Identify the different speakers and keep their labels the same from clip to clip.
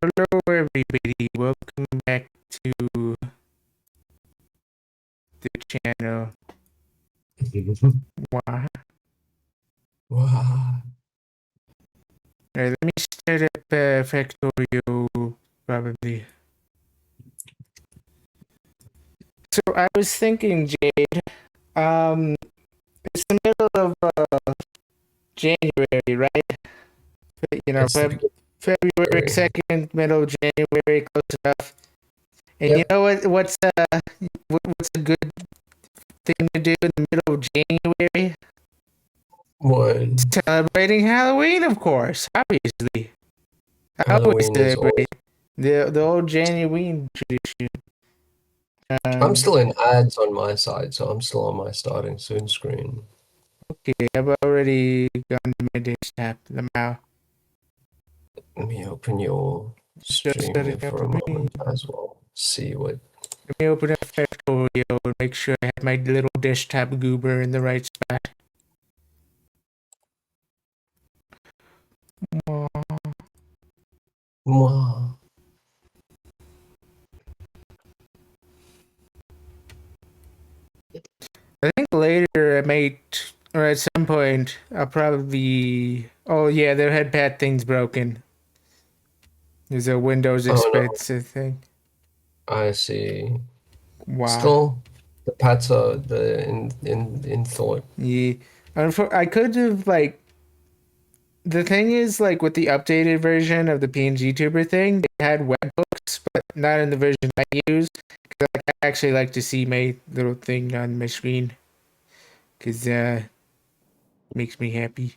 Speaker 1: Hello, everybody. Welcome back to the channel. Wow.
Speaker 2: Wow.
Speaker 1: Alright, let me start up Factorio, probably. So I was thinking, Jade, it's the middle of January, right? You know,
Speaker 2: It's the beginning of
Speaker 1: February
Speaker 2: February.
Speaker 1: 2nd, middle of January, close enough. And you
Speaker 2: Yep.
Speaker 1: know what's a good thing to do in the middle of January?
Speaker 2: One.
Speaker 1: Celebrating Halloween, of course, obviously. I always
Speaker 2: Halloween is always.
Speaker 1: celebrate the old January tradition.
Speaker 2: I'm
Speaker 1: Um,
Speaker 2: still in ads on my side, so I'm still on my starting soon screen.
Speaker 1: okay, I've already gone to my desktop. Now,
Speaker 2: Let me open your
Speaker 1: just
Speaker 2: stream
Speaker 1: set
Speaker 2: here
Speaker 1: it up
Speaker 2: for
Speaker 1: for
Speaker 2: a
Speaker 1: me.
Speaker 2: moment as well. See what.
Speaker 1: Let me open up Factorio and make sure I have my little desktop goober in the right spot.
Speaker 2: Mwah.
Speaker 1: I think later I might, or at some point, I'll probably. Oh yeah, their head pad thing's broken. There's a Windows
Speaker 2: Oh no,
Speaker 1: expensive thing.
Speaker 2: I see.
Speaker 1: Wow.
Speaker 2: Still, the pets are the in thought.
Speaker 1: Yeah. I could have like the thing is, like with the updated version of the PNG Tuber thing, they had webhooks, but not in the version I use. Cause like, I actually like to see my little thing on my screen, cause makes me happy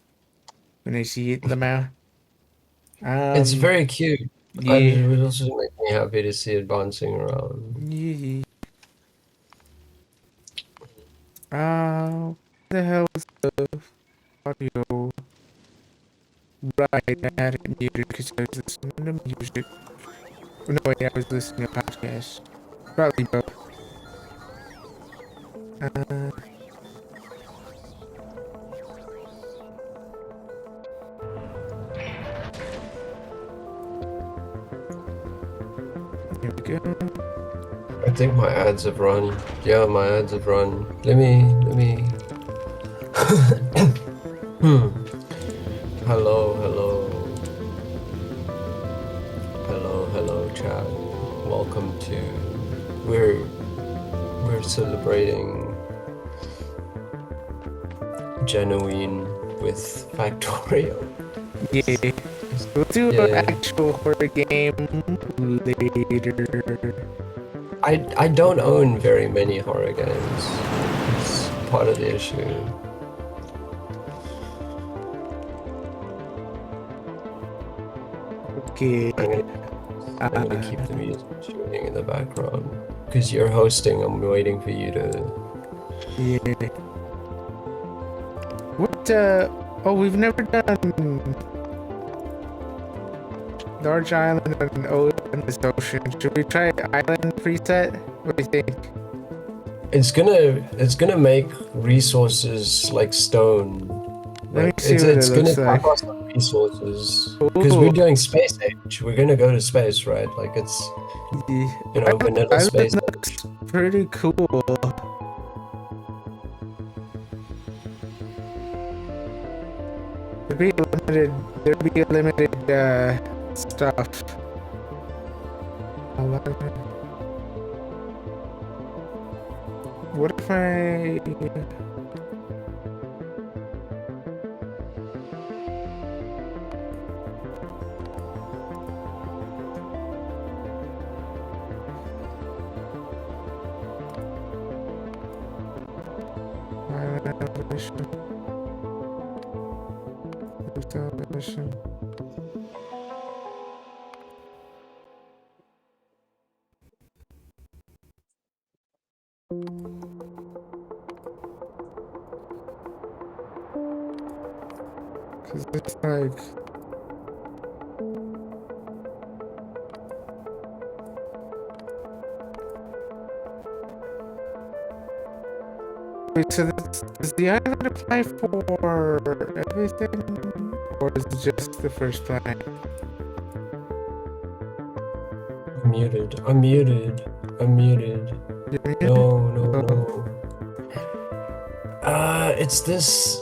Speaker 1: when I see it, Lamau.
Speaker 2: It's
Speaker 1: Um,
Speaker 2: very cute, and
Speaker 1: yeah,
Speaker 2: it would also make me happy to see it bouncing around.
Speaker 1: yeah. What the hell is the audio? Right, I had it muted because I was listening to music. Oh, no, wait, I was listening to podcasts. Probably both. Uh, here we go.
Speaker 2: I think my ads have run. Yeah, my ads have run. Let me. Hmm. Hello, chat. Welcome to. We're celebrating Genuine with Factorio.
Speaker 1: Yeah. We'll do an
Speaker 2: Yeah,
Speaker 1: actual horror game later.
Speaker 2: I don't own very many horror games. It's part of the issue.
Speaker 1: Okay.
Speaker 2: I'm gonna keep the music tuning in the background because you're hosting. I'm waiting for you to.
Speaker 1: Yeah. What, oh, we've never done Large Island on this ocean. Should we try Island preset? What do you think?
Speaker 2: It's gonna make resources like stone.
Speaker 1: Let me
Speaker 2: Like
Speaker 1: see what it
Speaker 2: it's gonna
Speaker 1: looks
Speaker 2: tap
Speaker 1: like.
Speaker 2: us some resources because
Speaker 1: Ooh.
Speaker 2: we're doing space age. We're gonna go to space, right? Like it's
Speaker 1: Yeah.
Speaker 2: vanilla
Speaker 1: Island
Speaker 2: space
Speaker 1: looks
Speaker 2: age.
Speaker 1: pretty cool. There'd be a limited stuff. What if I mission? Cause it's like wait, so does the island apply for everything? Or is it just the first time?
Speaker 2: muted. I'm muted. I'm muted. No, no, no. It's this.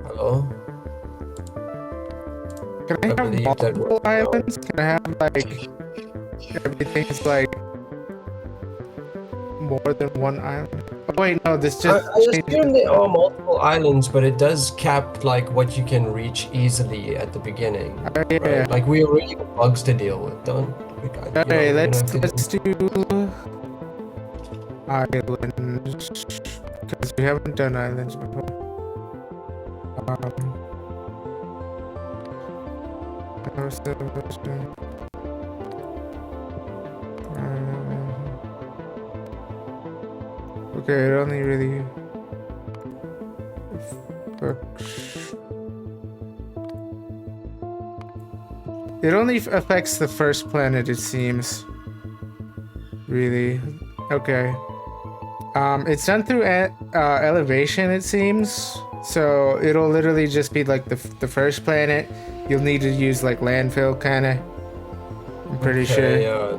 Speaker 2: Hello?
Speaker 1: Can I
Speaker 2: I
Speaker 1: have
Speaker 2: believe that
Speaker 1: multiple
Speaker 2: we're now.
Speaker 1: islands? Can I have like everything's like more than one island? Oh wait, no, this
Speaker 2: I
Speaker 1: just
Speaker 2: assume
Speaker 1: changes.
Speaker 2: there are multiple islands, but it does cap like what you can reach easily at the beginning,
Speaker 1: Yeah.
Speaker 2: right? Like we already have bugs to deal with, don't we?
Speaker 1: Alright,
Speaker 2: We don't have to
Speaker 1: let's do islands because we haven't done islands before. How's the version? Okay, it only really affects the first planet, it seems. Really. Okay. It's done through elevation, it seems. So it'll literally just be like the first planet. You'll need to use like landfill, kind of. I'm pretty sure.
Speaker 2: Yeah,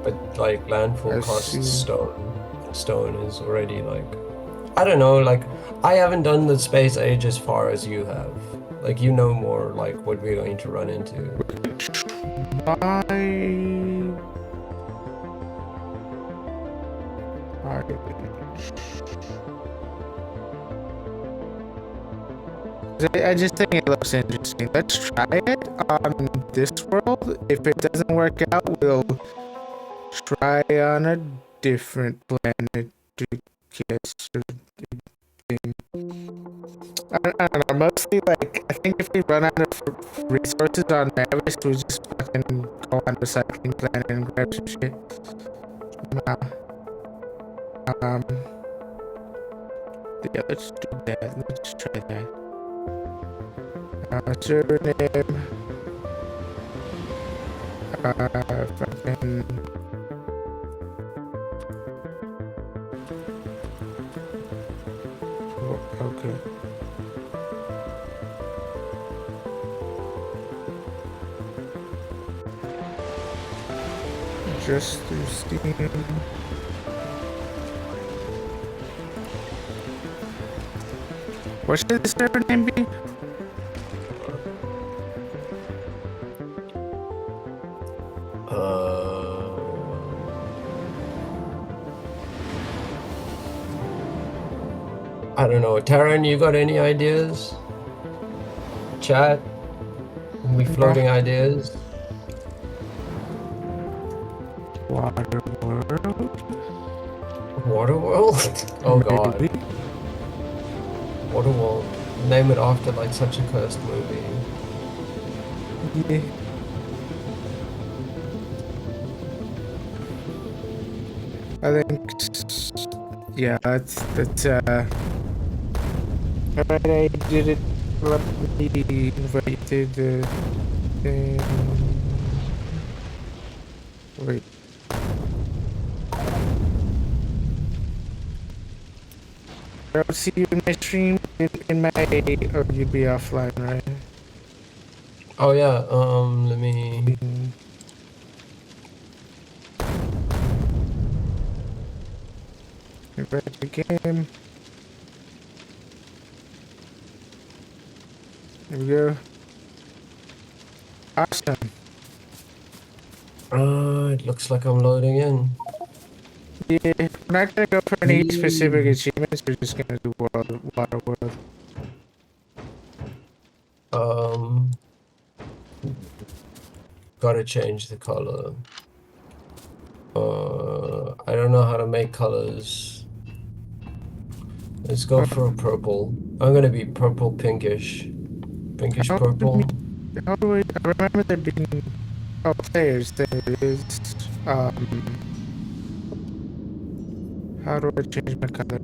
Speaker 2: but like landfill costs
Speaker 1: see.
Speaker 2: stone. Stone is already like, I don't know, like I haven't done the space age as far as you have. Like you know more like what we're going to run into.
Speaker 1: I just think it looks interesting. Let's try it on this world. If it doesn't work out, we'll try on a different planet to guess. I don't know. Mostly, like, I think if we run out of resources on Mavis, we'll just fucking go on recycling planet and grab some shit. Yeah, let's do that. Let's try that. Server name. Fucking. Oh, okay. Just through Steam. What should the server name be?
Speaker 2: I don't know. Taryn, you got any ideas? Chat? We floating ideas?
Speaker 1: Water World?
Speaker 2: Waterworld? Oh god.
Speaker 1: Maybe.
Speaker 2: Waterworld. Name it after like such a cursed movie.
Speaker 1: Yeah. I think, yeah, that's alright, I did it. Let me invite to the thing. Wait. I'll see you in my stream in my, or you'd be offline, right?
Speaker 2: Oh yeah, let me...
Speaker 1: Invite the game. There we go. Awesome.
Speaker 2: It looks like I'm loading in.
Speaker 1: Yeah, we're not gonna go for any specific achievements, we're just gonna do Water World.
Speaker 2: Gotta change the color. I don't know how to make colors. Let's go for a purple. I'm gonna be purple pinkish. Pinkish purple.
Speaker 1: How do I remember there being, oh, there is, how do I change my color?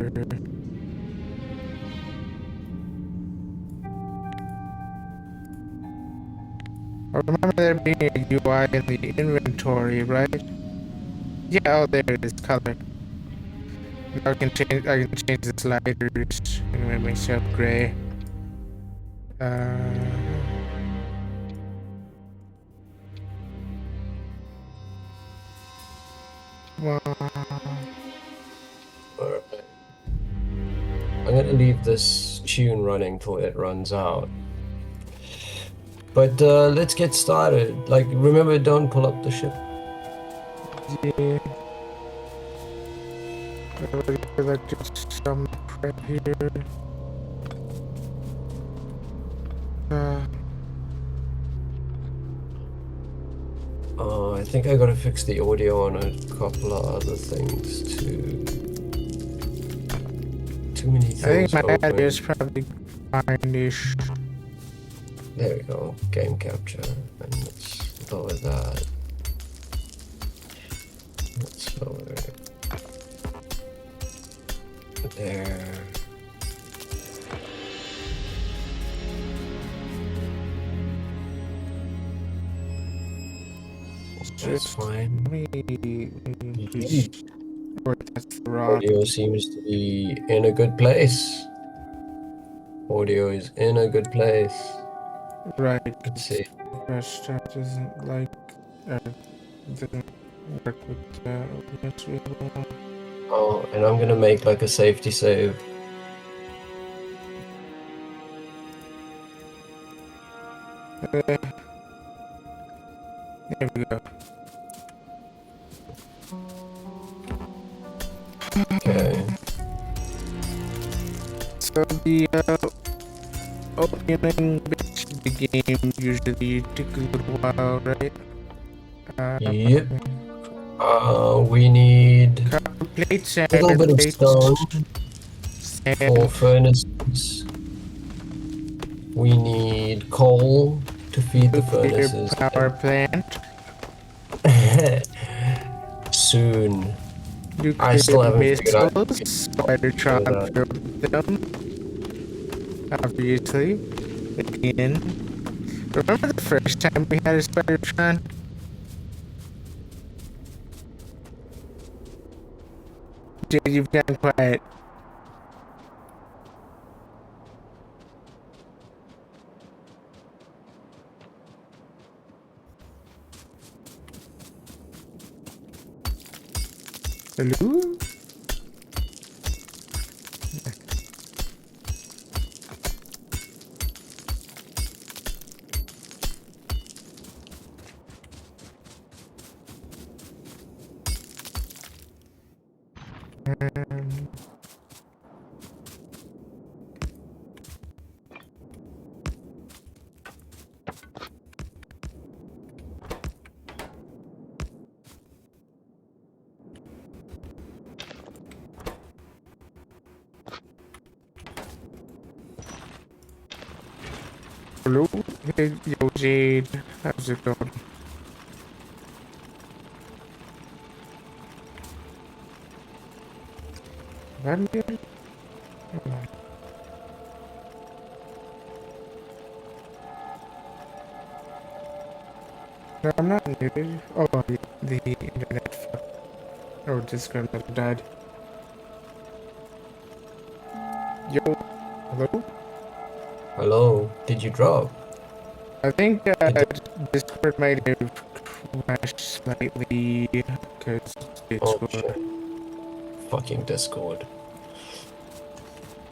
Speaker 1: I remember there being a UI in the inventory, right? Yeah, oh, there it is, color. Now I can change the sliders and make myself gray. Wow.
Speaker 2: Alright. I'm gonna leave this tune running till it runs out. But let's get started. Like, remember, don't pull up the ship.
Speaker 1: Yeah. I already collected some crap here.
Speaker 2: I think I gotta fix the audio on a couple of other things too. Too many
Speaker 1: I think
Speaker 2: things
Speaker 1: my
Speaker 2: open.
Speaker 1: audio is probably fine-ish.
Speaker 2: There we go. Game capture. And let's lower that. Let's lower it. There. That's fine.
Speaker 1: Or that's the rock.
Speaker 2: Audio seems to be in a good place. Audio is in a good place.
Speaker 1: Right.
Speaker 2: Let's see.
Speaker 1: Crash chat doesn't like didn't work with OBS really well.
Speaker 2: Oh, and I'm gonna make like a safety save.
Speaker 1: There we go.
Speaker 2: Okay.
Speaker 1: So the opening bits of the game usually take a little while, right?
Speaker 2: Yep. We need
Speaker 1: Copper plates,
Speaker 2: a little
Speaker 1: iron
Speaker 2: bit of
Speaker 1: plates,
Speaker 2: stone for
Speaker 1: sand.
Speaker 2: furnaces. We need coal to feed the
Speaker 1: Nuclear
Speaker 2: furnaces.
Speaker 1: power plant.
Speaker 2: Soon.
Speaker 1: Nuclear
Speaker 2: I still haven't figured out.
Speaker 1: missiles. Spidertron built them. Obviously. Again. Remember the first time we had a Spidertron? Dude, you've gone quiet. Hello? Hello? Hey, yo, Jade. How's it going? I'm here. No, I'm not muted. Oh, the internet fucked. Oh, Discord never died. Yo, hello?
Speaker 2: Hello. Did you drop?
Speaker 1: I think Discord might have crashed slightly because
Speaker 2: Oh
Speaker 1: Discord.
Speaker 2: shit. Fucking Discord.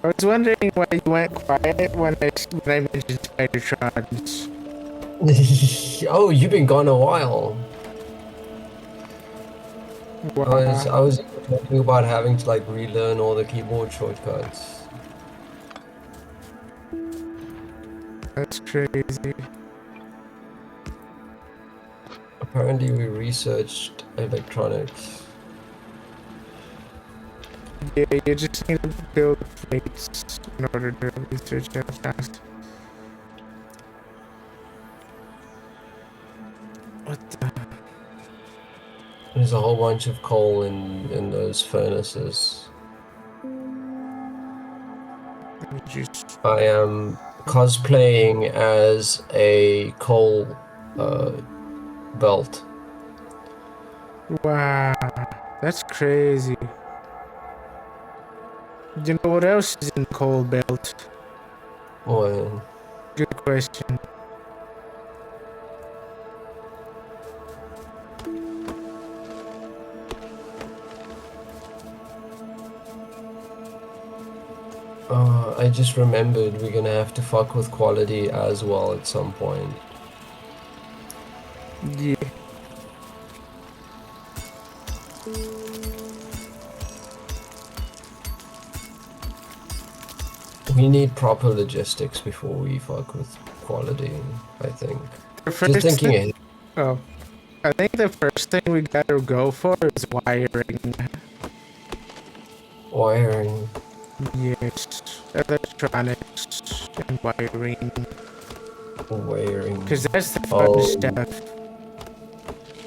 Speaker 1: I was wondering why you went quiet when I mentioned Spidertrons.
Speaker 2: Oh, you've been gone a while.
Speaker 1: Wow,
Speaker 2: I was talking about having to like relearn all the keyboard shortcuts.
Speaker 1: that's crazy.
Speaker 2: Apparently we researched electronics.
Speaker 1: Yeah, you just need to build plates in order to research that fast. What the?
Speaker 2: There's a whole bunch of coal in those furnaces.
Speaker 1: Just
Speaker 2: I am cosplaying as a coal belt.
Speaker 1: wow, that's crazy. You know what else is in Coal Belt?
Speaker 2: Well,
Speaker 1: Good question.
Speaker 2: I just remembered we're gonna have to fuck with quality as well at some point.
Speaker 1: Yeah.
Speaker 2: We need proper logistics before we fuck with quality, I think.
Speaker 1: The
Speaker 2: Just
Speaker 1: first
Speaker 2: thinking
Speaker 1: thing,
Speaker 2: ahead.
Speaker 1: oh, I think the first thing we gotta go for is wiring.
Speaker 2: Wiring.
Speaker 1: Yes, electronics and wiring.
Speaker 2: Wiring.
Speaker 1: Because that's the fun
Speaker 2: Oh,
Speaker 1: stuff.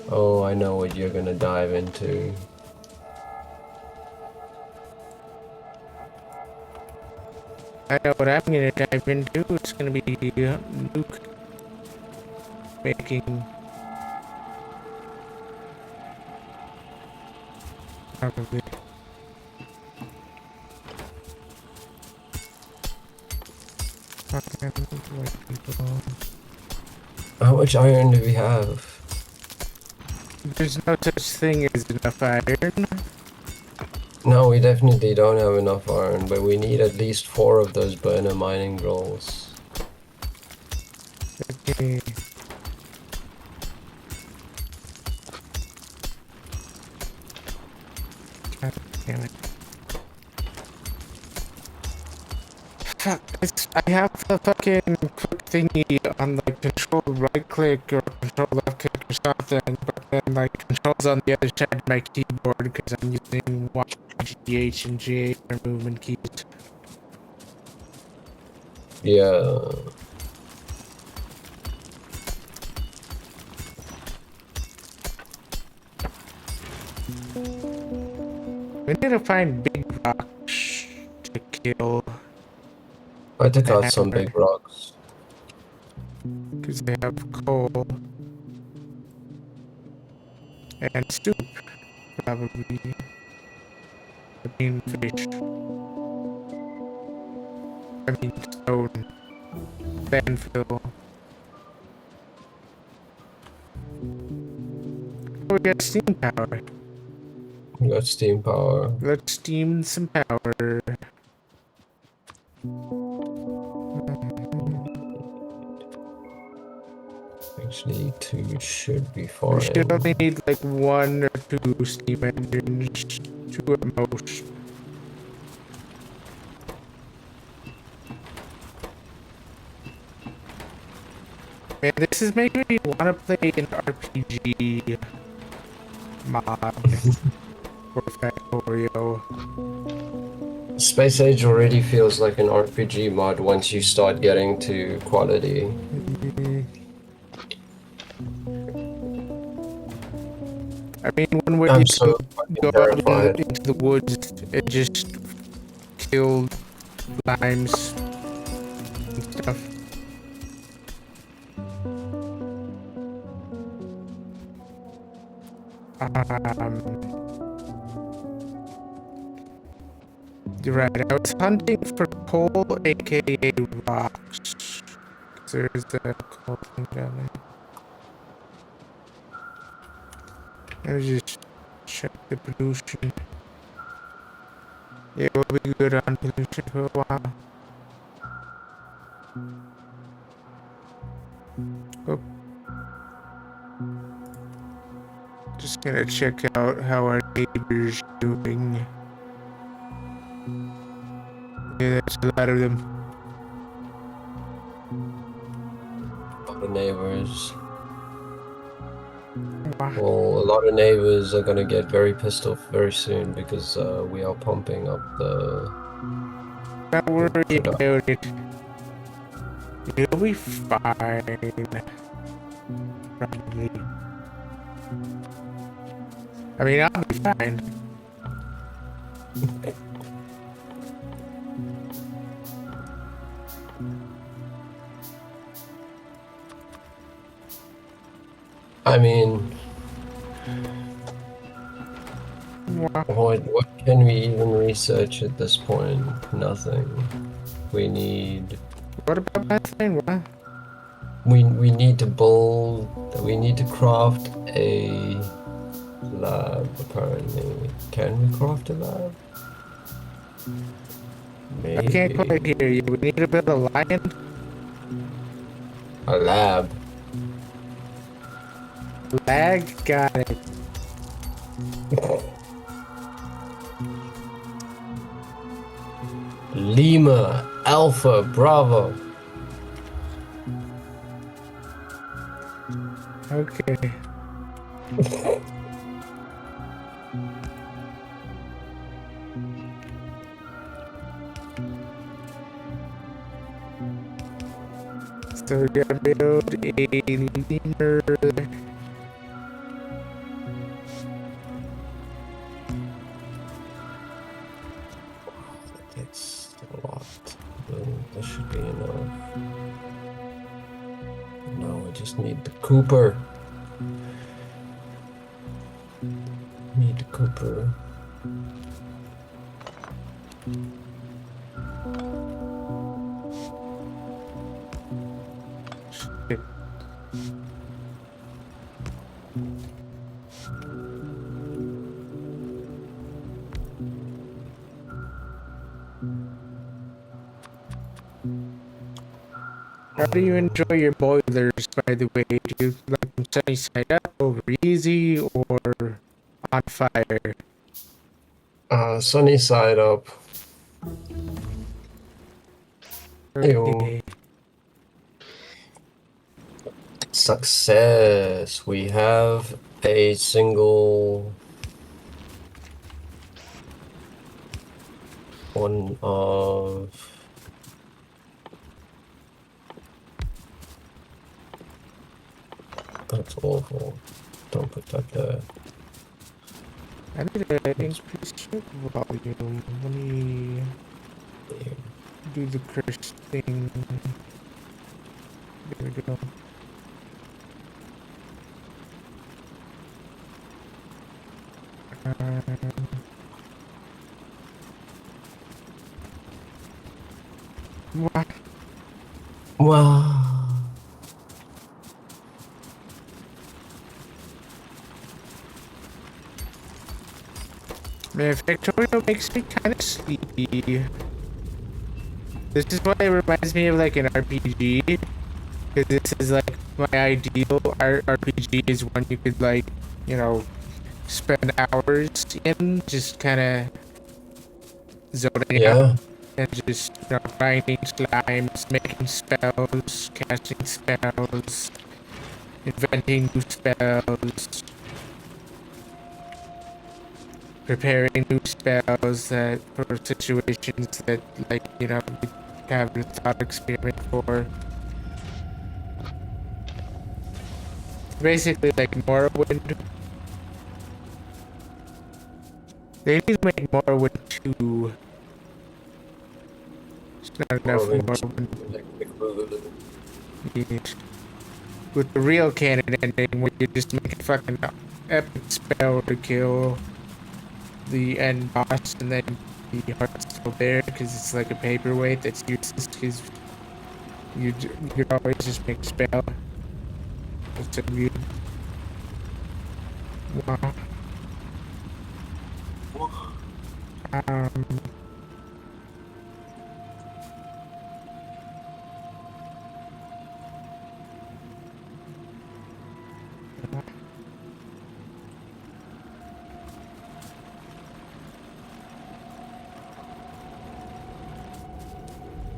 Speaker 2: oh, I know what you're gonna dive into.
Speaker 1: I know what I'm gonna dive into. It's gonna be nuke making. Probably. Fucking white people.
Speaker 2: How much iron do we have?
Speaker 1: There's no such thing as enough iron.
Speaker 2: No, we definitely don't have enough iron, but we need at least 4 of those burner mining rolls.
Speaker 1: Okay. God damn it. Fuck, I have the fucking quick thingy on like control right click or control left click or something, but then like controls on the other side of my keyboard because I'm using Y, G, H, and J for movement keys.
Speaker 2: Yeah.
Speaker 1: We need to find big rocks to kill
Speaker 2: I took
Speaker 1: the
Speaker 2: out some
Speaker 1: hammer
Speaker 2: big rocks.
Speaker 1: because they have coal and soup, probably. I mean fish. I mean stone. Landfill. Oh, we got steam power.
Speaker 2: We got steam power.
Speaker 1: Let's steam some power.
Speaker 2: Actually, 2 should be
Speaker 1: We
Speaker 2: fine.
Speaker 1: should only need like 1 or 2 steam engines. 2 at most. Man, this is making me want to play an RPG mod for Factorio.
Speaker 2: Space Age already feels like an RPG mod once you start getting to quality.
Speaker 1: I mean, one way
Speaker 2: I'm
Speaker 1: you
Speaker 2: so
Speaker 1: go
Speaker 2: fucking
Speaker 1: out
Speaker 2: terrified.
Speaker 1: into the woods and just kill limes and stuff. You're right. I was hunting for coal, aka rocks. 'Cause there's a coal thing down there. Let me just check the pollution. Yeah, we'll be good on pollution for a while. Oh. Just gonna check out how our neighbors doing. Yeah, that's a lot of them.
Speaker 2: A lot of neighbors.
Speaker 1: Wow.
Speaker 2: Well, a lot of neighbors are gonna get very pissed off very soon because we are pumping up the.
Speaker 1: Don't worry about it. You'll be fine. Probably. I mean, I'll be fine.
Speaker 2: I mean,
Speaker 1: Wow.
Speaker 2: what can we even research at this point? Nothing. We need.
Speaker 1: What about methane? What?
Speaker 2: We need to build. We need to craft a lab. Apparently, can we craft a lab?
Speaker 1: I can't quite
Speaker 2: Maybe
Speaker 1: hear you. We need to build a lion.
Speaker 2: a lab.
Speaker 1: Lag? Got it.
Speaker 2: Lima, Alpha, Bravo.
Speaker 1: Okay. So we're gonna build a lemur.
Speaker 2: It's a lot. That should be enough. Now we just need the Cooper. Need the Cooper.
Speaker 1: Shit. How do you enjoy your boilers, by the way? Do you like them sunny side up, over easy, or on fire?
Speaker 2: Sunny side up. Ew.
Speaker 1: Okay.
Speaker 2: Success. We have a single one of. That's awful. Don't put that there.
Speaker 1: I need to increase the volume. Let me do the curse thing. There we go. What?
Speaker 2: Wow.
Speaker 1: Man, factorio makes me kind of sleepy. This is why it reminds me of like an RPG. Because this is like my ideal RPG is one you could like, you know, spend hours in, just kind of zoning out
Speaker 2: Yeah.
Speaker 1: and just, you know, grinding slimes, making spells, casting spells, inventing new spells, preparing new spells that for situations that, like, you know, you haven't thought experiment for. Basically like Morrowind. They need to make Morrowind 2. It's not enough
Speaker 2: Morrowind,
Speaker 1: Morrowind.
Speaker 2: Electric Boogaloo.
Speaker 1: Yes. With the real canon ending where you just make a fucking epic spell to kill the end boss and then the heart's still there because it's like a paperweight that's useless because you could always just make a spell. That's so weird. Wow. Um,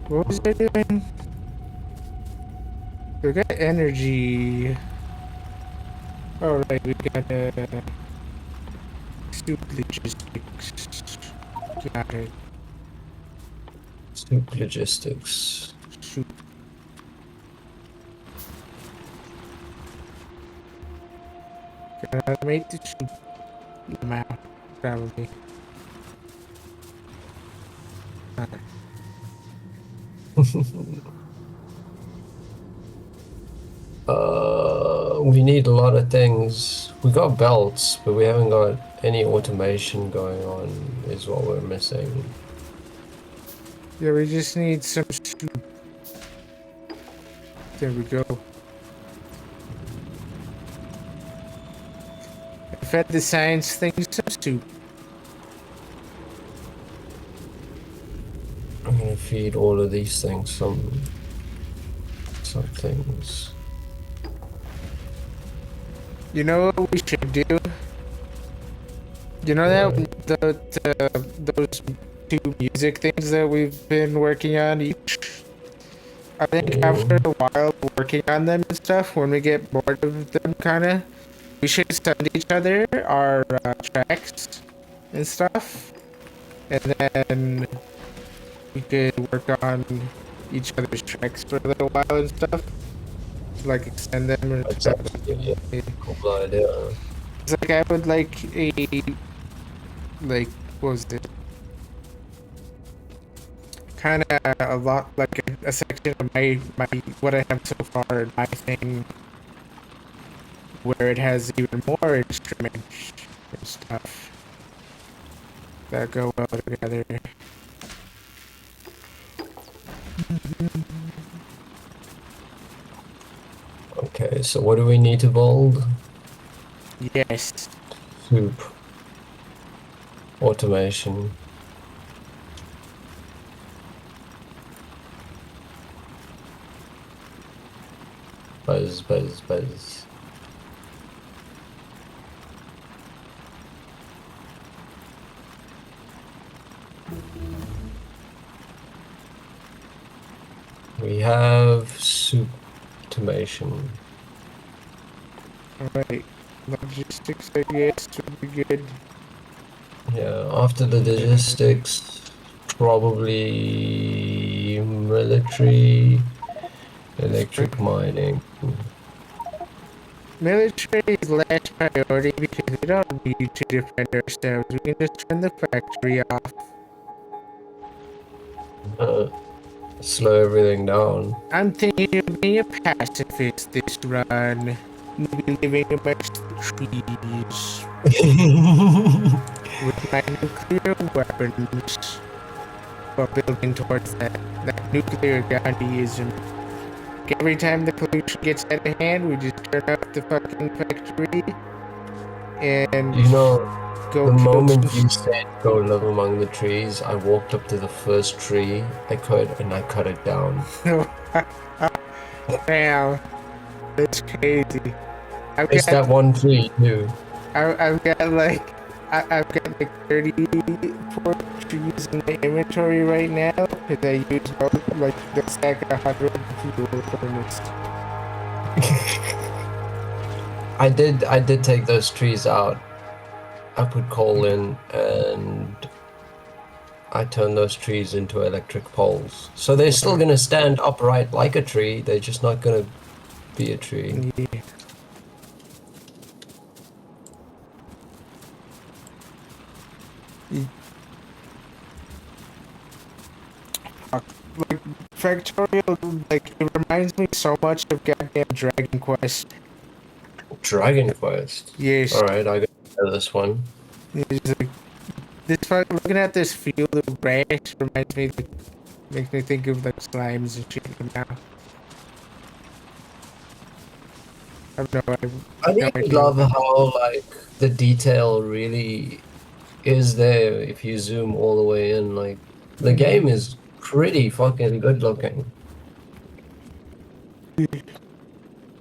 Speaker 1: what was I doing? We got energy. Alright, we got soup logistics. Got it.
Speaker 2: Soup logistics.
Speaker 1: Soup. Gotta make the soup. Now, probably. Alright.
Speaker 2: We need a lot of things. We got belts, but we haven't got any automation going on, is what we're missing.
Speaker 1: Yeah, we just need some soup. There we go. I fed the science thing some soup.
Speaker 2: I'm gonna feed all of these things some things.
Speaker 1: You know what we should do? You know that
Speaker 2: What?
Speaker 1: those two music things that we've been working on each. I think after
Speaker 2: Mm,
Speaker 1: a while working on them and stuff, when we get bored of them, kind of, we should send each other our tracks and stuff, and then we could work on each other's tracks for a little while and stuff, like extend them or
Speaker 2: that's
Speaker 1: stuff.
Speaker 2: actually a
Speaker 1: It's
Speaker 2: cool idea.
Speaker 1: like I would like a like what was it? Kind of a lot like a section of my what I have so far in my thing where it has even more instruments and stuff that go well together.
Speaker 2: Okay, so what do we need to build?
Speaker 1: Yes.
Speaker 2: Soup. Automation. Buzz, buzz, buzz. We have soup automation.
Speaker 1: Alright. Logistics, I guess, would be good.
Speaker 2: Yeah, after the logistics, probably military, electric mining.
Speaker 1: Military is last priority because we don't need to defend ourselves. We can just turn the factory off.
Speaker 2: Uh, slow everything down.
Speaker 1: I'm thinking of being a pacifist this run. Maybe living amongst the trees with my nuclear weapons while building towards that nuclear Gandhiism. Every time the pollution gets out of hand, we just turn off the fucking factory and
Speaker 2: You know,
Speaker 1: go
Speaker 2: the
Speaker 1: kill
Speaker 2: moment
Speaker 1: some.
Speaker 2: you said go live among the trees, I walked up to the first tree I could and I cut it down.
Speaker 1: Damn, that's crazy. I've
Speaker 2: It's
Speaker 1: got
Speaker 2: that one tree too.
Speaker 1: I've got like I've got like 34 trees in the inventory right now because I used both like the stack of 100 fuel furnace.
Speaker 2: I did take those trees out. I put coal in and I turned those trees into electric poles. So they're still gonna stand upright like a tree, they're just not gonna be a tree.
Speaker 1: Yeah. Fuck. Like Factorial, like it reminds me so much of goddamn Dragon Quest.
Speaker 2: Dragon Quest.
Speaker 1: Yes,
Speaker 2: Alright, I got this one.
Speaker 1: it's like looking at this field of grass reminds me, like, makes me think of like slimes and shit now. I have
Speaker 2: I
Speaker 1: no
Speaker 2: really
Speaker 1: idea.
Speaker 2: love how like the detail really is there if you zoom all the way in. Like the game is pretty fucking good looking.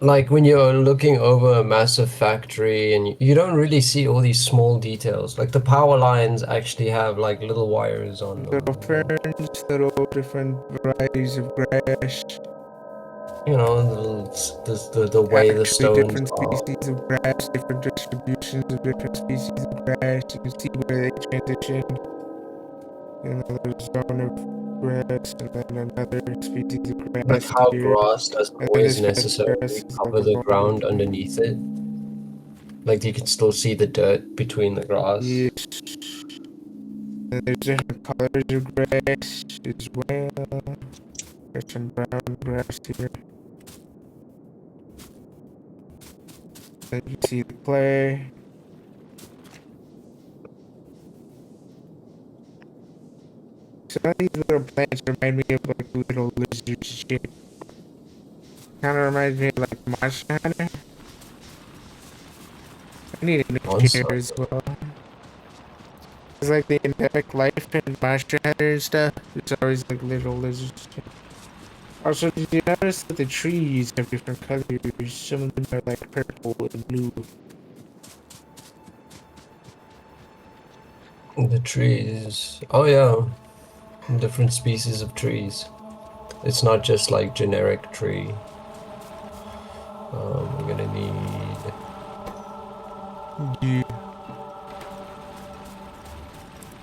Speaker 2: Like when you're looking over a massive factory and you don't really see all these small details. Like the power lines actually have like little wires on them.
Speaker 1: Little ferns, little different varieties of grass.
Speaker 2: You know, the way the
Speaker 1: Actually,
Speaker 2: stones
Speaker 1: different
Speaker 2: are.
Speaker 1: species of grass, different distributions of different species of grass. You can see where they transition. Another zone of grass, and then another species of
Speaker 2: Like
Speaker 1: grass
Speaker 2: how
Speaker 1: here.
Speaker 2: grass doesn't
Speaker 1: And then
Speaker 2: always
Speaker 1: this patch of grass
Speaker 2: necessarily
Speaker 1: is like
Speaker 2: cover
Speaker 1: a
Speaker 2: the
Speaker 1: bone.
Speaker 2: ground underneath it. Like you can still see the dirt between the grass.
Speaker 1: Yes. And there's different colors of grass as well. There's some brown grass here. Then you see the clay. Some of these little plants remind me of like little lizard shit. Kind of reminds me of like Monster Hunter. I need a new chair
Speaker 2: Monster.
Speaker 1: as well. It's like the endemic life in Monster Hunter and stuff. There's always like little lizards. Also, did you notice that the trees have different colors? Some of them are like purple and blue.
Speaker 2: The trees. Oh yeah, different species of trees. It's not just like generic tree. We're gonna need.
Speaker 1: Yeah.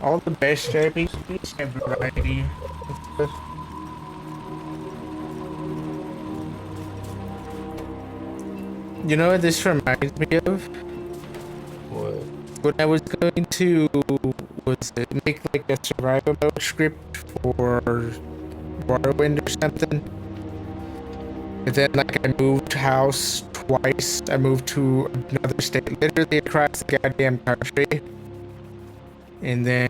Speaker 1: All the best RPGs have variety of stuff. You know what this reminds me of?
Speaker 2: What?
Speaker 1: When I was going to make like a survival mode script for Morrowind or something. And then like I moved house twice. I moved to another state, literally across the goddamn country. And then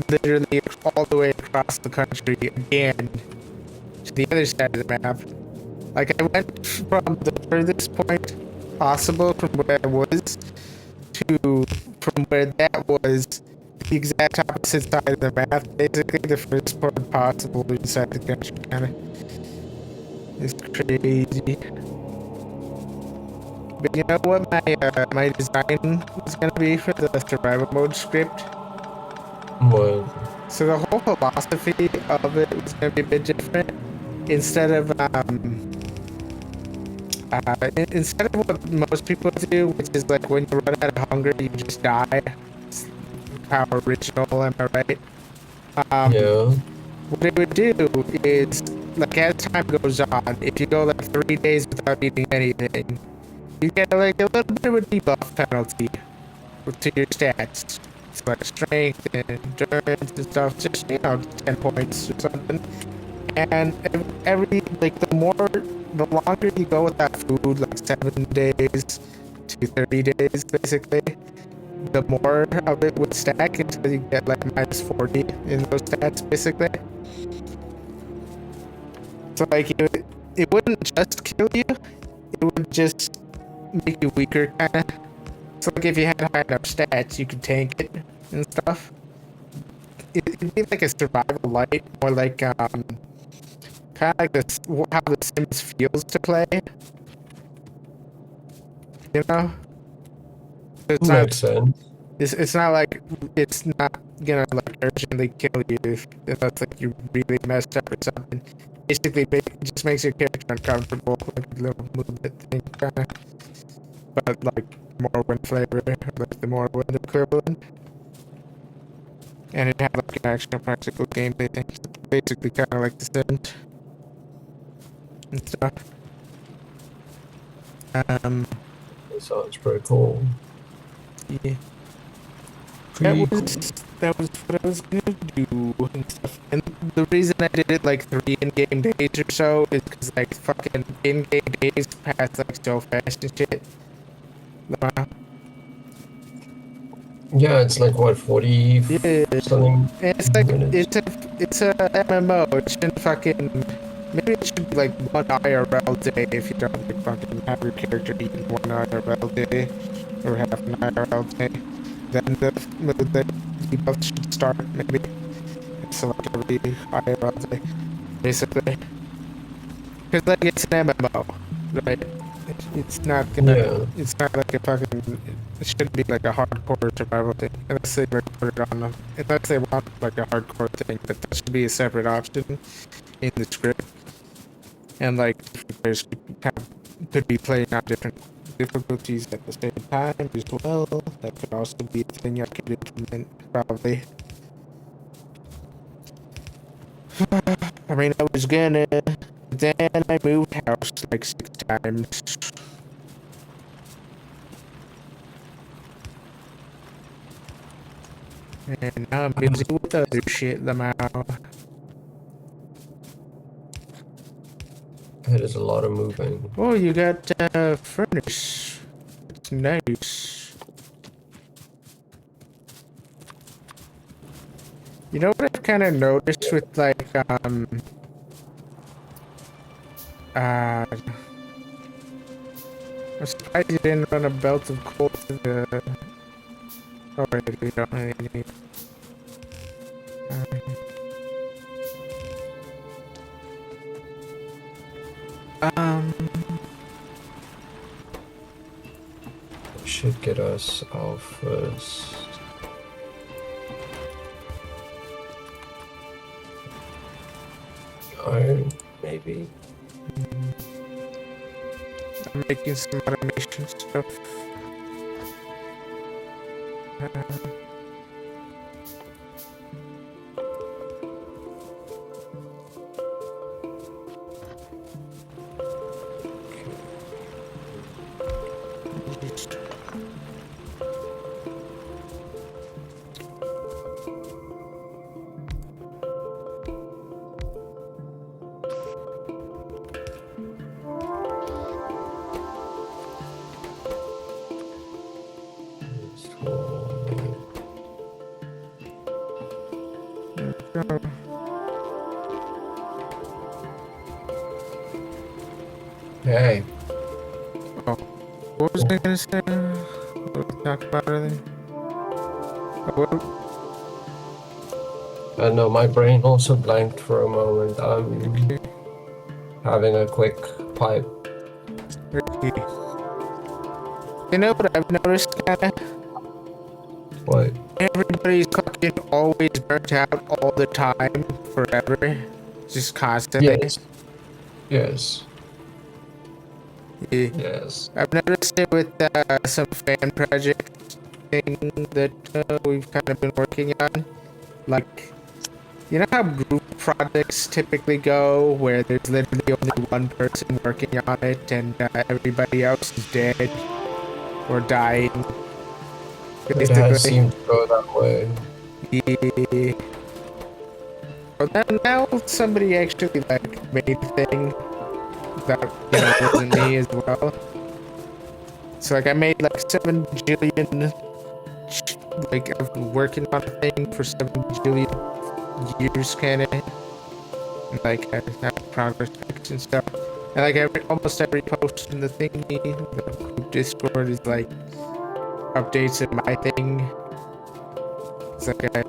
Speaker 1: literally all the way across the country again to the other side of the map. Like I went from the furthest point possible from where I was to from where that was the exact opposite side of the map. Basically the first point possible inside the country kinda. It's crazy. But you know what my design was gonna be for the survival mode script?
Speaker 2: What?
Speaker 1: So the whole philosophy of it was gonna be a bit different. Instead of instead of what most people do, which is like when you run out of hunger, you just die. It's how original, am I right? Um,
Speaker 2: Yeah.
Speaker 1: what it would do is, like as time goes on, if you go like 3 days without eating anything, you get like a little bit of a debuff penalty to your stats. It's like strength and endurance and stuff, just 10 points or something. And every like the longer you go without food, like 7 days to 30 days, basically, the more of it would stack until you get like minus 40 in those stats, basically. So like it wouldn't just kill you, it would just make you weaker, kind of. So like if you had high enough stats, you could tank it and stuff. It'd be like a survival light, or like kind of like this how the Sims feels to play. You know, it's not
Speaker 2: Makes sense.
Speaker 1: it's not like it's not gonna like urgently kill you if that's like you really messed up or something. Basically, it just makes your character uncomfortable, like a little movement thing, kind of, but like more wind flavor, like the more wind equivalent. And it had like an actual practical gameplay thing, so basically kind of like the Sims and stuff. Um,
Speaker 2: That sounds pretty cool.
Speaker 1: yeah. That
Speaker 2: Pretty cool.
Speaker 1: was that was what I was gonna do and stuff. And the reason I did it like 3 in-game days or so is because like fucking in-game days pass like so fast and shit. Uh,
Speaker 2: Yeah, it's like what, 40
Speaker 1: yeah,
Speaker 2: something
Speaker 1: and it's like
Speaker 2: minutes?
Speaker 1: it's a MMO. It shouldn't fucking maybe it should be like one IRL day if you don't like fucking have your character eating one IRL day or half an IRL day. Then the debuff should start maybe. So like every IRL day, basically. Because like it's an MMO, right? It's not gonna.
Speaker 2: Yeah.
Speaker 1: It's not like a fucking. It shouldn't be like a hardcore survival thing unless they like put it on them. Unless they want like a hardcore thing, but that should be a separate option in the script. And like different players could be playing on different difficulties at the same time as well. That could also be a thing I could implement probably. I mean, I was gonna. Then I moved house like 6 times. And now I'm busy with other shit, Lamau.
Speaker 2: It is a lot of moving.
Speaker 1: Oh, you got furnace. It's nice. You know what I've kind of noticed with like I'm surprised you didn't run a belt of coal to the Already, we don't really need. Um,
Speaker 2: Should get us our first. Iron, maybe.
Speaker 1: I'm making some automation stuff.
Speaker 2: Hey.
Speaker 1: Oh, what was I gonna say? What did we talk about earlier?
Speaker 2: No, my brain also blanked for a moment. I'm
Speaker 1: Okay.
Speaker 2: having a quick pipe.
Speaker 1: Okay. You know what I've noticed, kinda?
Speaker 2: What?
Speaker 1: Everybody's fucking always burnt out all the time, forever, just constantly.
Speaker 2: Yes. Yes.
Speaker 1: Yeah.
Speaker 2: Yes.
Speaker 1: I've noticed it with some fan project thing that we've kind of been working on. Like, you know how group projects typically go, where there's literally only one person working on it and everybody else is dead or dying,
Speaker 2: It has
Speaker 1: basically.
Speaker 2: seemed to go that way.
Speaker 1: Yeah. Well, now somebody actually like made a thing that wasn't me as well. So like I made like 7 bajillion, like I've been working on a thing for 7 bajillion years, kind of. Like I have progress checks and stuff. And like almost every post in the thingy, the group Discord is like updates of my thing. It's like I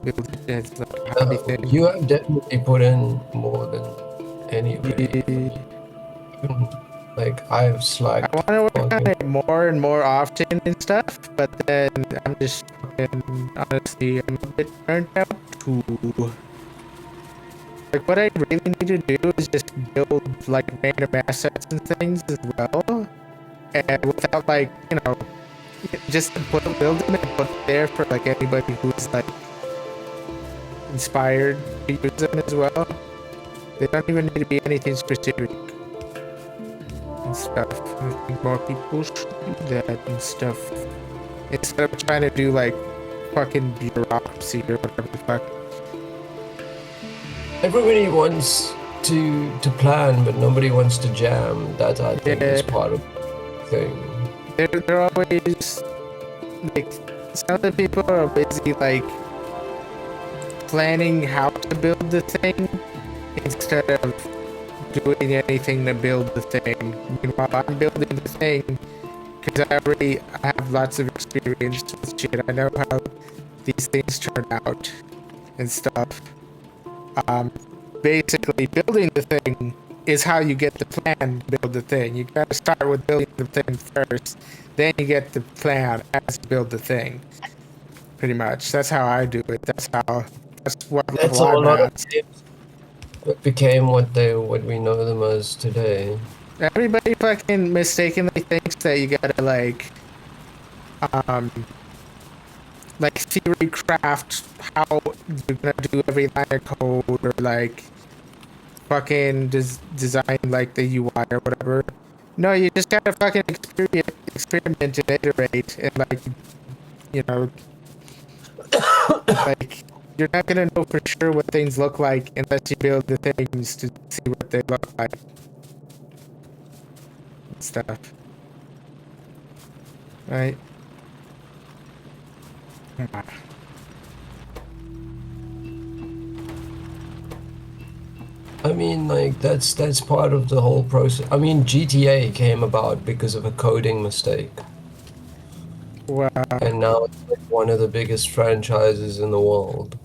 Speaker 1: build it as like a hobby thing.
Speaker 2: You have definitely put in more than anybody.
Speaker 1: Yeah.
Speaker 2: Like I've
Speaker 1: I
Speaker 2: slacked.
Speaker 1: want to work on
Speaker 2: fucking-
Speaker 1: it more and more often and stuff, but then I'm just fucking, honestly, I'm a bit burnt out too. Like, what I really need to do is just build, like, random assets and things as well, and without, like, just build them and put it there for, like, anybody who's, like, inspired to use them as well. They don't even need to be anything specific. And stuff. I think more people should do that and stuff. Instead of trying to do like fucking bureaucracy or whatever the fuck.
Speaker 2: Everybody wants to plan, but nobody wants to jam. That I think is
Speaker 1: Yeah.
Speaker 2: part of the thing.
Speaker 1: They're always like, some of the people are busy like planning how to build the thing instead of doing anything to build the thing. Meanwhile, I'm building the thing because I have lots of experience with shit. I know how these things turn out and stuff. Basically, building the thing is how you get the plan to build the thing. You gotta start with building the thing first, then you get the plan as you build the thing. Pretty much. That's how I do it. That's what
Speaker 2: That's
Speaker 1: level
Speaker 2: a
Speaker 1: I'm
Speaker 2: lot of
Speaker 1: at.
Speaker 2: games that became what we know them as today.
Speaker 1: Everybody fucking mistakenly thinks that you gotta um, like theory craft how you're gonna do every line of code or like fucking design like the UI or whatever. No, you just gotta fucking experiment and iterate and like, you know, like you're not gonna know for sure what things look like unless you build the things to see what they look like and stuff. Right?
Speaker 2: I mean, like that's part of the whole process. I mean, GTA came about because of a coding mistake.
Speaker 1: Wow.
Speaker 2: and now it's like one of the biggest franchises in the world.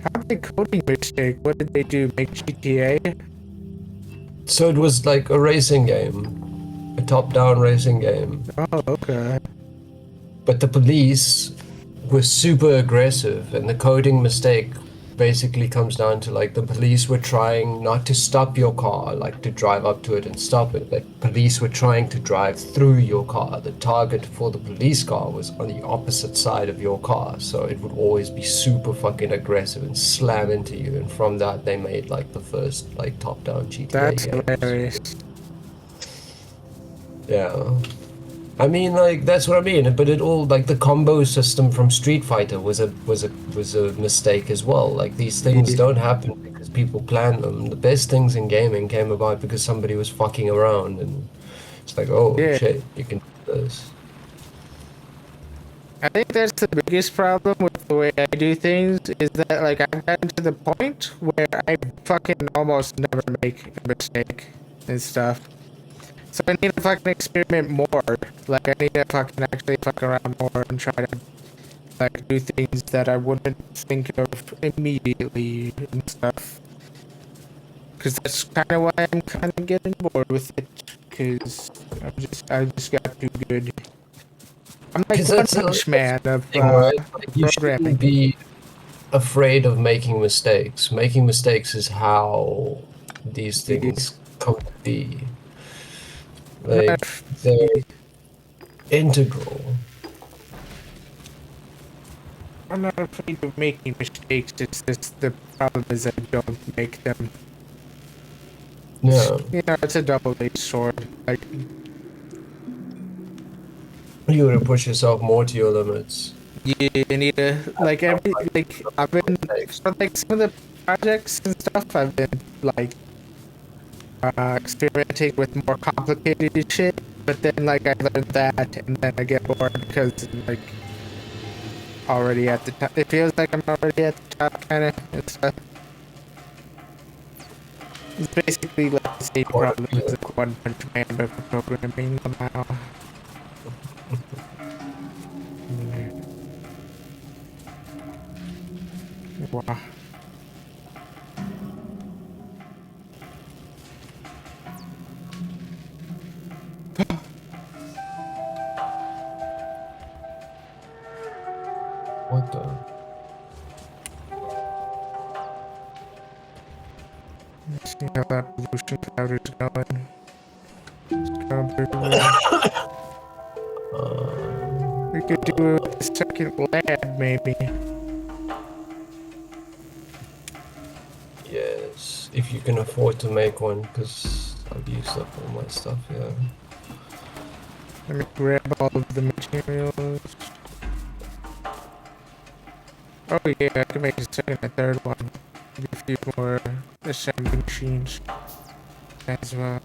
Speaker 1: How did coding mistake? What did they do? Make GTA?
Speaker 2: So it was like a racing game, a top-down racing game.
Speaker 1: Oh, okay.
Speaker 2: But the police were super aggressive, and the coding mistake basically comes down to like the police were trying not to stop your car, like to drive up to it and stop it. Like police were trying to drive through your car. The target for the police car was on the opposite side of your car, so it would always be super fucking aggressive and slam into you. And from that, they made like the first like top-down GTA
Speaker 1: That's
Speaker 2: games.
Speaker 1: hilarious.
Speaker 2: Yeah. I mean, like that's what I mean. But it all like the combo system from Street Fighter was a mistake as well. Like these things
Speaker 1: Yeah,
Speaker 2: don't happen because people plan them. The best things in gaming came about because somebody was fucking around, and it's like, oh
Speaker 1: yeah.
Speaker 2: shit, you can do this.
Speaker 1: I think that's the biggest problem with the way I do things is that like I've gotten to the point where I fucking almost never make a mistake and stuff. So I need to fucking experiment more. Like I need to fucking actually fuck around more and try to like do things that I wouldn't think of immediately and stuff. Because that's kind of why I'm kind of getting bored with it. Because I just got too good. I'm like
Speaker 2: Because
Speaker 1: One
Speaker 2: that's
Speaker 1: Punch
Speaker 2: that's
Speaker 1: Man
Speaker 2: the
Speaker 1: of
Speaker 2: thing, right? Like you
Speaker 1: programming.
Speaker 2: shouldn't be afraid of making mistakes. Making mistakes is how these
Speaker 1: Yeah.
Speaker 2: things come to be.
Speaker 1: I'm not,
Speaker 2: Like they're integral.
Speaker 1: I'm not afraid of making mistakes. It's just the problem is I don't make them.
Speaker 2: Yeah.
Speaker 1: You know, it's a double-edged sword. Like,
Speaker 2: You gotta push yourself more to your limits.
Speaker 1: you need to like I've been
Speaker 2: Mistakes.
Speaker 1: for like some of the projects and stuff. I've been like experimenting with more complicated shit. But then like I learned that, and then I get bored because like already at the top. It feels like I'm already at the top, kind of and stuff. It's basically like the same
Speaker 2: What
Speaker 1: problem
Speaker 2: if
Speaker 1: as
Speaker 2: you-
Speaker 1: the One Punch Man, but for programming somehow. Wow.
Speaker 2: what the?
Speaker 1: Let's see how that pollution cloud is going. It's going pretty well. We could do a second lab, maybe.
Speaker 2: Yes, if you can afford to make one, because I've used up all my stuff. Yeah.
Speaker 1: Let me grab all of the materials. Oh yeah, I can make a second and third one. Maybe a few more assembly machines as well.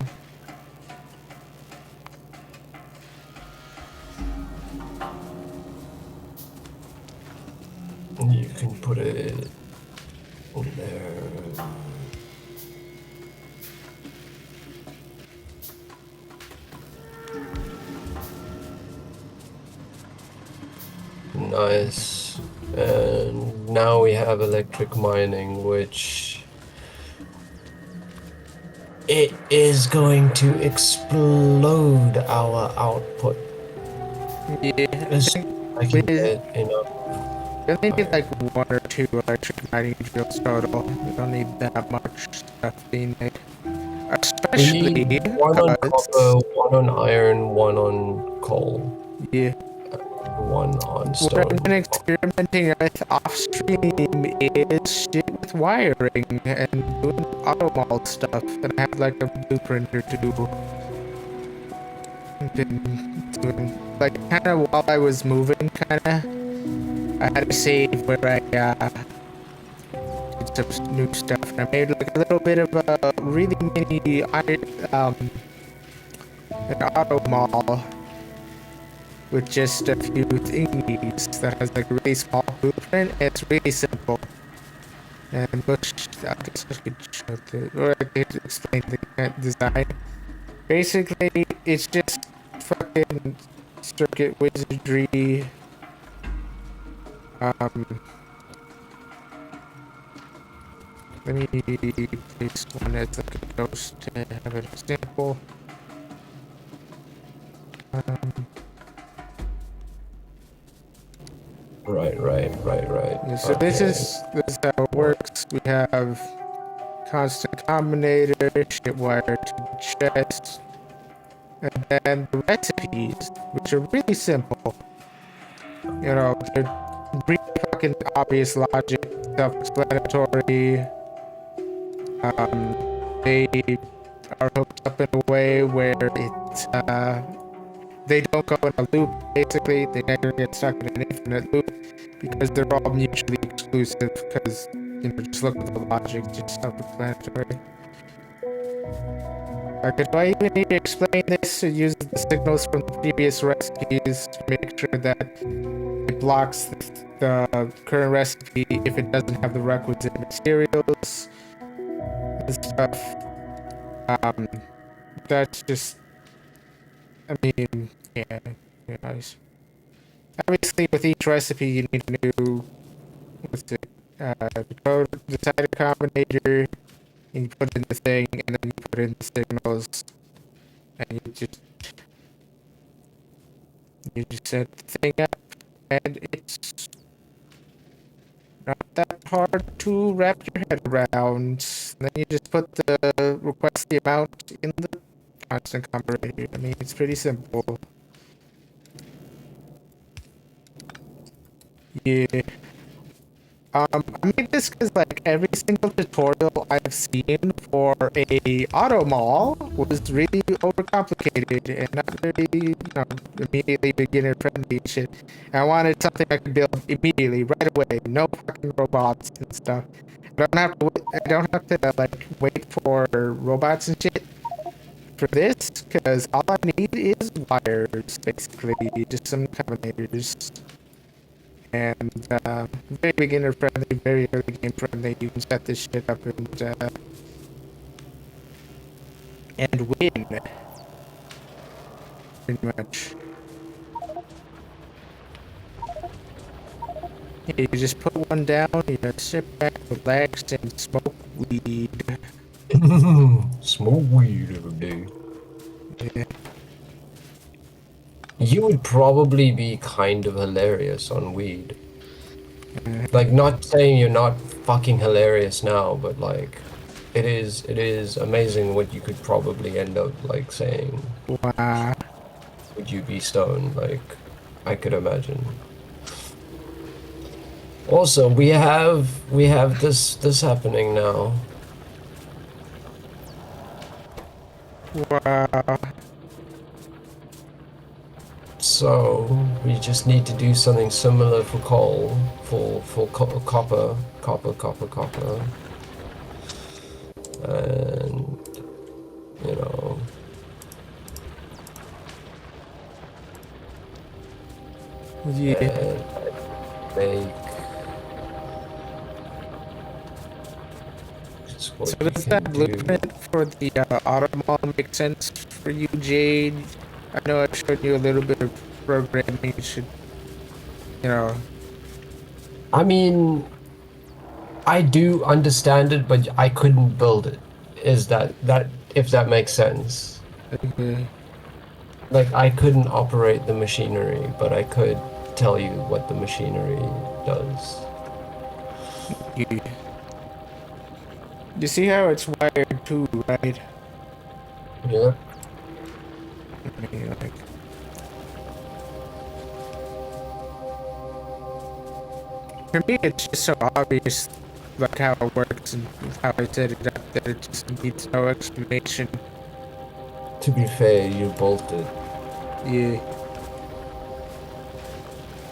Speaker 2: You can put it in there. Nice. And now we have electric mining, which it is going to explode our output.
Speaker 1: Yeah,
Speaker 2: As I
Speaker 1: we
Speaker 2: can get enough
Speaker 1: only need like
Speaker 2: iron.
Speaker 1: one or two electric mining drills total. We don't need that much stuff being made.
Speaker 2: We
Speaker 1: Especially,
Speaker 2: need one on copper, one on iron, one on coal,
Speaker 1: yeah,
Speaker 2: one on
Speaker 1: what I've been
Speaker 2: stone.
Speaker 1: experimenting with off stream is shit with wiring and doing auto mall stuff. And I have like a blueprint or two. Been doing like kind of while I was moving, kind of. I had a save where I did some new stuff, and I made like a little bit of a really mini an auto mall with just a few thingies that has like a really small blueprint. And it's really simple. And Bush, I guess I could show the, or I could explain the design. Basically, it's just fucking circuit wizardry. Let me place one as like a ghost to have an example.
Speaker 2: Right.
Speaker 1: Yeah, so
Speaker 2: Okay.
Speaker 1: this is how it works. We have constant combinator, shit wire to the chest, and then the recipes, which are really simple. You know, they're really fucking obvious logic, self-explanatory. They are hooked up in a way where they don't go in a loop. Basically, they never get stuck in an infinite loop because they're all mutually exclusive. Because just look at the logic, just self-explanatory. Okay, do I even need to explain this? It uses the signals from the previous recipes to make sure that it blocks the current recipe if it doesn't have the requisite materials and stuff. Um, that's just, I mean, yeah, nice. Obviously, with each recipe, you need a new, what's it, the code, the cider combinator, and you put in the thing, and then you put in the signals, and you just set the thing up, and it's not that hard to wrap your head around. Then you just put the request the amount in the constant combinator. I mean, it's pretty simple. Yeah. I made this because like every single tutorial I've seen for a auto mall was really overcomplicated and not very, immediately beginner friendly shit. And I wanted something I could build immediately, right away, no fucking robots and stuff. I don't have to like wait for robots and shit for this because all I need is wires, basically, just some combinators. And very beginner friendly, very early game friendly. You can set this shit up and win, pretty much. Yeah, you just put one down, sit back, relax, and smoke weed.
Speaker 2: Smoke weed every day.
Speaker 1: Yeah.
Speaker 2: You would probably be kind of hilarious on weed. Like, not saying you're not fucking hilarious now, but like, it is amazing what you could probably end up like saying.
Speaker 1: Wow.
Speaker 2: Would you be stoned? Like, I could imagine. Also, we have this happening now.
Speaker 1: Wow.
Speaker 2: So we just need to do something similar for coal, copper, and you know.
Speaker 1: Yeah.
Speaker 2: And make.
Speaker 1: So does that blueprint for the auto mall make sense for you, Jade? I know I've showed you a little bit of programming. You should, you know.
Speaker 2: I mean, I do understand it, but I couldn't build it. Is that if that makes sense?
Speaker 1: Okay.
Speaker 2: Like, I couldn't operate the machinery, but I could tell you what the machinery does.
Speaker 1: Yeah. You see how it's wired too, right?
Speaker 2: Yeah.
Speaker 1: I mean, like, for me, it's just so obvious, like how it works and how I set it up that it just needs no explanation.
Speaker 2: To be fair, you bolted.
Speaker 1: Yeah.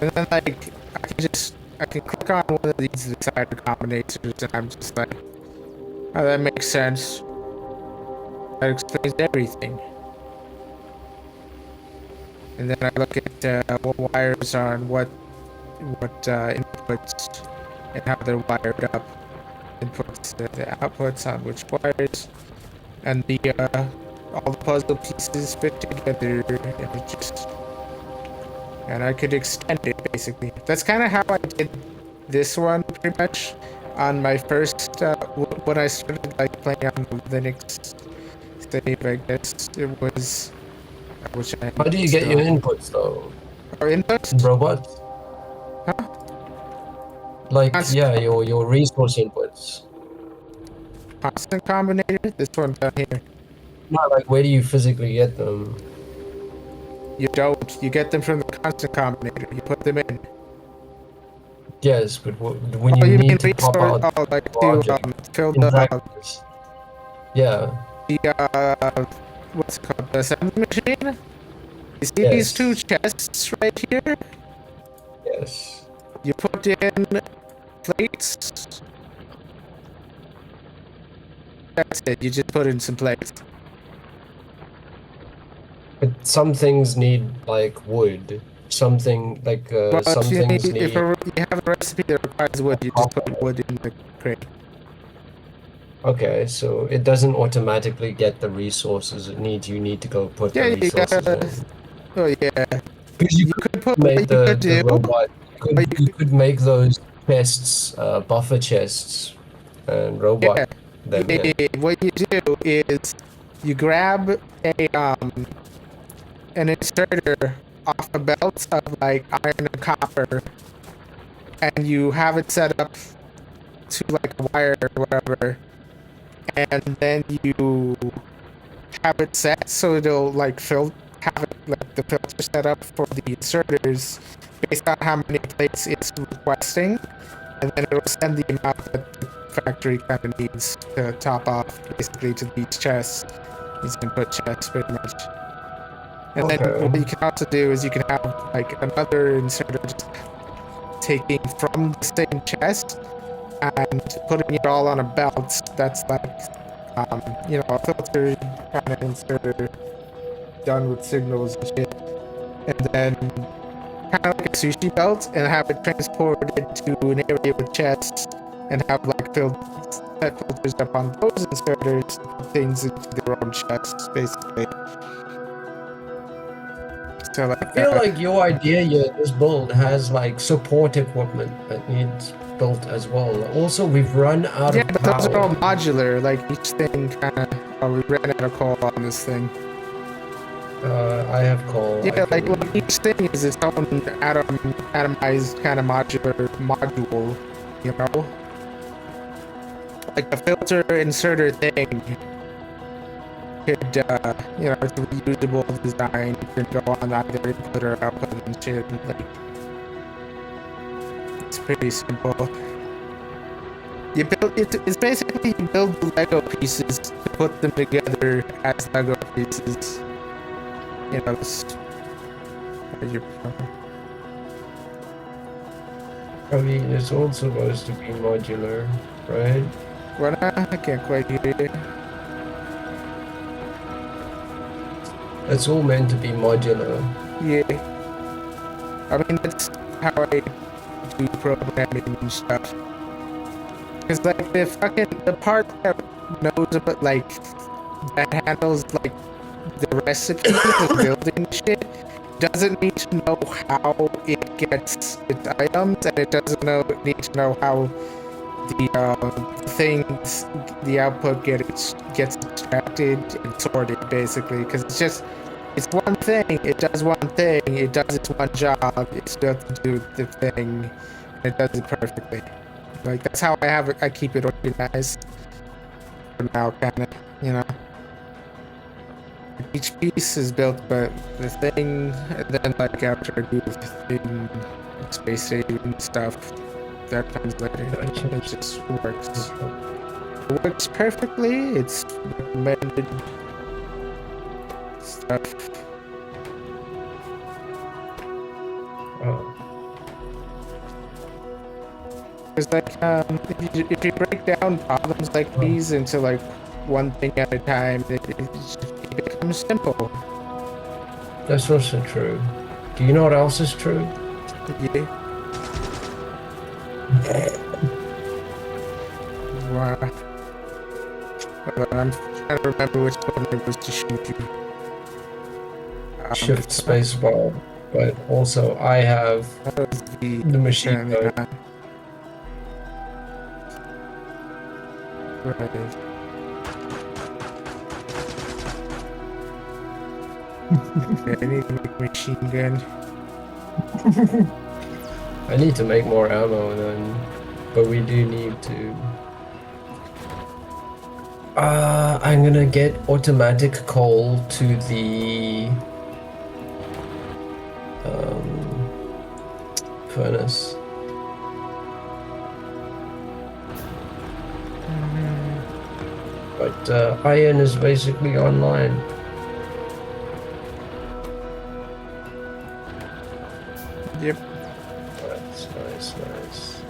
Speaker 1: And then like I can click on one of these decided combinations and I'm just like, oh, that makes sense. That explains everything. And then I look at what wires are and what inputs and how they're wired up. Inputs, the outputs on which wires, and the all the puzzle pieces fit together, and it just and I could extend it basically. That's kind of how I did this one pretty much on my first when I started like playing on the Linux save. I guess it was which I
Speaker 2: How do you get
Speaker 1: still
Speaker 2: your inputs though?
Speaker 1: or inputs.
Speaker 2: Robots?
Speaker 1: Huh?
Speaker 2: Like,
Speaker 1: Constant,
Speaker 2: yeah, your resource inputs.
Speaker 1: constant combinator. This one down here.
Speaker 2: No, like, where do you physically get them?
Speaker 1: You don't. You get them from the constant combinator. You put them in.
Speaker 2: Yes, but when
Speaker 1: Oh,
Speaker 2: you
Speaker 1: you mean
Speaker 2: need to pop
Speaker 1: resource?
Speaker 2: out
Speaker 1: Oh, like to
Speaker 2: logic
Speaker 1: fill
Speaker 2: in practice, yeah,
Speaker 1: the what's it called? The assembly machine. You see these two
Speaker 2: yes,
Speaker 1: chests right here?
Speaker 2: yes.
Speaker 1: You put in plates. That's it. You just put in some plates.
Speaker 2: But some things need like wood. Something like
Speaker 1: Well,
Speaker 2: some things
Speaker 1: if
Speaker 2: need
Speaker 1: you have a recipe that requires
Speaker 2: a
Speaker 1: wood, you just put
Speaker 2: copper.
Speaker 1: wood in the crate.
Speaker 2: Okay, so it doesn't automatically get the resources it needs. You need to go put the
Speaker 1: Yeah, you
Speaker 2: resources
Speaker 1: gotta.
Speaker 2: in.
Speaker 1: Oh yeah.
Speaker 2: Because you
Speaker 1: You
Speaker 2: could
Speaker 1: could put
Speaker 2: make
Speaker 1: what you could
Speaker 2: the
Speaker 1: do.
Speaker 2: robot.
Speaker 1: Or you
Speaker 2: You
Speaker 1: could,
Speaker 2: could make those chests, buffer chests, and robot
Speaker 1: yeah.
Speaker 2: them in.
Speaker 1: What you do is you grab a an inserter off a belt of like iron and copper, and you have it set up to like a wire or whatever, and then you have it set so it'll like have it like the filter set up for the inserters based on how many plates it's requesting, and then it'll send the amount that the factory kind of needs to top off basically to these chests, these input chests pretty much. And then
Speaker 2: Okay.
Speaker 1: what you can also do is you can have like another inserter just taking from the same chest and putting it all on a belt that's like a filter kind of inserter done with signals and shit. And then kind of like a sushi belt and have it transported to an area with chests and have like set filters up on those inserters to put things into their own chests basically. So
Speaker 2: I
Speaker 1: like
Speaker 2: feel like your idea here, this build has like support equipment that needs built as well. Also, we've run out
Speaker 1: yeah,
Speaker 2: of
Speaker 1: but those are all
Speaker 2: power.
Speaker 1: modular. Like each thing kind of. Oh, we ran out of coal on this thing.
Speaker 2: I have coal. I
Speaker 1: Yeah, like
Speaker 2: can.
Speaker 1: each thing is its own atomized kind of modular module. You know, like the filter inserter thing could, it's a reusable design. You can go on either input or output and shit. And, like, it's pretty simple. You build it. It's basically you build the Lego pieces to put them together as Lego pieces. You know, you
Speaker 2: I mean, it's all supposed to be modular, right?
Speaker 1: what? I can't quite hear you.
Speaker 2: It's all meant to be modular.
Speaker 1: Yeah, I mean that's how I do programming and stuff. Cause like the part that knows about like that handles like the recipe for building shit doesn't need to know how it gets its items, and it doesn't need to know how the output gets extracted and sorted basically, because it's one thing, it does one thing, it does its one job, it's supposed to do the thing, and it does it perfectly. Like that's how I keep it organized for now, kind of, you know. Each piece is built, but the thing, and then like after I do the thing, space saving stuff, that comes later. It just works. It works perfectly. It's recommended stuff.
Speaker 2: Oh.
Speaker 1: It's like if you break down problems like these into like one thing at a time, it becomes simple.
Speaker 2: That's also true. Do you know what else is true?
Speaker 1: Yeah. Wow. I'm trying to remember which one it was to shoot you.
Speaker 2: Shift spacebar. but also I have
Speaker 1: That was
Speaker 2: the machine
Speaker 1: apparently
Speaker 2: gun.
Speaker 1: not. Right. Okay, I need to make a machine gun.
Speaker 2: I need to make more ammo then, but we do need to. I'm gonna get automatic coal to the furnace. But iron is basically online.
Speaker 1: Yep.
Speaker 2: Nice, nice, nice.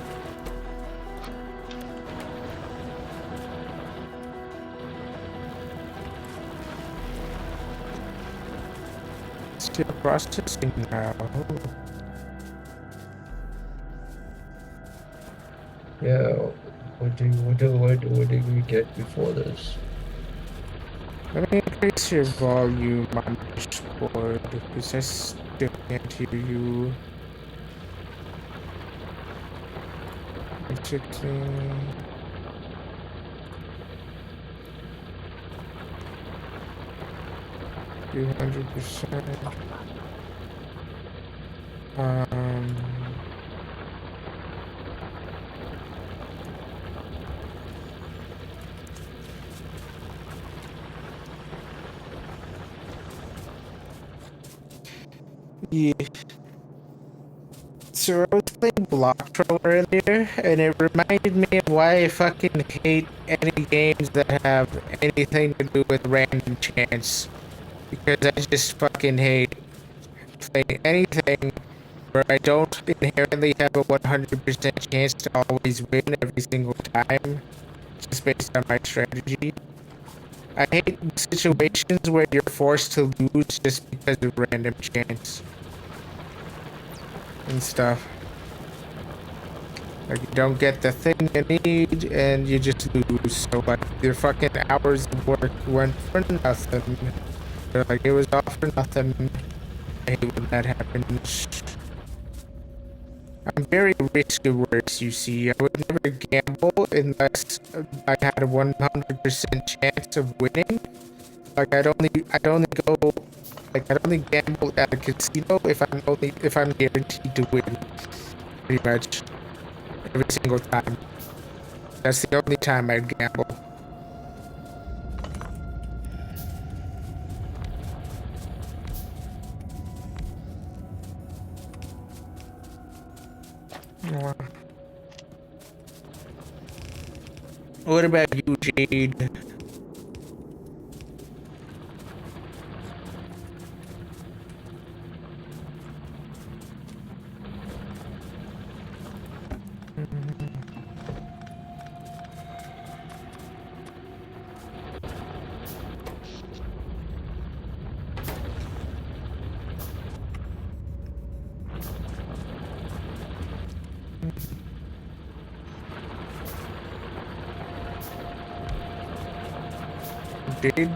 Speaker 1: Still processing now.
Speaker 2: Yeah. What did we get before this?
Speaker 1: Let me increase your volume on the dashboard because I still can't hear you. Checking. %. Um. Yeah. So I was playing Block Troll earlier, and it reminded me of why I fucking hate any games that have anything to do with random chance. Because I just fucking hate playing anything where I don't inherently have a 100% chance to always win every single time, just based on my strategy. I hate situations where you're forced to lose just because of random chance and stuff. Like you don't get the thing you need and you just lose. So like your fucking hours of work went for nothing. They're like it was all for nothing. I hate when that happens. I'm very risk averse, you see. I would never gamble unless I had a 100% chance of winning. Like I'd only go, like I'd only gamble at a casino if I'm guaranteed to win, pretty much every single time. That's the only time I'd gamble. What about you, Jade? Jade?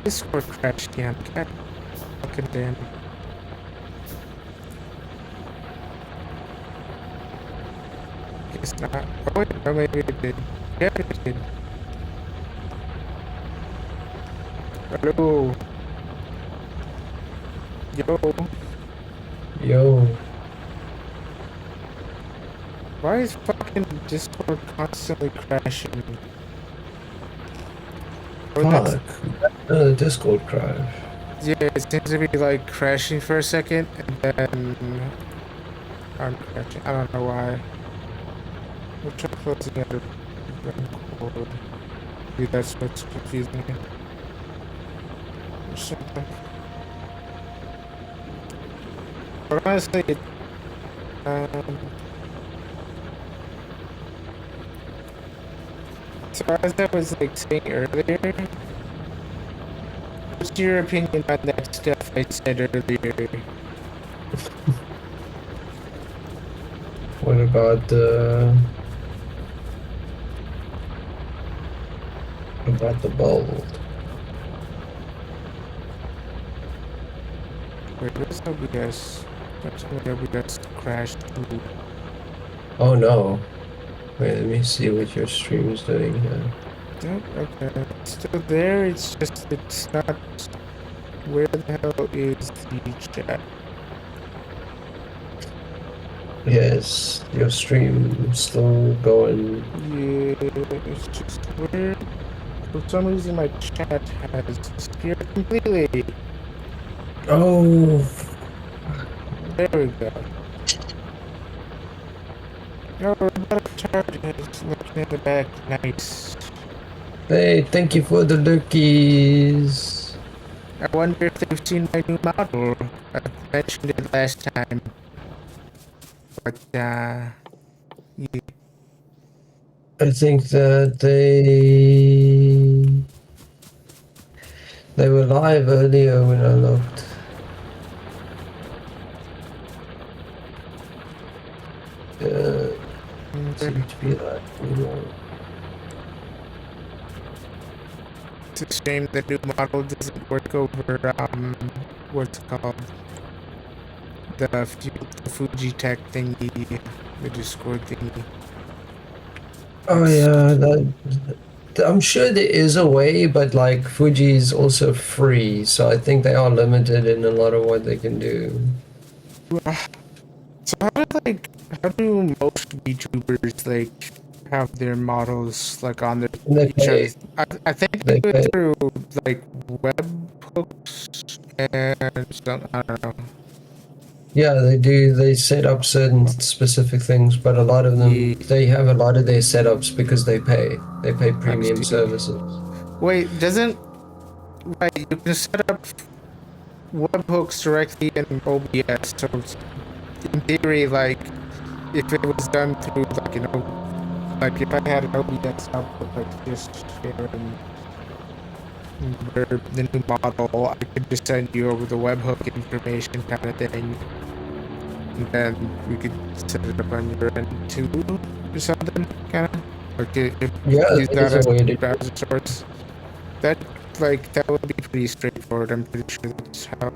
Speaker 1: Discord crashed again. God fucking damn. Guess not. Oh wait, no, maybe it did. Yeah, it did. Hello. Yo.
Speaker 2: Yo,
Speaker 1: Why is fucking Discord constantly crashing? Or that's,
Speaker 2: fuck. Another Discord crash.
Speaker 1: yeah, it seems to be like crashing for a second and then I'm crashing. I don't know why. We'll try closing out record. Maybe that's what's confusing me. Or something. But honestly, um, so as I was like saying earlier, what's your opinion on that stuff I said earlier?
Speaker 2: What about the bold?
Speaker 1: Wait, where's OBS? That's where OBS crashed too.
Speaker 2: Oh no. Wait, let me see what your stream's doing here.
Speaker 1: Yep, okay. It's still there, it's just, it's not. Where the hell is the chat?
Speaker 2: Yes, your stream's still going.
Speaker 1: Yeah, it's just weird. For some reason, my chat has disappeared completely.
Speaker 2: Oh,
Speaker 1: There we go. No, robotic charge is looking in the back. Nice.
Speaker 2: hey, thank you for the lurkies.
Speaker 1: I wonder if they've seen my new model. I mentioned it last time. But, yeah.
Speaker 2: I think that they were live earlier when I looked. Seem to be live anymore.
Speaker 1: It's a shame the new model doesn't work over, what's it called? The Fuji Tech thingy, the Discord thingy.
Speaker 2: Oh yeah, I'm sure there is a way, but like Fuji's also free, so I think they are limited in a lot of what they can do.
Speaker 1: So how do most VTubers like have their models like on their
Speaker 2: They
Speaker 1: each other?
Speaker 2: pay.
Speaker 1: I think they
Speaker 2: They
Speaker 1: do it
Speaker 2: pay.
Speaker 1: through like webhooks and some, I don't know.
Speaker 2: Yeah, they do. They set up certain specific things, but a lot of
Speaker 1: Yeah,
Speaker 2: them, they have a lot of their setups because they pay. They pay
Speaker 1: I
Speaker 2: premium
Speaker 1: see.
Speaker 2: services.
Speaker 1: Wait, doesn't right? You can set up webhooks directly in OBS. So in theory, like if it was done through like like if I had an OBS output like just sharing where the new model, I could just send you over the webhook information kind of thing, and then we could set it up on your end too, or something, kind of. Like if
Speaker 2: Yeah,
Speaker 1: use
Speaker 2: that
Speaker 1: that
Speaker 2: is a
Speaker 1: as
Speaker 2: way
Speaker 1: a
Speaker 2: to do it.
Speaker 1: browser source, that that would be pretty straightforward. I'm pretty sure that's how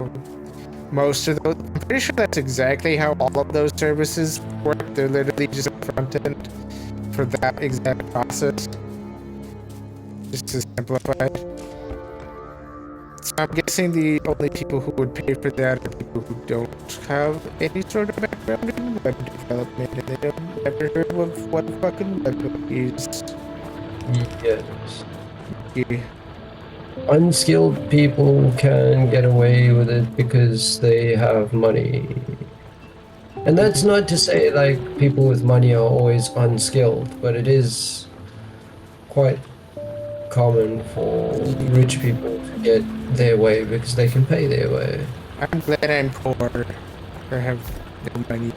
Speaker 1: most of those. I'm pretty sure that's exactly how all of those services work. They're literally just a front end for that exact process, just to simplify it. So I'm guessing the only people who would pay for that are people who don't have any sort of background in web development and they don't ever heard of what fucking webhook is.
Speaker 2: Yes.
Speaker 1: Yeah.
Speaker 2: Unskilled people can get away with it because they have money. And that's not to say like people with money are always unskilled, but it is quite common for rich people to get their way because they can pay their way.
Speaker 1: I'm glad I'm poor. I have no money.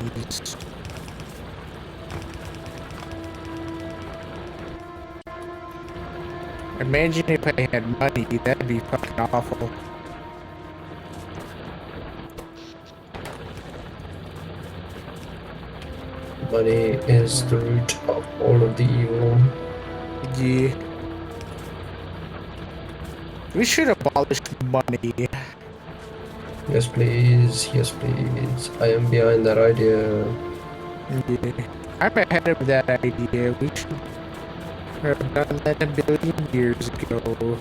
Speaker 1: Imagine if I had money, that'd be fucking awful.
Speaker 2: Money is the root of all of the evil.
Speaker 1: Yeah. We should abolish money.
Speaker 2: Yes, please. Yes, please. I am behind that idea.
Speaker 1: Yeah. I'm ahead of that idea. We should have done that a billion years ago.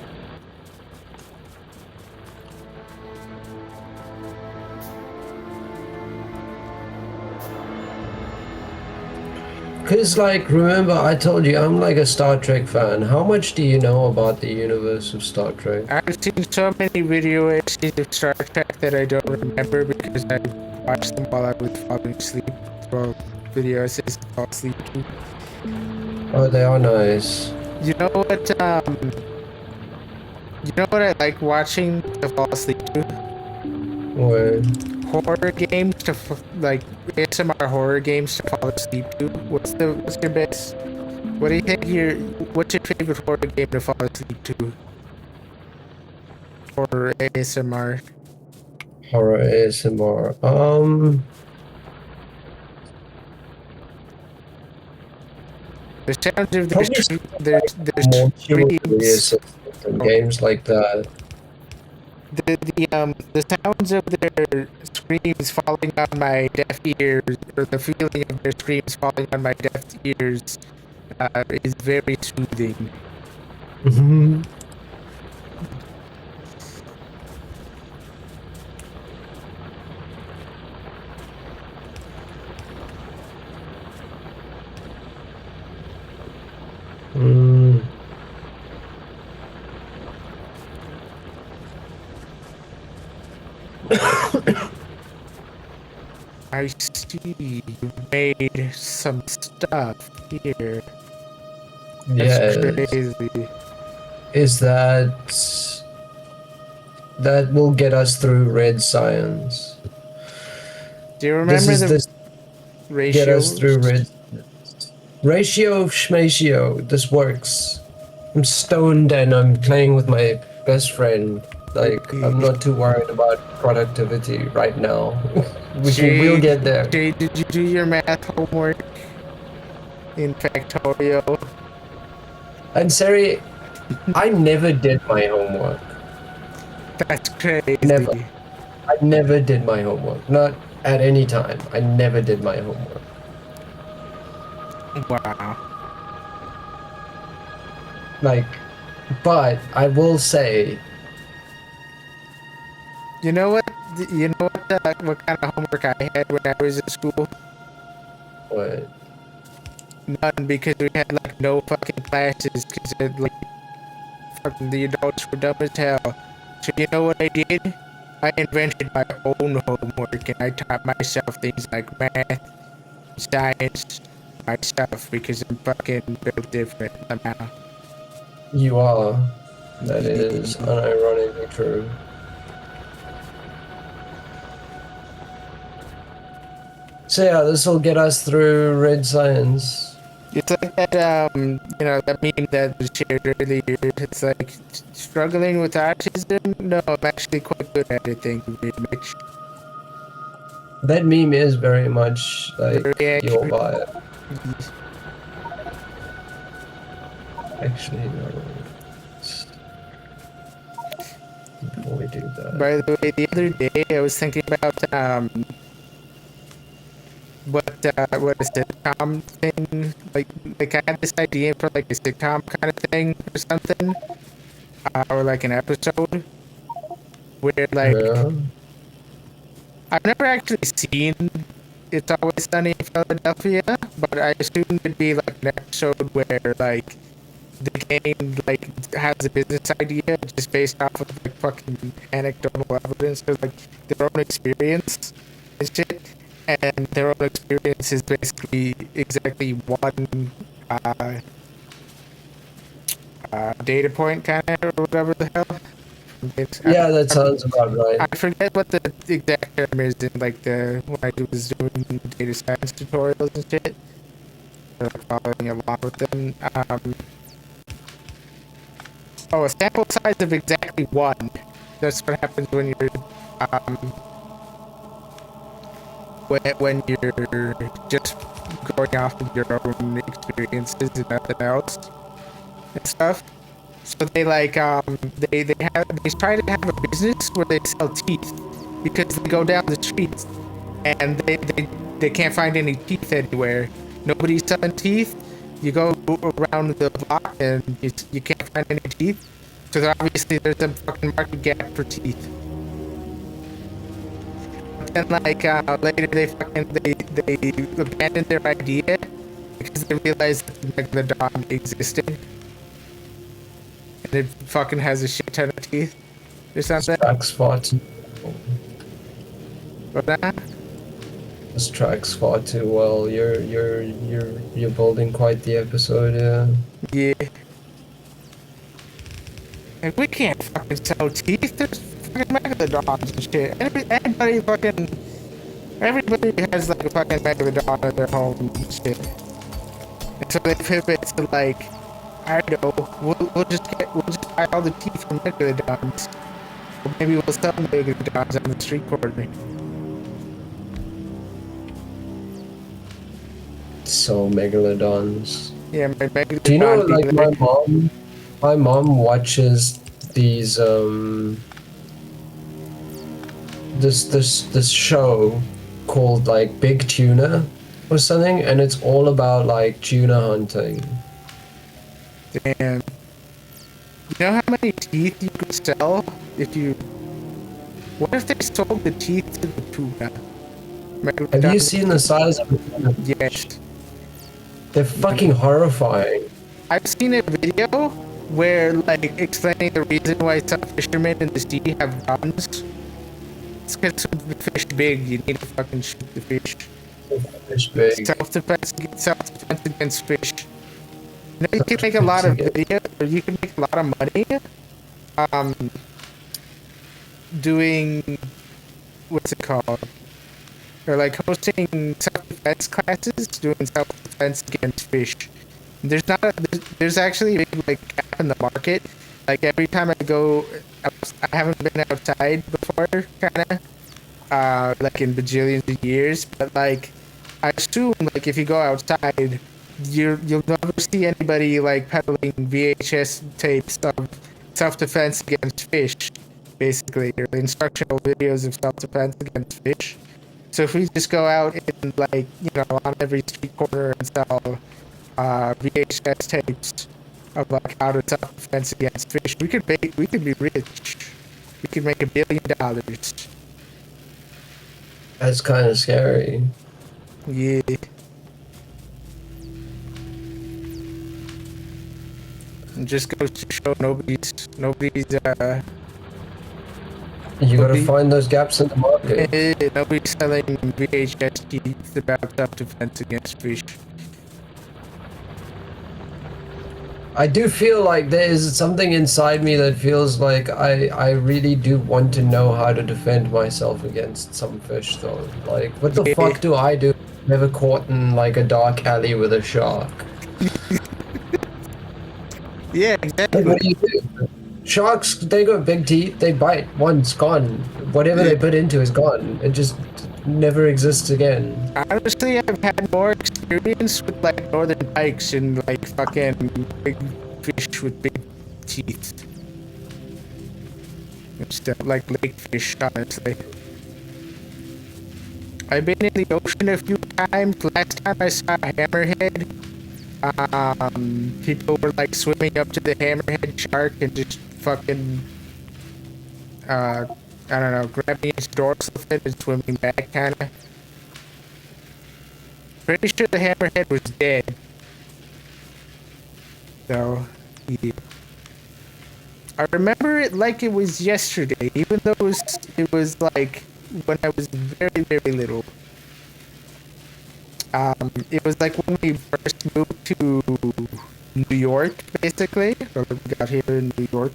Speaker 2: Because, like, remember, I told you I'm like a Star Trek fan. How much do you know about the universe of Star Trek?
Speaker 1: I've seen so many video essays of Star Trek that I don't remember because I watched them while I was falling asleep. Well, video essays to fall asleep to.
Speaker 2: Oh, they are nice.
Speaker 1: You know what, you know what I like watching to fall asleep to?
Speaker 2: What?
Speaker 1: Horror games to like ASMR horror games to fall asleep to. What's your best? What do you think what's your favorite horror game to fall asleep to? For ASMR.
Speaker 2: Horror ASMR.
Speaker 1: The sounds of
Speaker 2: Probably
Speaker 1: there's
Speaker 2: more
Speaker 1: screams.
Speaker 2: curious than games like that.
Speaker 1: the sounds of their screams falling on my deaf ears, or the feeling of their screams falling on my deaf ears, is very soothing.
Speaker 2: Mm.
Speaker 1: I see you made some stuff here. That's
Speaker 2: Yes.
Speaker 1: crazy.
Speaker 2: Is that will get us through red science.
Speaker 1: Do you
Speaker 2: This
Speaker 1: remember
Speaker 2: is
Speaker 1: the
Speaker 2: this get us
Speaker 1: ratios?
Speaker 2: through red ratio of schmatio. This works. I'm stoned and I'm playing with my best friend. Like I'm not too worried about productivity right now. We'll
Speaker 1: Jade,
Speaker 2: get there.
Speaker 1: Jade, did you do your math homework in factorio?
Speaker 2: And Sari, I never did my homework.
Speaker 1: That's
Speaker 2: Never.
Speaker 1: crazy.
Speaker 2: I never did my homework. Not at any time. I never did my homework.
Speaker 1: Wow.
Speaker 2: Like, but I will say,
Speaker 1: You know what? You know what kind of homework I had when I was in school?
Speaker 2: what?
Speaker 1: None, because we had like no fucking classes because like fucking the adults were dumb as hell. So you know what I did? I invented my own homework and I taught myself things like math, science, myself because I'm fucking built different somehow.
Speaker 2: You are. That is unironically true. So yeah, this will get us through red science.
Speaker 1: It's like that, that meme that was shared earlier. It's like struggling with autism. No, I'm actually quite good at it. Thank you very much.
Speaker 2: That meme is very much like
Speaker 1: Very
Speaker 2: your
Speaker 1: accurate.
Speaker 2: vibe. Actually, no. Before we do that.
Speaker 1: By the way, the other day I was thinking about what a sitcom thing like I had this idea for like a sitcom kind of thing or something, or like an episode where like
Speaker 2: Yeah.
Speaker 1: I've never actually seen It's Always Sunny in Philadelphia, but I assumed it'd be like an episode where like the game like has a business idea just based off of like fucking anecdotal evidence or like their own experience and shit. And their own experience is basically exactly one uh, data point kind of or whatever the hell.
Speaker 2: Yeah, that sounds about right.
Speaker 1: I forget what the exact term is in like the when I was doing data science tutorials and shit. Or, like following along with them. A sample size of exactly one. That's what happens when you're um when you're just going off of your own experiences and nothing else and stuff. So they like they try to have a business where they sell teeth because they go down the streets and they can't find any teeth anywhere. Nobody's selling teeth. You go around the block and you can't find any teeth. So obviously there's a fucking market gap for teeth. But then like later they abandoned their idea because they realized that the dog existed and it fucking has a shit ton of teeth or
Speaker 2: This
Speaker 1: something.
Speaker 2: tracks far too.
Speaker 1: But
Speaker 2: This tracks far too well. You're building quite the episode, yeah.
Speaker 1: yeah. Like, we can't fucking sell teeth. There's fucking megalodons and shit. Everybody has like a fucking megalodon in their home and shit. And so they pivot to like, I don't know, we'll just buy all the teeth from megalodons. Or maybe we'll sell megalodons on the street corner.
Speaker 2: So megalodons.
Speaker 1: Yeah, my
Speaker 2: Do you know,
Speaker 1: megalodon
Speaker 2: like
Speaker 1: dealer.
Speaker 2: my mom watches these this show called like Big Tuna or something, and it's all about like tuna hunting.
Speaker 1: Damn. You know how many teeth you could sell if you... What if they sold the teeth to the tuna?
Speaker 2: Have you seen the size of a tuna?
Speaker 1: Yes.
Speaker 2: They're fucking horrifying.
Speaker 1: I've seen a video where, like, explaining the reason why some fishermen in the sea have guns. It's because the fish big, you need to fucking shoot the fish.
Speaker 2: Fish big.
Speaker 1: Self-defense against fish. You know, you can make a lot of videos, or you can make a lot of money, doing, what's it called? Or like hosting self-defense classes, doing self-defense against fish. There's actually a big like gap in the market. Like every time I go, I haven't been outside before, kind of, like in bajillions of years. But like, I assume like if you go outside, you'll never see anybody like peddling VHS tapes of self-defense against fish, basically, or instructional videos of self-defense against fish. So if we just go out and like, you know, on every street corner and sell VHS tapes of like how to self-defense against fish, we could be rich. We could make $1 billion.
Speaker 2: That's kind of scary.
Speaker 1: Yeah. It just goes to show nobody's
Speaker 2: You gotta find those gaps in the market.
Speaker 1: nobody's selling VHS tapes about self-defense against fish.
Speaker 2: I do feel like there is something inside me that feels like I really do want to know how to defend myself against some fish though. Like, what the fuck do I do? Never caught in like a dark alley with a shark.
Speaker 1: Yeah, exactly.
Speaker 2: Like, what do you do? Sharks, they got big teeth, they bite, once gone. Whatever they put into is gone. It just never exists again.
Speaker 1: Honestly, I've had more experience with like northern pikes and like fucking big fish with big teeth. Instead of like lake fish, honestly. I've been in the ocean a few times. Last time I saw a hammerhead, people were like swimming up to the hammerhead shark and just fucking, I don't know, grabbing its dorsal fin and swimming back, kinda. Pretty sure the hammerhead was dead. So, yeah. I remember it like it was yesterday, even though it was like when I was very, very little. It was like when we first moved to New York, basically, or we got here in New York.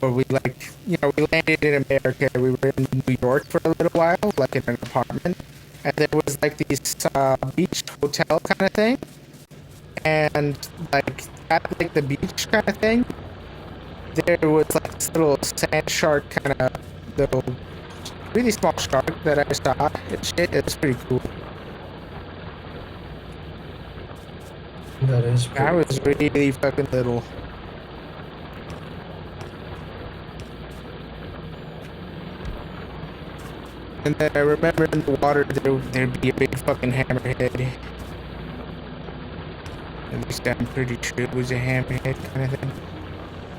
Speaker 1: Or we like, you know, we landed in America. We were in New York for a little while, like in an apartment, and there was like these beach hotel kind of thing, and like at like the beach kind of thing, there was like this little sand shark kind of little, really small shark that I saw. And shit, it's pretty cool.
Speaker 2: That is
Speaker 1: I was really fucking little. And then I remember in the water there'd be a big fucking hammerhead. At least I'm pretty sure it was a hammerhead kind of thing.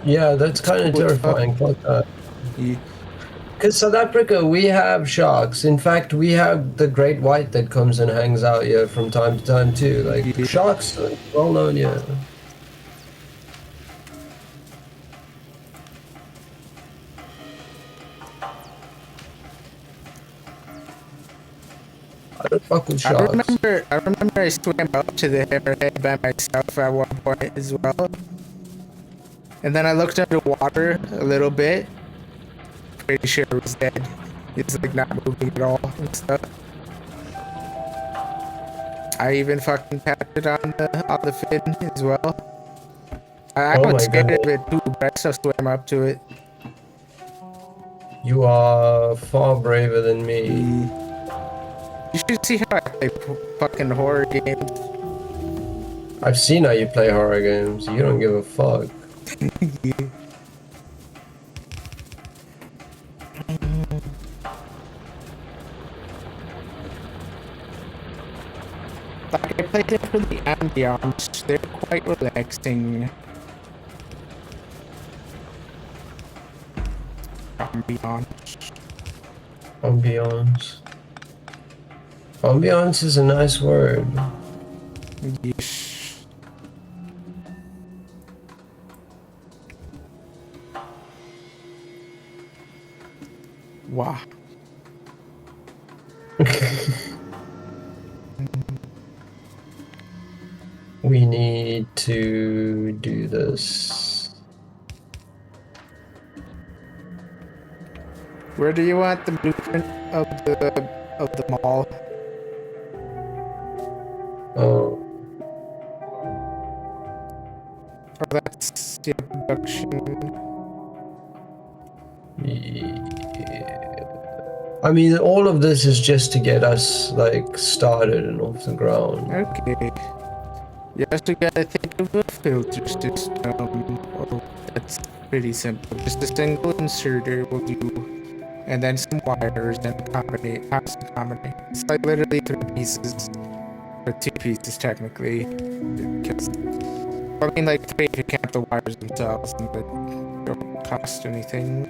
Speaker 2: Yeah, that's kind of terrifying. Fuck that.
Speaker 1: Yeah.
Speaker 2: Because South Africa, we have sharks. In fact, we have the great white that comes and hangs out here from time to time too. Like, sharks are well known here. I don't fuck with sharks.
Speaker 1: I remember I swam up to the hammerhead by myself at one point as well. And then I looked underwater a little bit. Pretty sure it was dead. It's like not moving at all and stuff. I even fucking tapped it on the fin as well. I was scared of it too, but I still swam up to it.
Speaker 2: You are far braver than me.
Speaker 1: You should see how I play fucking horror games.
Speaker 2: I've seen how you play horror games. You don't give a fuck.
Speaker 1: Yeah. Like, I played it for the ambiance. They're quite relaxing. Ambiance.
Speaker 2: Ambiance. Ambiance is a nice word.
Speaker 1: Yes. Wow.
Speaker 2: We need to do this.
Speaker 1: Where do you want the blueprint of the mall?
Speaker 2: Oh.
Speaker 1: Or that's the production.
Speaker 2: Yeah. I mean, all of this is just to get us like started and off the ground.
Speaker 1: Okay. You also gotta think of a filter system. Oh, that's pretty simple. Just a single inserter will do. And then some wires and accommodate, has to accommodate. It's like literally 3 pieces. Or 2 pieces technically. Because, I mean like 3 if you count the wires themselves and they don't cost anything.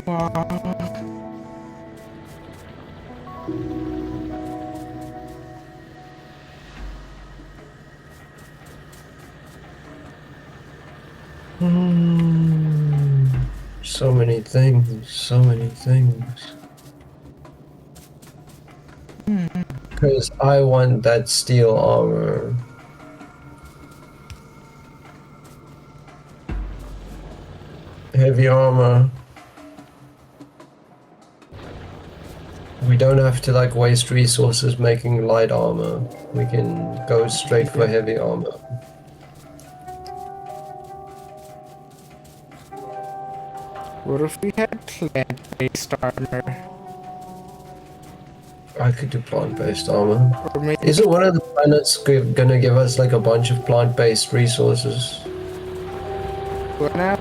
Speaker 1: Wow.
Speaker 2: So many things, so many things. Because I want that steel armor. Heavy armor. We don't have to like waste resources making light armor. We can go straight for heavy armor.
Speaker 1: What if we had plant-based armor?
Speaker 2: I could do plant-based armor.
Speaker 1: Or maybe
Speaker 2: Isn't one of the planets gonna give us like a bunch of plant-based resources?
Speaker 1: what now?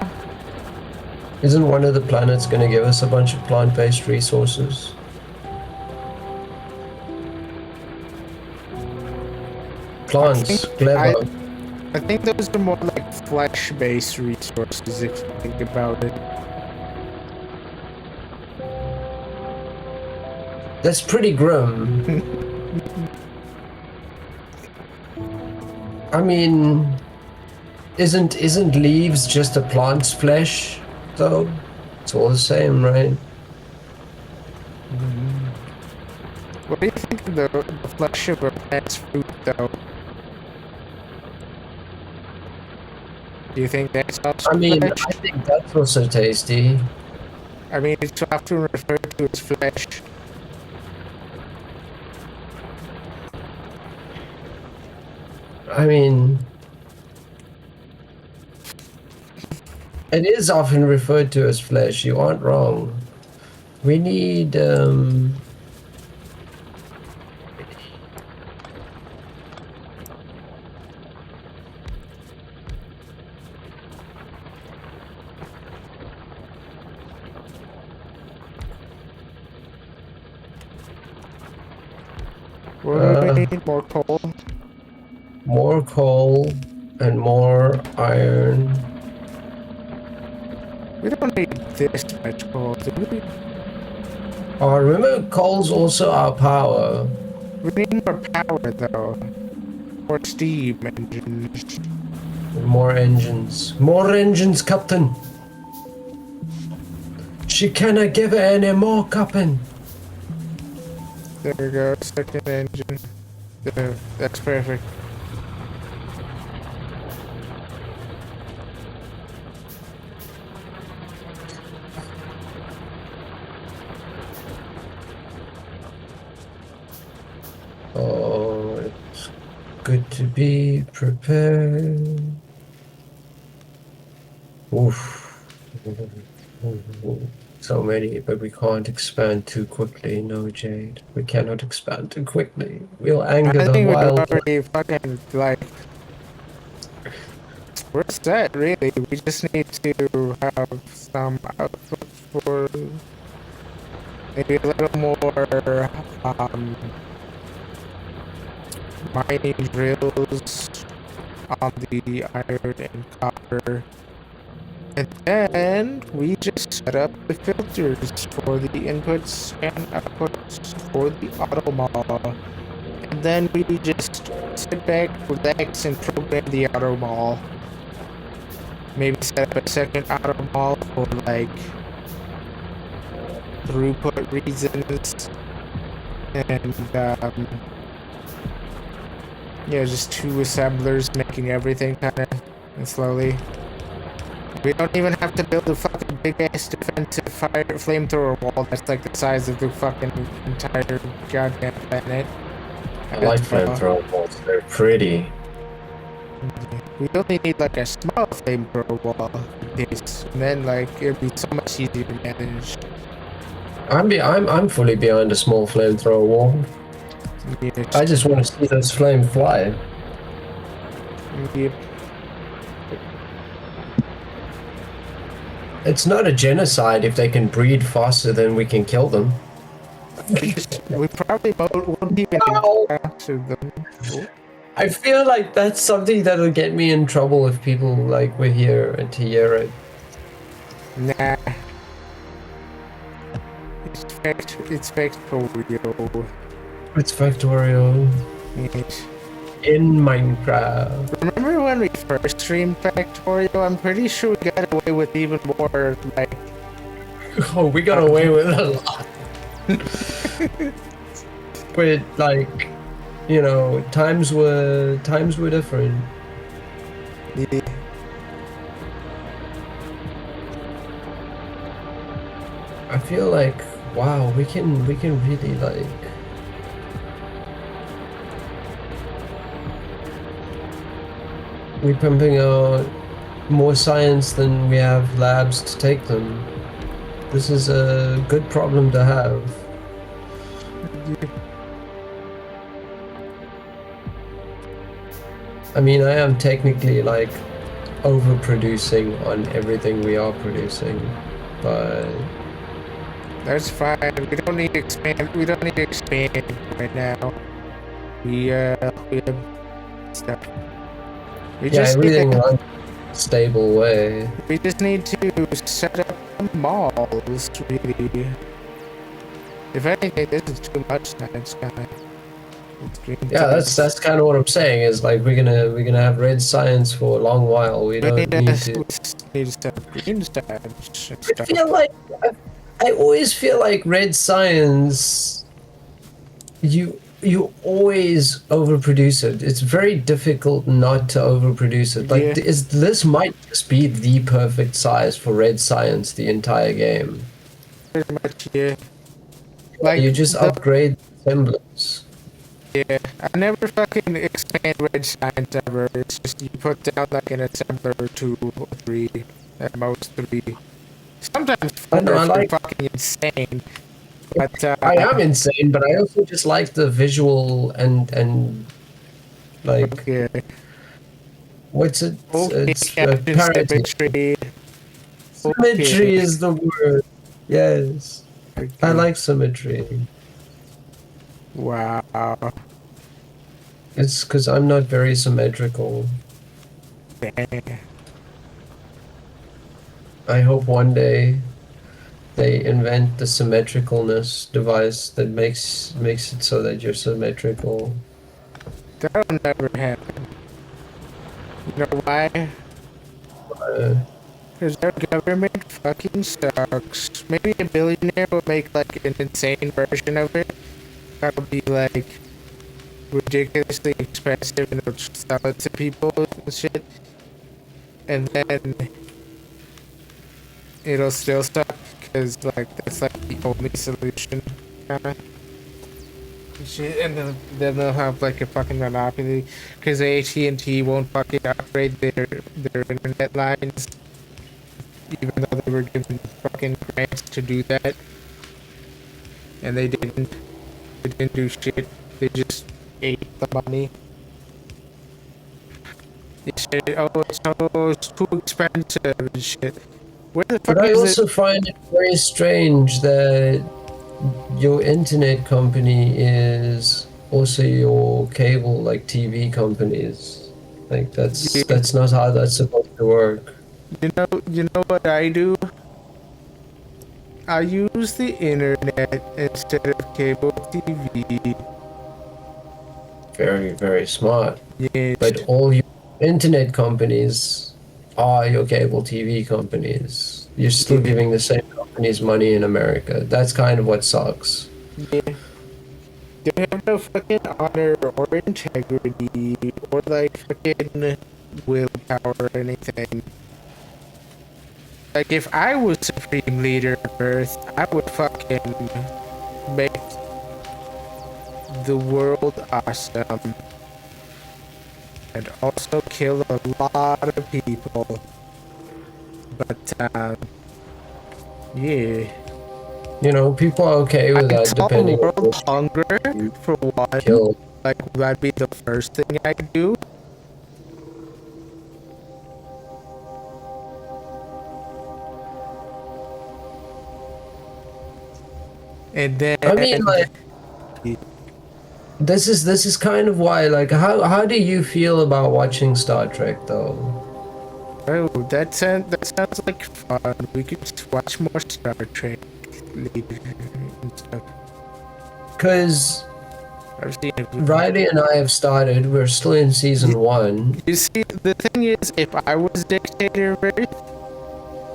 Speaker 2: Isn't one of the planets gonna give us a bunch of plant-based resources? Plants, clever.
Speaker 1: I think those are more like flesh-based resources if you think about it.
Speaker 2: That's pretty grim. I mean, isn't leaves just a plant's flesh, though? It's all the same, right?
Speaker 1: What do you think of the flesh of a plant's fruit, though? Do you think that's also
Speaker 2: I mean,
Speaker 1: flesh?
Speaker 2: I think that's also tasty.
Speaker 1: I mean, it's often referred to as flesh.
Speaker 2: I mean, it is often referred to as flesh. You aren't wrong. We need,
Speaker 1: What do we need? More coal?
Speaker 2: more coal and more iron.
Speaker 1: We don't need this much coal, do we?
Speaker 2: Oh, remember, coal's also our power.
Speaker 1: We need more power, though. More steam engines.
Speaker 2: More engines. More engines, Captain. She cannot give it any more, Captain.
Speaker 1: There we go, second engine. There, that's perfect.
Speaker 2: Oh, it's good to be prepared. Oof. So many, but we can't expand too quickly. No, Jade. We cannot expand too quickly. We'll anger
Speaker 1: I
Speaker 2: the
Speaker 1: think we've
Speaker 2: wildlife.
Speaker 1: already fucking, like... We're set, really. We just need to have some output for... maybe a little more um, mining drills on the iron and copper. And then we just set up the filters for the inputs and outputs for the auto mall. And then we just sit back, relax, and program the auto mall. Maybe set up a second auto mall for like throughput reasons. And yeah, just two assemblers making everything kind of slowly. We don't even have to build a fucking big ass defensive flamethrower wall that's like the size of the fucking entire goddamn planet.
Speaker 2: I like flamethrower walls. They're pretty.
Speaker 1: We only need like a small flamethrower wall base, and then like it'll be so much easier to manage.
Speaker 2: I'm fully behind a small flamethrower wall.
Speaker 1: Yes.
Speaker 2: I just want to see those flames fly.
Speaker 1: Yep.
Speaker 2: It's not a genocide if they can breed faster than we can kill them.
Speaker 1: We probably won't even encounter them.
Speaker 2: I feel like that's something that'll get me in trouble if people like were here and to hear it.
Speaker 1: Nah. It's factorio.
Speaker 2: It's factorial.
Speaker 1: Yes.
Speaker 2: In Minecraft.
Speaker 1: Remember when we first streamed Factorio? I'm pretty sure we got away with even more, like...
Speaker 2: Oh, we got away with a lot. But, like, you know, times were different.
Speaker 1: Yeah.
Speaker 2: I feel like, wow, we can really, like... We're pumping out more science than we have labs to take them. This is a good problem to have. I mean, I am technically like overproducing on everything we are producing, but
Speaker 1: That's fine. We don't need to expand. We don't need to expand right now. We have stuff. We
Speaker 2: yeah,
Speaker 1: just
Speaker 2: everything
Speaker 1: need to,
Speaker 2: runs a stable way.
Speaker 1: we just need to set up the malls, really. If anything, this is too much science, kind of.
Speaker 2: Yeah, that's kind of what I'm saying. Is like we're gonna have red science for a long while. We don't need to.
Speaker 1: We just need to set up green science and
Speaker 2: I
Speaker 1: stuff.
Speaker 2: feel like I always feel like red science. You always overproduce it. It's very difficult not to overproduce it. Like
Speaker 1: Yeah.
Speaker 2: this might just be the perfect size for red science the entire game.
Speaker 1: Pretty much, yeah. Like
Speaker 2: You just
Speaker 1: the-
Speaker 2: upgrade assemblers.
Speaker 1: Yeah, I never fucking expand red science ever. It's just you put down like an assembler or 2 or 3, at most 3. Sometimes 4
Speaker 2: I know, I
Speaker 1: if
Speaker 2: like-
Speaker 1: you're fucking insane. But
Speaker 2: I am insane, but I also just like the visual and like
Speaker 1: yeah.
Speaker 2: what's it?
Speaker 1: Okay,
Speaker 2: It's
Speaker 1: Captain
Speaker 2: parity.
Speaker 1: Symmetry.
Speaker 2: Symmetry is the word. Yes,
Speaker 1: Okay.
Speaker 2: I like symmetry.
Speaker 1: Wow.
Speaker 2: It's because I'm not very symmetrical.
Speaker 1: Dang.
Speaker 2: I hope one day they invent the symmetricalness device that makes it so that you're symmetrical.
Speaker 1: That'll never happen. You know why? Because our government fucking sucks. Maybe a billionaire will make like an insane version of it. That'll be like ridiculously expensive and they'll sell it to people and shit. And then it'll still suck because like that's like the only solution kinda. Shit, and then they'll have like a fucking monopoly because AT&T won't fucking upgrade their internet lines, even though they were given fucking grants to do that, and they didn't. They didn't do shit. They just ate the money. They said, "Oh, it's too expensive and shit." Where the fuck
Speaker 2: But I
Speaker 1: is
Speaker 2: also
Speaker 1: it?
Speaker 2: find it very strange that your internet company is also your cable, like TV companies. Like
Speaker 1: Yeah,
Speaker 2: that's not how that's supposed to work.
Speaker 1: you know what I do? I use the internet instead of cable TV.
Speaker 2: Very, very smart.
Speaker 1: Yes,
Speaker 2: But all your internet companies are your cable TV companies. You're still
Speaker 1: yeah,
Speaker 2: giving the same companies money in America. That's kind of what sucks.
Speaker 1: yeah. They have no fucking honor or integrity or like fucking willpower or anything. Like if I was supreme leader of Earth, I would fucking make the world awesome and also kill a lot of people. But yeah,
Speaker 2: You know, people are okay with
Speaker 1: I'd
Speaker 2: that
Speaker 1: solve
Speaker 2: depending on
Speaker 1: world
Speaker 2: which
Speaker 1: hunger
Speaker 2: you
Speaker 1: for one.
Speaker 2: kill.
Speaker 1: Like that'd be the first thing I do. And then
Speaker 2: I mean, like, this is kind of why, like, how do you feel about watching Star Trek though?
Speaker 1: oh, that sounds like fun. We could just watch more Star Trek later and stuff.
Speaker 2: Because
Speaker 1: I've seen it.
Speaker 2: Riley and I have started. We're still in season one.
Speaker 1: You see, the thing is, if I was dictator of Earth,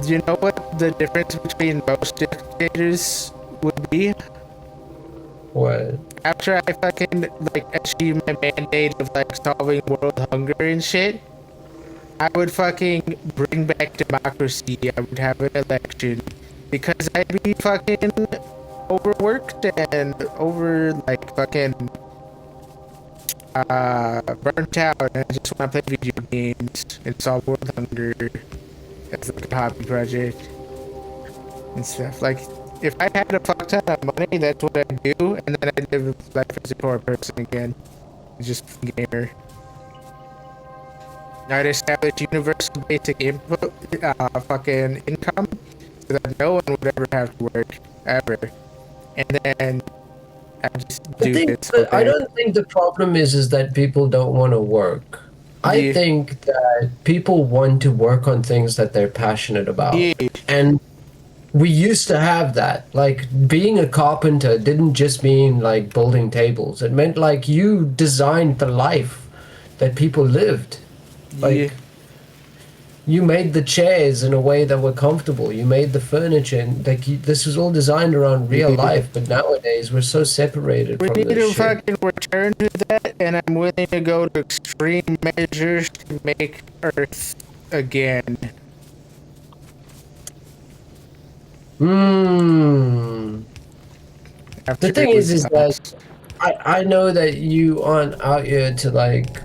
Speaker 1: do you know what the difference between most dictators would be?
Speaker 2: What?
Speaker 1: After I fucking like achieve my mandate of like solving world hunger and shit, I would fucking bring back democracy. I would have an election because I'd be fucking overworked and over like fucking burnt out, and I just want to play video games and solve world hunger as like a hobby project and stuff. Like if I had a fuck ton of money, that's what I'd do, and then I'd live life as a poor person again, just a gamer. I'd establish universal basic input, fucking income, so that no one would ever have to work ever, and then I just do this all
Speaker 2: I
Speaker 1: day.
Speaker 2: don't think the problem is that people don't want to work. I
Speaker 1: Yeah,
Speaker 2: think that people want to work on things that they're passionate about.
Speaker 1: yeah,
Speaker 2: And we used to have that. Like being a carpenter didn't just mean like building tables. It meant like you designed the life that people lived.
Speaker 1: yeah.
Speaker 2: Like you made the chairs in a way that were comfortable. You made the furniture, and like this was all designed around real
Speaker 1: Yeah.
Speaker 2: life. But nowadays we're so separated
Speaker 1: We
Speaker 2: from
Speaker 1: need
Speaker 2: this
Speaker 1: to
Speaker 2: shit.
Speaker 1: fucking return to that, and I'm willing to go to extreme measures to make Earth again.
Speaker 2: Hmm. The
Speaker 1: After
Speaker 2: thing
Speaker 1: it was
Speaker 2: is that
Speaker 1: us.
Speaker 2: I know that you aren't out here to like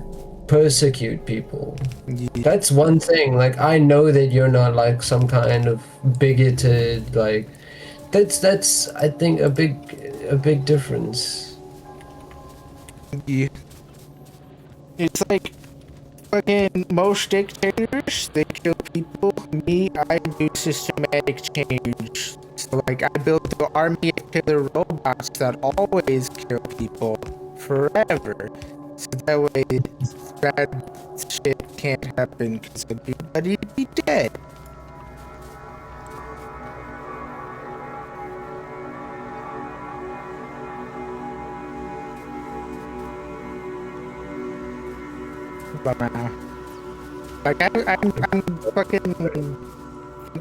Speaker 2: persecute people.
Speaker 1: Yeah,
Speaker 2: That's one thing. Like I know that you're not like some kind of bigoted like that's I think a big difference.
Speaker 1: yeah. It's like fucking most dictators, they kill people. Me, I do systematic change. So like I built an army of killer robots that always kill people forever. So that way bad shit can't happen because everybody'd be dead. But like I'm fucking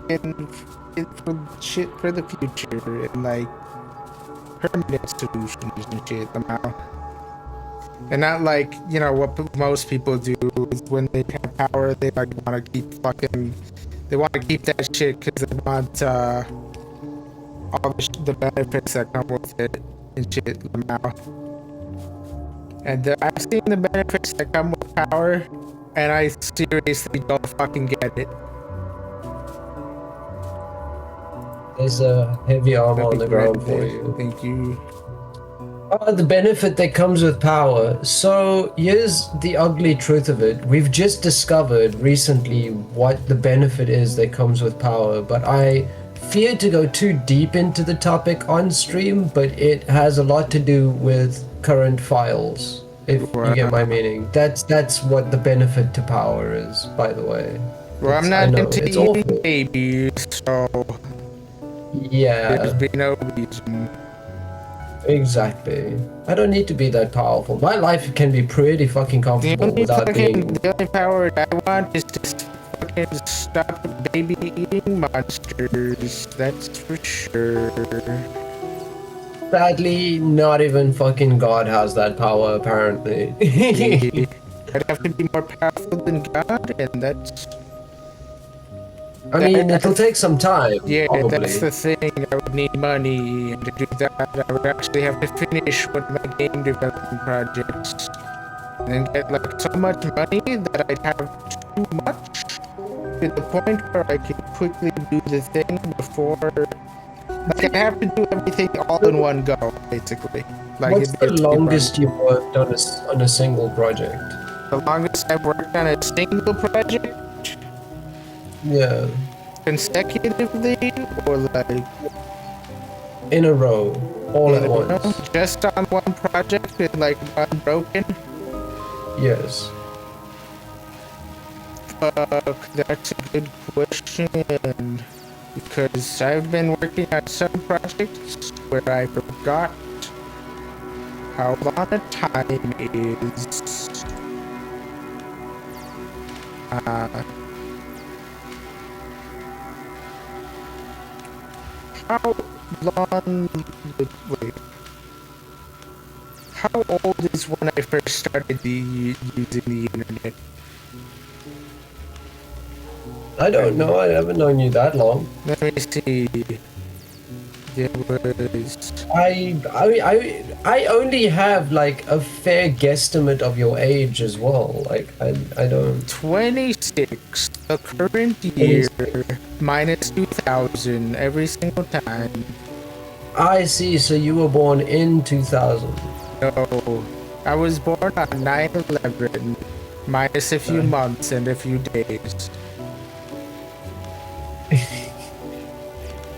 Speaker 1: it for shit for the future and like permanent solutions and shit somehow. And not like, what most people do is when they have power, they like want to keep they want to keep that shit because they want all the benefits that come with it and shit somehow. And I've seen the benefits that come with power, and I seriously don't fucking get it.
Speaker 2: There's a heavy armor on the ground for you.
Speaker 1: Thank you.
Speaker 2: The benefit that comes with power. So here's the ugly truth of it. We've just discovered recently what the benefit is that comes with power, but I fear to go too deep into the topic on stream, but it has a lot to do with current files. If you get my meaning, that's what the benefit to power is. By the way,
Speaker 1: Well, I'm
Speaker 2: I
Speaker 1: not
Speaker 2: know
Speaker 1: into
Speaker 2: it's
Speaker 1: eating
Speaker 2: awful.
Speaker 1: babies, so there's
Speaker 2: Yeah,
Speaker 1: been no reason.
Speaker 2: exactly. I don't need to be that powerful. My life can be pretty fucking comfortable without being.
Speaker 1: The only power I want is to fucking stop baby eating monsters. That's for sure.
Speaker 2: Sadly, not even fucking God has that power, apparently.
Speaker 1: I'd have to be more powerful than God, and that's.
Speaker 2: I mean, it'll take some time,
Speaker 1: Yeah,
Speaker 2: probably.
Speaker 1: that's the thing. I would need money, and to do that, I would actually have to finish one of my game development projects, and then get like so much money that I'd have too much to the point where I could quickly do the thing before. Like I have to do everything all in one go, basically. Like
Speaker 2: What's the longest you've worked on a single project?
Speaker 1: The longest I've worked on a single project?
Speaker 2: Yeah.
Speaker 1: Consecutively, or like
Speaker 2: in a row, all at once?
Speaker 1: Just on one project with like unbroken?
Speaker 2: Yes.
Speaker 1: Fuck, that's a good question. Because I've been working on some projects where I forgot how long a time is. How long? Wait. How old is when I first started using the internet?
Speaker 2: I don't know. I haven't known you that long.
Speaker 1: Let me see. There was.
Speaker 2: I only have like a fair guesstimate of your age as well. Like I don't.
Speaker 1: 26. The current year minus 2000 every single time.
Speaker 2: I see. So you were born in 2000.
Speaker 1: No, I was born on 9/11 minus a few months and a few days.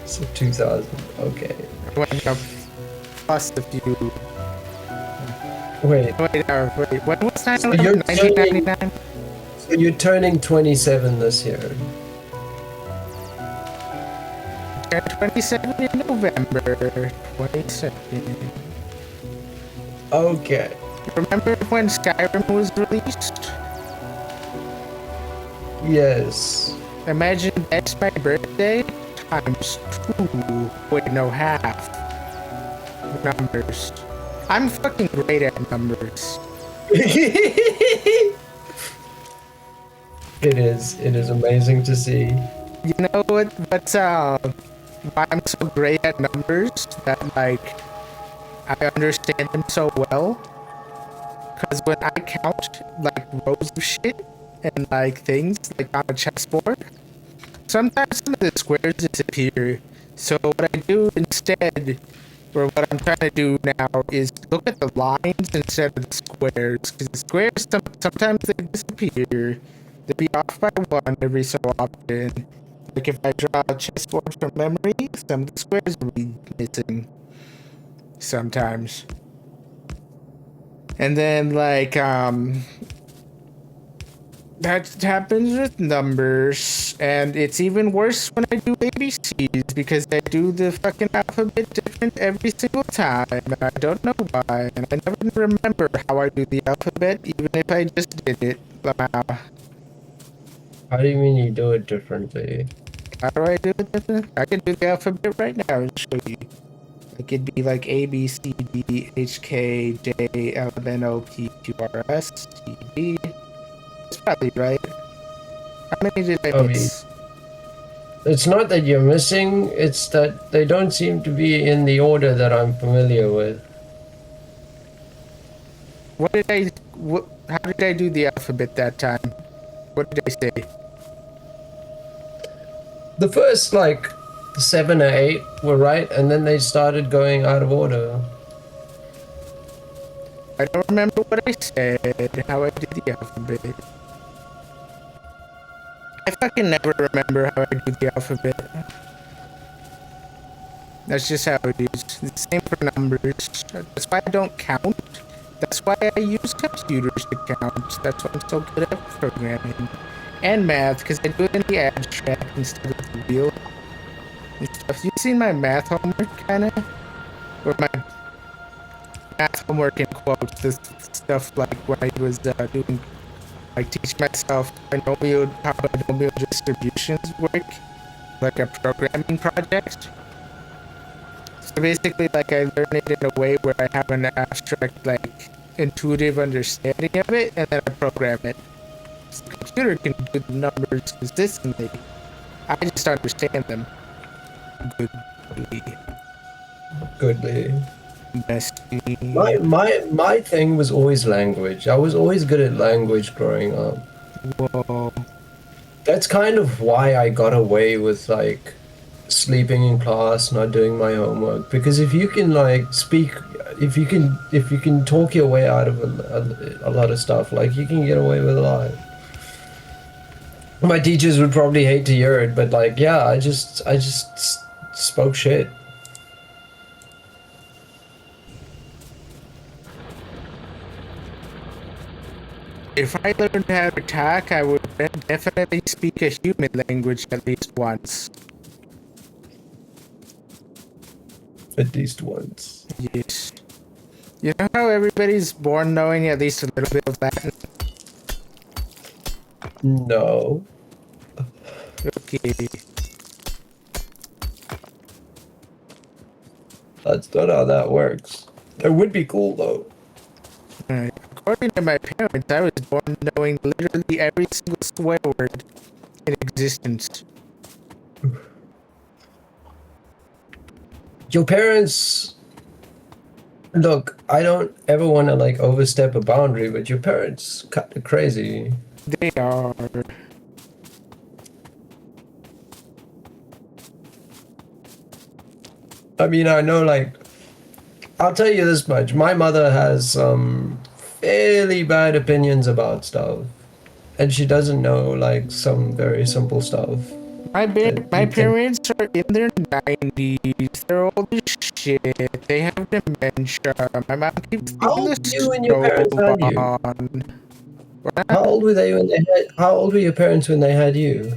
Speaker 2: So 2000. Okay.
Speaker 1: I went up plus a few.
Speaker 2: Wait.
Speaker 1: Wait. When was 9/11?
Speaker 2: So you're
Speaker 1: 1999?
Speaker 2: So you're turning 27 this year.
Speaker 1: Turned 27 in November. 22nd.
Speaker 2: Okay.
Speaker 1: Remember when Skyrim was released?
Speaker 2: Yes.
Speaker 1: Imagine that's my birthday times 2. Wait, no, half. Numbers. I'm fucking great at numbers.
Speaker 2: It is amazing to see.
Speaker 1: You know what? What's why I'm so great at numbers? That like I understand them so well. Cause when I count like rows of shit and like things like on a chessboard, sometimes some of the squares disappear. So what I do instead, or what I'm trying to do now, is look at the lines instead of the squares. Because the squares sometimes they disappear. They'll be off by one every so often. Like if I draw a chessboard from memory, some of the squares will be missing. Sometimes. And then like that happens with numbers, and it's even worse when I do ABCs because I do the fucking alphabet different every single time, and I don't know why, and I never remember how I do the alphabet, even if I just did it.
Speaker 2: How do you mean you do it differently?
Speaker 1: How do I do it different? I can do the alphabet right now and show you. It could be like A, B, C, D, H, K, J, L, M, N, O, P, Q, R, S, T, V. It's probably right. How many did I miss?
Speaker 2: It's not that you're missing, it's that they don't seem to be in the order that I'm familiar with.
Speaker 1: How did I do the alphabet that time? What did I say?
Speaker 2: The first, like, 7 or 8 were right, and then they started going out of order.
Speaker 1: I don't remember what I said, how I did the alphabet. I fucking never remember how I do the alphabet. That's just how it is. It's the same for numbers. That's why I don't count. That's why I use computers to count. That's why I'm so good at programming. And math, because I do it in the abstract instead of the real and stuff. You seen my math homework, kinda? Or my math homework in quotes, this stuff like when I was doing, like teach myself how binomial distributions work, like a programming project. So basically, like I learn it in a way where I have an abstract, like intuitive understanding of it, and then I program it. So the computer can do the numbers consistently. I just understand them goodly.
Speaker 2: Goodly.
Speaker 1: Messy.
Speaker 2: My thing was always language. I was always good at language growing up.
Speaker 1: Whoa.
Speaker 2: That's kind of why I got away with like sleeping in class, not doing my homework. Because if you can like speak, if you can talk your way out of a lot of stuff, like you can get away with a lot. My teachers would probably hate to hear it, but like, yeah, I just spoke shit.
Speaker 1: If I learned how to talk, I would definitely speak a human language at least once.
Speaker 2: At least once.
Speaker 1: Yes. You know how everybody's born knowing at least a little bit of Latin?
Speaker 2: No.
Speaker 1: Okay.
Speaker 2: That's not how that works. It would be cool though.
Speaker 1: Alright. According to my parents, I was born knowing literally every single swear word in existence.
Speaker 2: Your parents, look, I don't ever want to like overstep a boundary, but your parents kind of crazy.
Speaker 1: They are.
Speaker 2: I mean, I know, like, I'll tell you this much. My mother has some fairly bad opinions about stuff. And she doesn't know, like, some very simple stuff.
Speaker 1: My
Speaker 2: You'd think-
Speaker 1: parents are in their 90s. They're old as shit. They have dementia. My mom keeps
Speaker 2: How
Speaker 1: leaving
Speaker 2: old
Speaker 1: the
Speaker 2: were you when your parents
Speaker 1: stove
Speaker 2: had you?
Speaker 1: on.
Speaker 2: How old were they when they had? How old were your parents when they had you?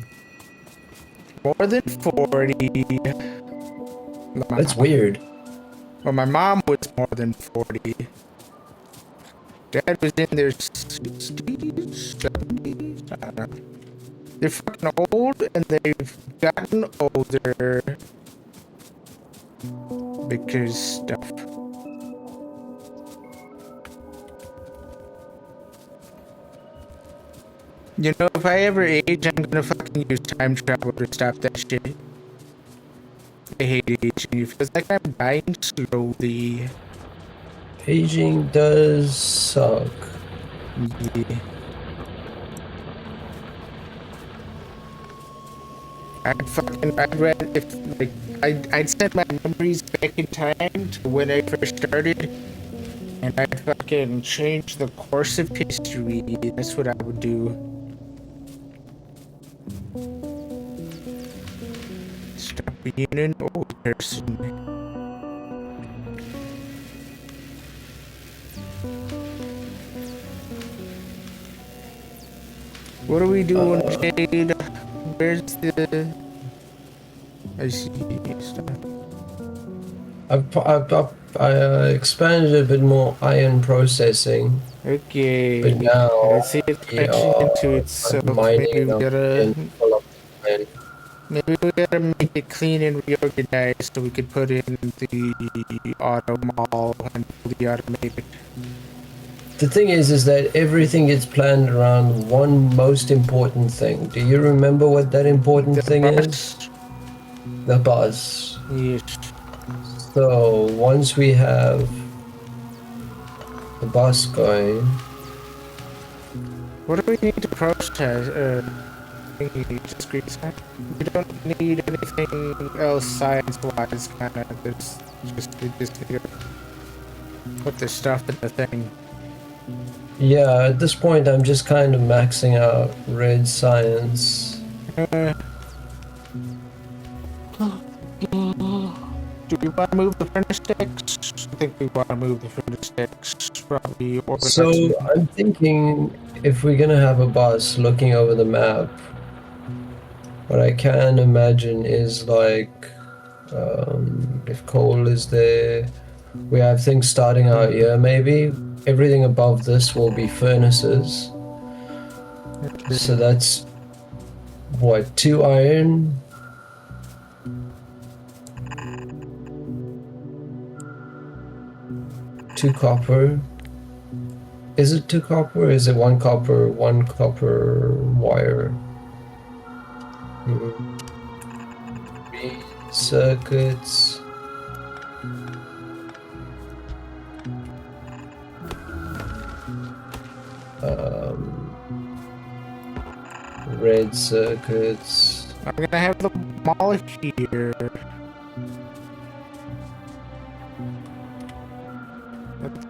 Speaker 1: More than 40.
Speaker 2: That's weird.
Speaker 1: Well, my mom was more than 40. Dad was in their 60s, 70s? I don't know. They're fucking old and they've gotten older because stuff. You know, if I ever age, I'm gonna fucking use time travel to stop that shit. I hate aging. It feels like I'm dying slowly.
Speaker 2: Aging does suck.
Speaker 1: Yeah. I'd read if like I'd send my memories back in time to when I first started, and I'd fucking change the course of history. That's what I would do. Stop being an old person. What are we doing, Jade? Where's the... I see stuff.
Speaker 2: I expanded a bit more iron processing,
Speaker 1: Okay.
Speaker 2: but now
Speaker 1: I see it crashing into itself. Maybe we gotta...
Speaker 2: iron.
Speaker 1: Maybe we gotta make it clean and reorganized so we could put in the auto mall and fully automated.
Speaker 2: The thing is that everything gets planned around one most important thing. Do you remember what that important thing is? The bus.
Speaker 1: Yes.
Speaker 2: So once we have the bus going,
Speaker 1: What do we need to process? Just grease that? We don't need anything else science-wise, kinda. There's just, we just need to put the stuff in the thing.
Speaker 2: yeah, at this point I'm just kind of maxing out red science.
Speaker 1: Do we want to move the furnace sticks? I think we want to move the furnace sticks. Probably organize
Speaker 2: So
Speaker 1: them.
Speaker 2: I'm thinking if we're gonna have a bus looking over the map, what I can imagine is like if coal is there, we have things starting out here. Maybe everything above this will be furnaces. So that's what, 2 iron, 2 copper. Is it 2 copper or is it 1 copper, 1 copper wire? Green circuits. Red circuits.
Speaker 1: I'm gonna have the mall here.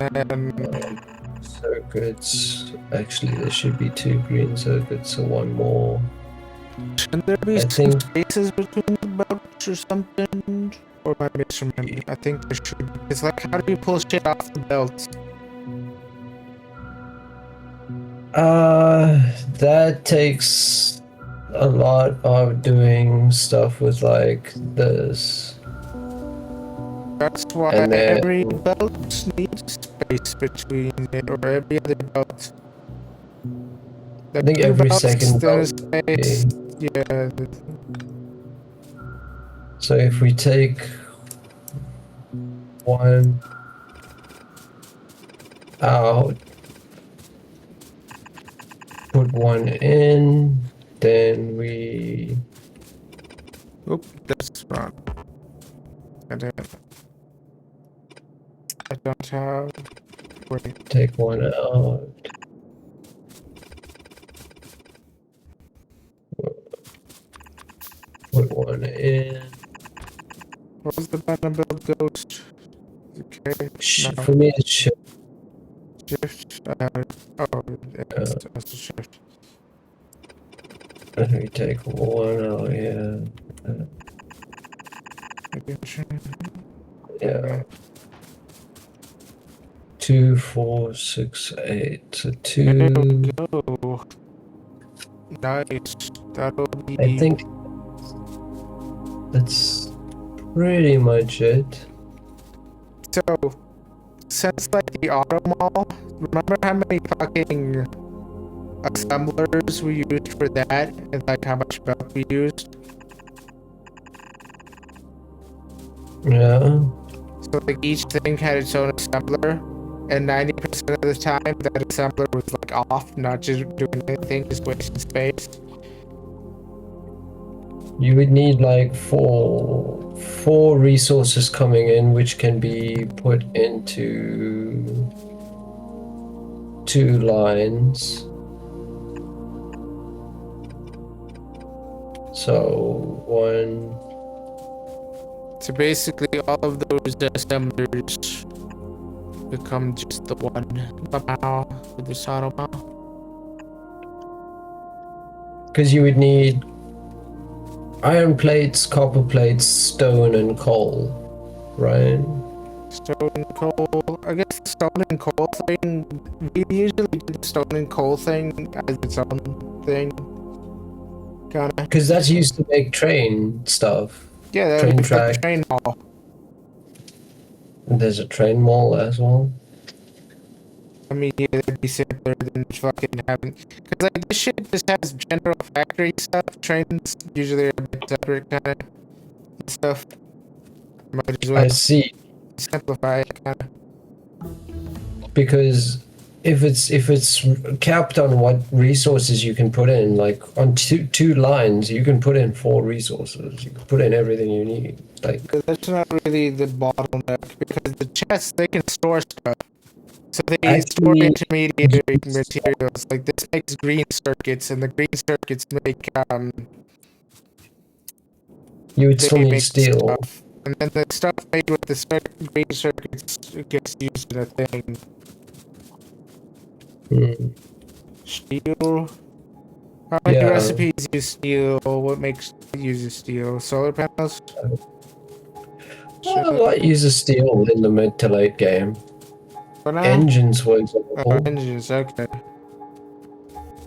Speaker 1: And then
Speaker 2: Circuits. Actually, there should be 2 green circuits, so 1 more.
Speaker 1: shouldn't there be
Speaker 2: I
Speaker 1: some
Speaker 2: think
Speaker 1: spaces between the belts or something? Or am I misremembering? I think there should be. It's like, how do you pull shit off the belts?
Speaker 2: that takes a lot of doing stuff with like this.
Speaker 1: That's why
Speaker 2: And then
Speaker 1: every belt needs space between it, or every other belt.
Speaker 2: I think every second
Speaker 1: there's
Speaker 2: belt.
Speaker 1: space. Yeah.
Speaker 2: So if we take 1 out, put 1 in, then we
Speaker 1: Oop, that's wrong. And then I don't have. Wait.
Speaker 2: take 1 out. Put 1 in.
Speaker 1: What was the button build ghost? Okay. No.
Speaker 2: For me, it's shift.
Speaker 1: Shift. Oh, it's a shift.
Speaker 2: Let me take 1 out here. Yeah. 2, 4, 6, 8. So 2.
Speaker 1: There we go. Nice. That'll be.
Speaker 2: I think that's pretty much it.
Speaker 1: So, since like the auto mall, remember how many fucking assemblers we used for that, and like how much belt we used?
Speaker 2: Yeah.
Speaker 1: So like each thing had its own assembler, and 90% of the time that assembler was like off, not just doing anything, just wasting space.
Speaker 2: You would need like four resources coming in, which can be put into 2 lines. So 1.
Speaker 1: So basically all of those assemblers become just the one somehow with this auto mall.
Speaker 2: Because you would need iron plates, copper plates, stone, and coal, right?
Speaker 1: Stone and coal. I guess the stone and coal thing, we usually do the stone and coal thing as its own thing. Kinda.
Speaker 2: Because that's used to make train stuff.
Speaker 1: Yeah, that
Speaker 2: Train
Speaker 1: would be like
Speaker 2: track.
Speaker 1: the train mall.
Speaker 2: And there's a train mall as well.
Speaker 1: I mean, yeah, that'd be simpler than fucking having. Because, like, this shit just has general factory stuff. Trains usually are a bit separate, kind of stuff. Might as well
Speaker 2: I see.
Speaker 1: simplify it, kind of.
Speaker 2: Because if it's capped on what resources you can put in, like on two lines, you can put in 4 resources. You can put in everything you need. Like
Speaker 1: But that's not really the bottleneck, because the chests, they can store stuff. So they store
Speaker 2: actually,
Speaker 1: intermediate materials. Like, this makes green circuits, and the green circuits make,
Speaker 2: you would still
Speaker 1: they
Speaker 2: need
Speaker 1: make
Speaker 2: steel.
Speaker 1: stuff. And then the stuff made with the green circuits gets used in a thing. Steel. How many
Speaker 2: Yeah.
Speaker 1: recipes use steel? What makes uses steel? Solar panels? So,
Speaker 2: I might use a steel in the mid to late game.
Speaker 1: for now,
Speaker 2: Engines, for example.
Speaker 1: engines, okay.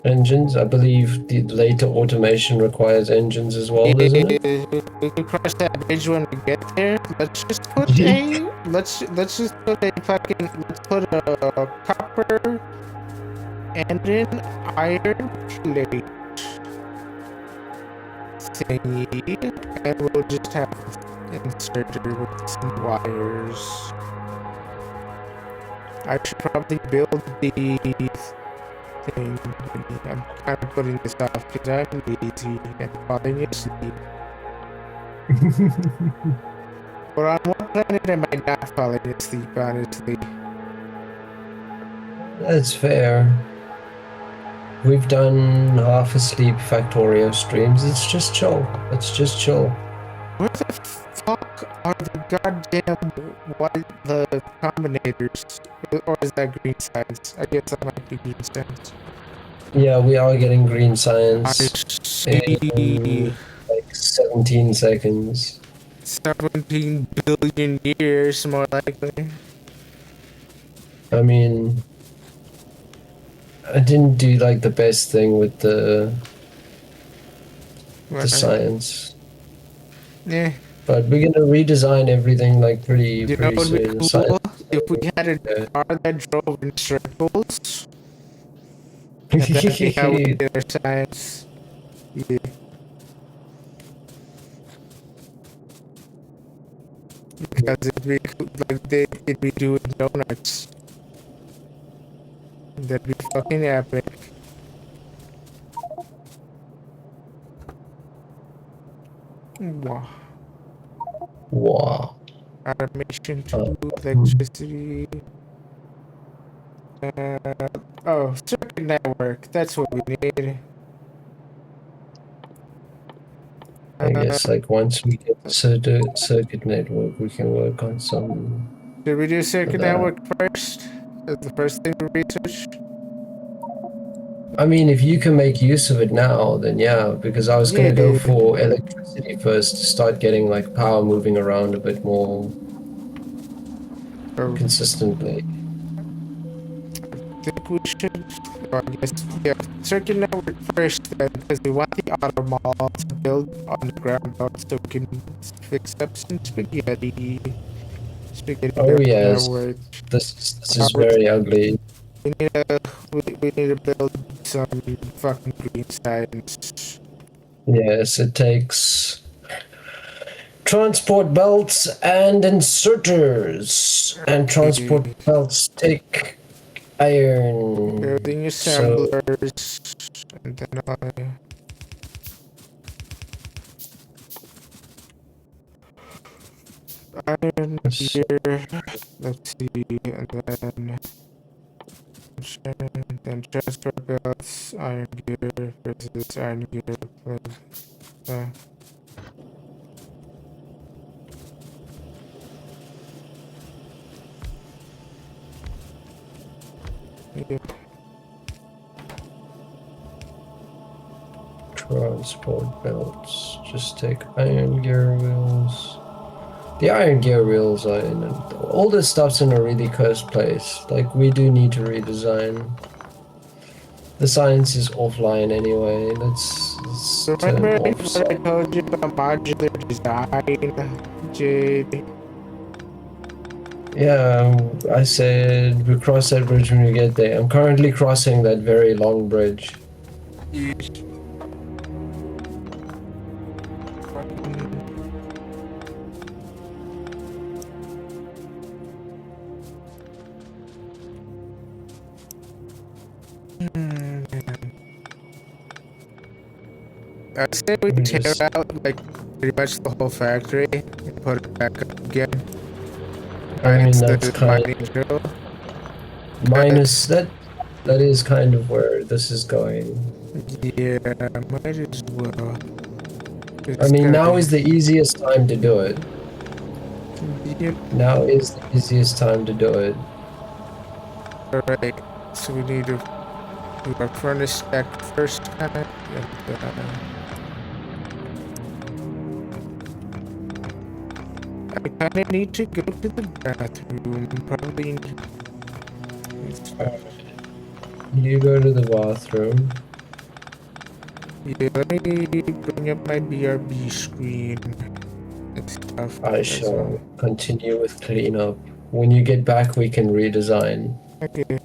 Speaker 2: Engines, I believe the later automation requires engines as well,
Speaker 1: Yeah,
Speaker 2: doesn't it?
Speaker 1: we can cross that bridge when we get there. Let's just put a let's just put a fucking let's put a copper and an iron plate thingy, and we'll just have inserter with some wires. I should probably build the thing. I'm kind of putting this off because I'm lazy and falling asleep. But on what planet am I not falling asleep, honestly?
Speaker 2: That's fair. We've done half asleep Factorio streams. It's just chill. It's just chill.
Speaker 1: Where the fuck are the goddamn the combinators? Or is that green science? I guess that might be green science.
Speaker 2: Yeah, we are getting green
Speaker 1: I
Speaker 2: science
Speaker 1: see
Speaker 2: in like 17 seconds.
Speaker 1: 17 billion years, more likely.
Speaker 2: I mean, I didn't do like the best thing with the
Speaker 1: Right.
Speaker 2: science.
Speaker 1: Yeah.
Speaker 2: But we're gonna redesign everything like pretty
Speaker 1: You know what would be
Speaker 2: soon.
Speaker 1: cool?
Speaker 2: Science,
Speaker 1: If we had a car that drove in circles. And that'd be how we did our science. Yeah. Because it'd be like it'd be doing donuts. That'd be fucking epic. Wow.
Speaker 2: Wow.
Speaker 1: Automation to electricity. Oh, circuit network. That's what we need.
Speaker 2: I guess like once we get circuit network, we can work on some.
Speaker 1: Did we do circuit
Speaker 2: that.
Speaker 1: network first? That's the first thing we researched.
Speaker 2: I mean, if you can make use of it now, then yeah, because I was gonna go for electricity first to start getting like power moving around a bit more consistently.
Speaker 1: I think we should, or I guess, yeah, circuit network first then, because we want the auto mall to build on the ground up so we can fix up some spaghetti.
Speaker 2: Oh yes, this is very ugly.
Speaker 1: We need to build some fucking green science.
Speaker 2: Yes, it takes transport belts and inserters, and transport belts take iron.
Speaker 1: Building assemblers, and then iron gear. Let's see, and then transport belts, iron gear versus iron gear. Yeah.
Speaker 2: Transport belts. Just take iron gear wheels. The iron gear wheels are in all this stuff's in a really cursed place. Like we do need to redesign. The science is offline anyway. Let's turn
Speaker 1: remember
Speaker 2: off.
Speaker 1: what I told you about modular design, Jade?
Speaker 2: Yeah, I said we cross that bridge when we get there. I'm currently crossing that very long bridge.
Speaker 1: I say we tear out like pretty much the whole factory and put it back up again.
Speaker 2: I mean that's kind of minus that. That is kind of where this is going.
Speaker 1: Yeah, might as well.
Speaker 2: I mean, now is the easiest time to do it.
Speaker 1: Yep.
Speaker 2: Now is the easiest time to do it.
Speaker 1: Alright, so we need to do our furnace stack first time. I kind of need to go to the bathroom. Probably.
Speaker 2: You go to the bathroom.
Speaker 1: Yeah, let me bring up my BRB screen and stuff
Speaker 2: I
Speaker 1: as well.
Speaker 2: shall continue with cleanup. When you get back, we can redesign.
Speaker 1: Okay.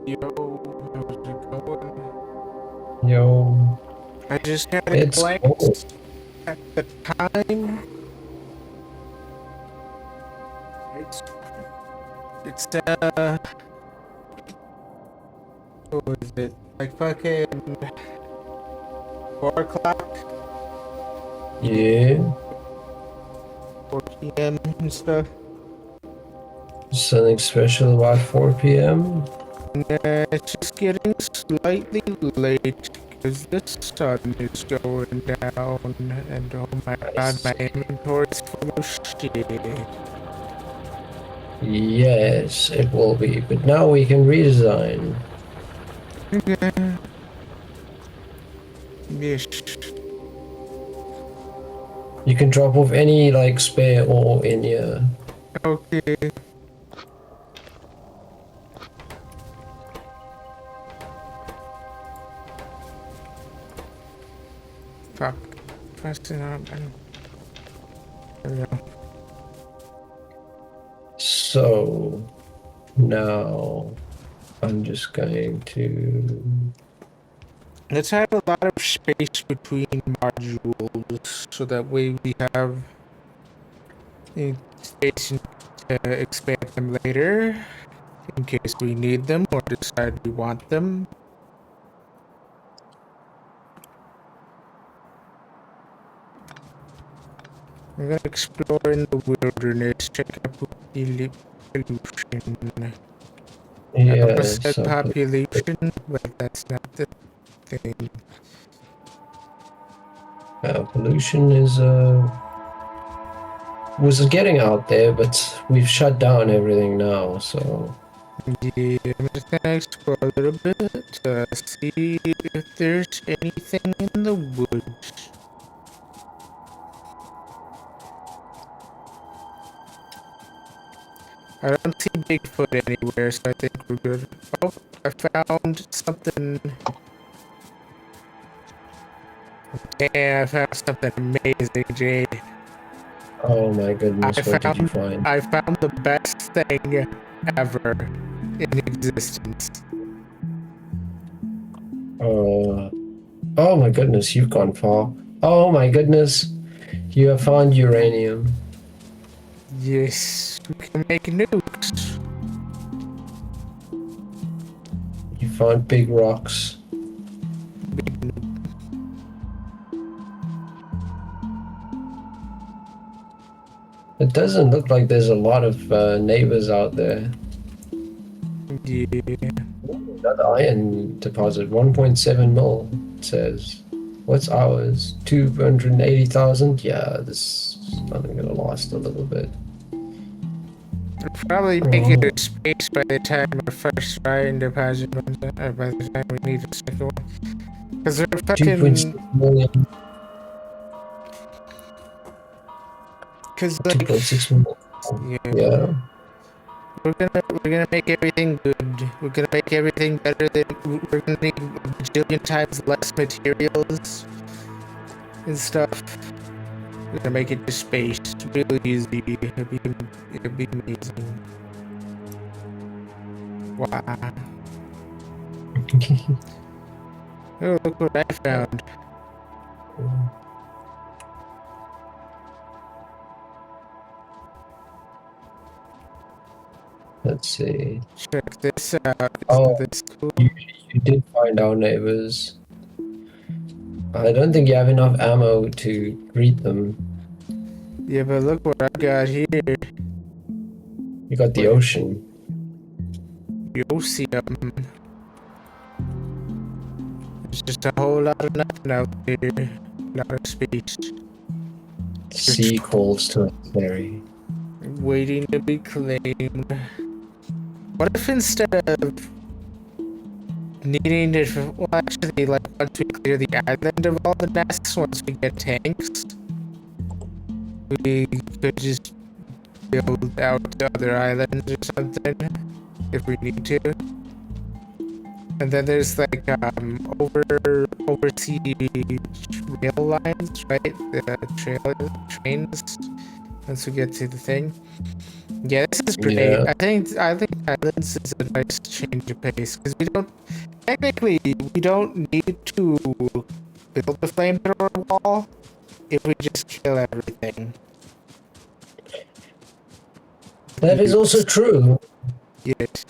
Speaker 1: Yo, how's it going?
Speaker 2: Yo,
Speaker 1: I just had a
Speaker 2: it's cold.
Speaker 1: glance at the time. It's it's what is it? Like fucking 4 o'clock,
Speaker 2: Yeah,
Speaker 1: 4 p.m. and stuff.
Speaker 2: something special about 4 p.m.
Speaker 1: Nah, it's just getting slightly late. because the sun is going down, and oh my god, my inventory's full of shit.
Speaker 2: Yes, it will be. But now we can redesign.
Speaker 1: Yes.
Speaker 2: You can drop off any like spare ore in here.
Speaker 1: Okay. Fuck. Pressing on. There we go.
Speaker 2: So now I'm just going to.
Speaker 1: Let's have a lot of space between modules so that way we have space to expand them later in case we need them or decide we want them. We're gonna explore in the wilderness, check out pollution. I
Speaker 2: Yeah,
Speaker 1: almost said
Speaker 2: something.
Speaker 1: population, but that's not the thing.
Speaker 2: Pollution is was getting out there, but we've shut down everything now. So
Speaker 1: Yeah, I'm just gonna explore a little bit to see if there's anything in the woods. I don't see Bigfoot anywhere, so I think we're good. Oh, I found something. Damn, I found something amazing, Jade.
Speaker 2: oh my goodness, what did you find?
Speaker 1: I found the best thing ever in existence.
Speaker 2: Oh my goodness, you've gone far. Oh my goodness, you have found uranium.
Speaker 1: Yes, we can make nukes.
Speaker 2: You found big rocks.
Speaker 1: Big nuke.
Speaker 2: It doesn't look like there's a lot of neighbors out there.
Speaker 1: Yeah.
Speaker 2: Another iron deposit, 1.7 mil, it says. What's ours? 280,000? Yeah, this is only gonna last a little bit.
Speaker 1: We'll probably make it a space by the time our first iron deposit runs out, or by the time we need a second one. Because we're
Speaker 2: 2.6
Speaker 1: fucking.
Speaker 2: million.
Speaker 1: Because, like.
Speaker 2: 2.6 million.
Speaker 1: Yeah.
Speaker 2: Yeah.
Speaker 1: We're gonna make everything good. We're gonna make everything better than we're gonna need a bajillion times less materials and stuff. We're gonna make it to space really easy. It'd be amazing. Wow. Oh, look what I found.
Speaker 2: Let's see.
Speaker 1: Check this out.
Speaker 2: Oh,
Speaker 1: Isn't this cool?
Speaker 2: you did find our neighbors. I don't think you have enough ammo to greet them.
Speaker 1: Yeah, but look what I got here.
Speaker 2: You got the
Speaker 1: Wait.
Speaker 2: ocean.
Speaker 1: The ocean. There's just a whole lot of nothing out there. A lot of space.
Speaker 2: Sea calls to us, Mary.
Speaker 1: Waiting to be claimed. What if instead of needing to, well, actually, like, once we clear the island of all the nests, once we get tanks, we could just build out other islands or something, if we need to. And then there's, like, oversea rail lines, right? The trains, once we get to the thing. Yeah, this is great.
Speaker 2: Yeah.
Speaker 1: I think islands is a nice change of pace because we don't need to build a flamethrower wall if we just kill everything.
Speaker 2: That is also true.
Speaker 1: Yes.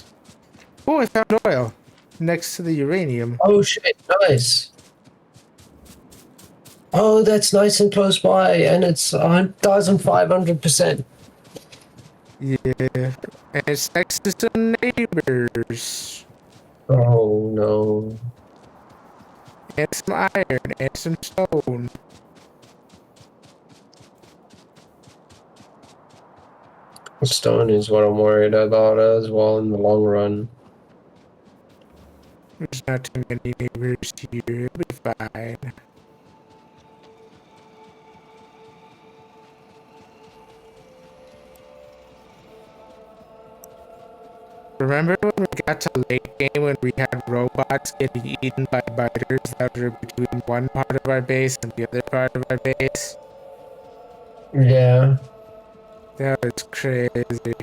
Speaker 1: Oh, I found oil next to the uranium.
Speaker 2: Oh shit, nice. Oh, that's nice and close by, and it's 1,500%.
Speaker 1: Yeah, and it's next to some neighbors.
Speaker 2: Oh no.
Speaker 1: and some iron, and some stone.
Speaker 2: Stone is what I'm worried about as well in the long run.
Speaker 1: There's not too many neighbors here. It'll be fine. Remember when we got to late game when we had robots getting eaten by biters that were between one part of our base and the other part of our base?
Speaker 2: Yeah.
Speaker 1: That was crazy.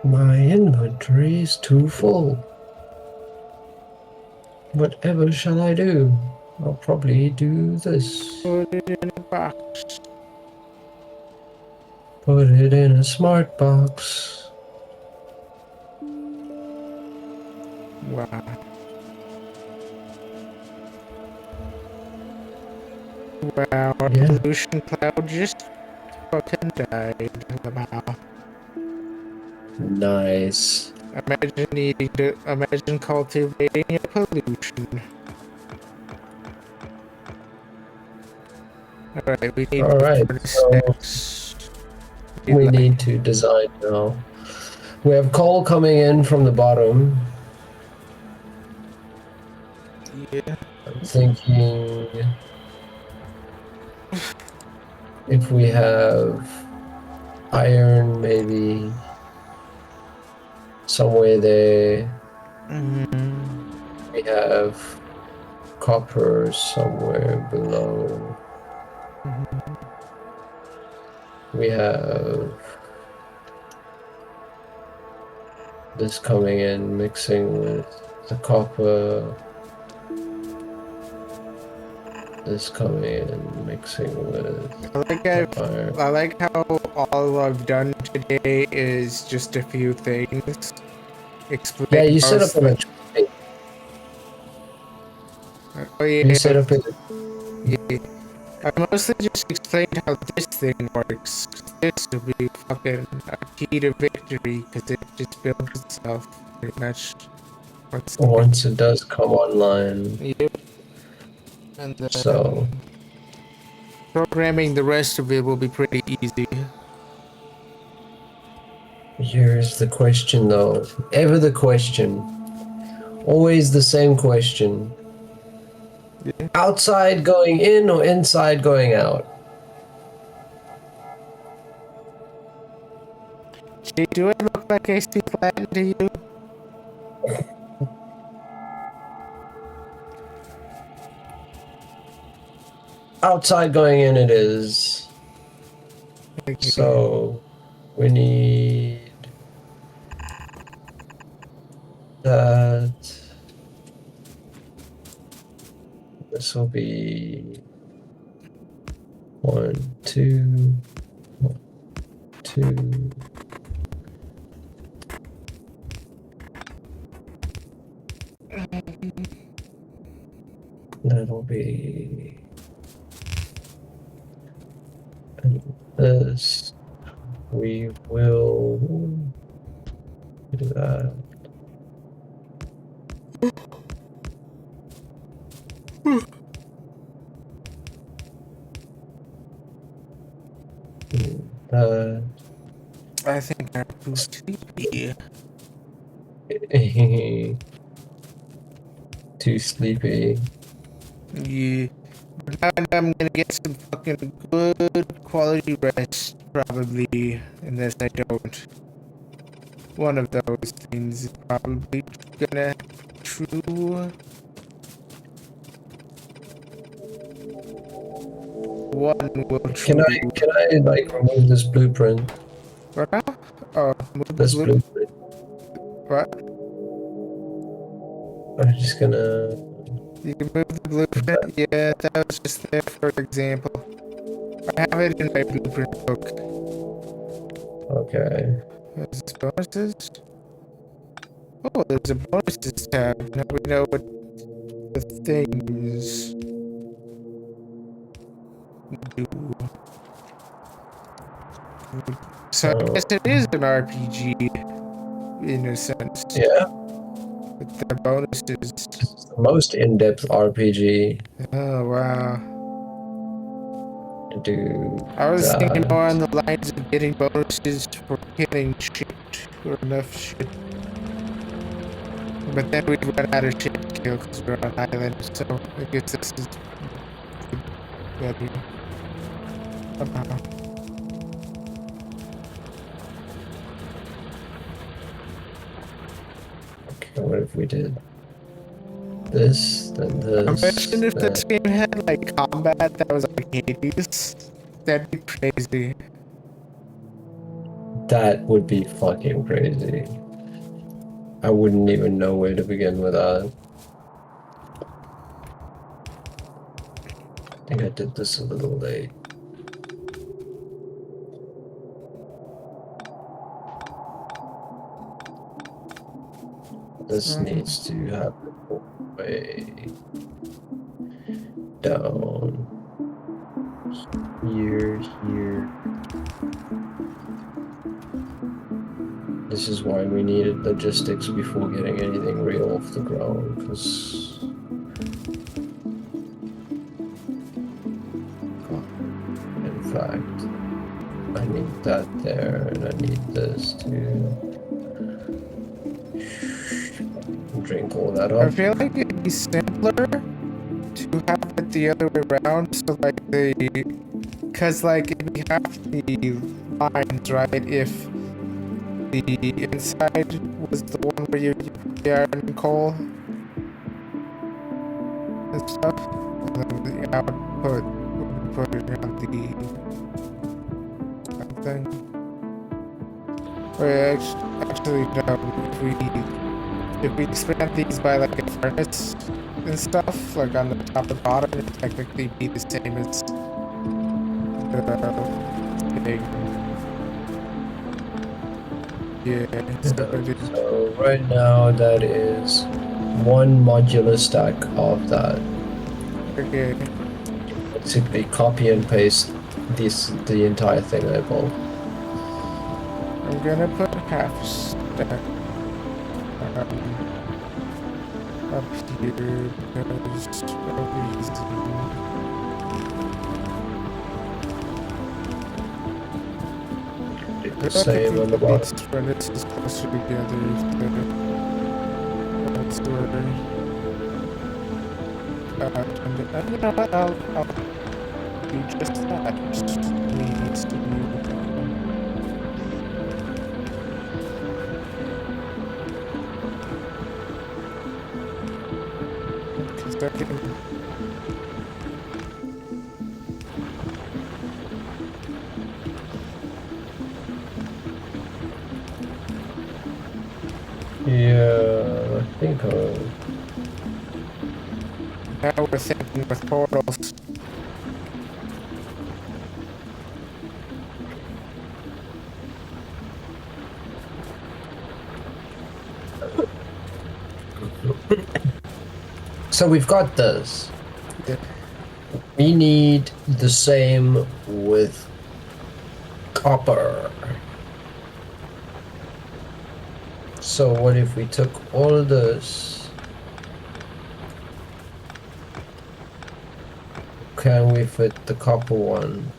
Speaker 2: My inventory is too full. Whatever shall I do? I'll probably do this.
Speaker 1: Put it in a box.
Speaker 2: Put it in a smart box.
Speaker 1: Wow. Wow, our
Speaker 2: Yeah.
Speaker 1: pollution cloud just fucking died somehow.
Speaker 2: Nice.
Speaker 1: Imagine cultivating a pollution. Alright, we need
Speaker 2: Alright, so
Speaker 1: next.
Speaker 2: we need to design now. We have coal coming in from the bottom.
Speaker 1: Yeah.
Speaker 2: I'm thinking if we have iron, maybe somewhere there. We have copper somewhere below. We have this coming in, mixing with the copper. This coming in, mixing with iron.
Speaker 1: I like how all I've done today is just a few things. Explain
Speaker 2: Yeah, you set up
Speaker 1: mostly.
Speaker 2: electricity.
Speaker 1: Oh yeah.
Speaker 2: You set up it.
Speaker 1: Yeah. I mostly just explained how this thing works. This will be fucking a key to victory because it just builds itself pretty much.
Speaker 2: Once it does come online.
Speaker 1: Yep. And then
Speaker 2: So
Speaker 1: programming the rest of it will be pretty easy.
Speaker 2: here's the question though. Ever the question. Always the same question.
Speaker 1: Yeah.
Speaker 2: Outside going in or inside going out?
Speaker 1: Gee, do I look like I speak Latin to you?
Speaker 2: Outside going in it is.
Speaker 1: Okay.
Speaker 2: So we need that. This will be 1, 2, 1, 2. That'll be this. We will do that.
Speaker 1: I think I'm too sleepy.
Speaker 2: Too sleepy.
Speaker 1: Yeah. But now I'm gonna get some fucking good quality rest, probably, unless I don't. One of those things is probably gonna true. One will true.
Speaker 2: Can I like remove this blueprint?
Speaker 1: What now? Oh, move
Speaker 2: This
Speaker 1: the
Speaker 2: blueprint.
Speaker 1: What?
Speaker 2: I'm just gonna.
Speaker 1: You can move the blueprint? Yeah, that was just there for example. I have it in my blueprint book.
Speaker 2: Okay.
Speaker 1: Is this bonuses? Oh, there's a bonuses tab. Now we know what the things do. So I guess it is an RPG in a sense.
Speaker 2: Yeah.
Speaker 1: with their bonuses.
Speaker 2: It's the most in-depth RPG
Speaker 1: Oh wow.
Speaker 2: to do
Speaker 1: I was thinking more on
Speaker 2: that.
Speaker 1: the lines of getting bonuses for killing shit or enough shit. But then we'd run out of shit to kill because we're on island, so I guess this is better. Somehow.
Speaker 2: Okay, what if we did this, then this,
Speaker 1: Imagine if
Speaker 2: then
Speaker 1: this game had like combat that was like Hades. That'd be crazy.
Speaker 2: that would be fucking crazy. I wouldn't even know where to begin with that. I think I did this a little late. This needs to happen all the way down here. This is why we needed logistics before getting anything real off the ground, because in fact I need that there and I need this to drink all that
Speaker 1: I
Speaker 2: up.
Speaker 1: feel like it'd be simpler to have it the other way around. So like because like if we have the lines, right? If the inside was the one where you put the iron and coal and stuff, and then the output would be put it on the thing. Or actually no, if we expand these by like a furnace and stuff, like on the top and bottom, it'd technically be the same as the big. Yeah,
Speaker 2: So right now that is one modular stack of that.
Speaker 1: okay.
Speaker 2: Basically copy and paste the entire thing I built.
Speaker 1: I'm gonna put half stack up here because of reason.
Speaker 2: The same on the bottom.
Speaker 1: Furnaces closer together that's where and you know what, I'll do just that. Just needs to be because I can
Speaker 2: Yeah, I think
Speaker 1: now we're thinking with portals.
Speaker 2: so we've got this.
Speaker 1: Yeah.
Speaker 2: We need the same with copper. So what if we took all this? Can we fit the copper one?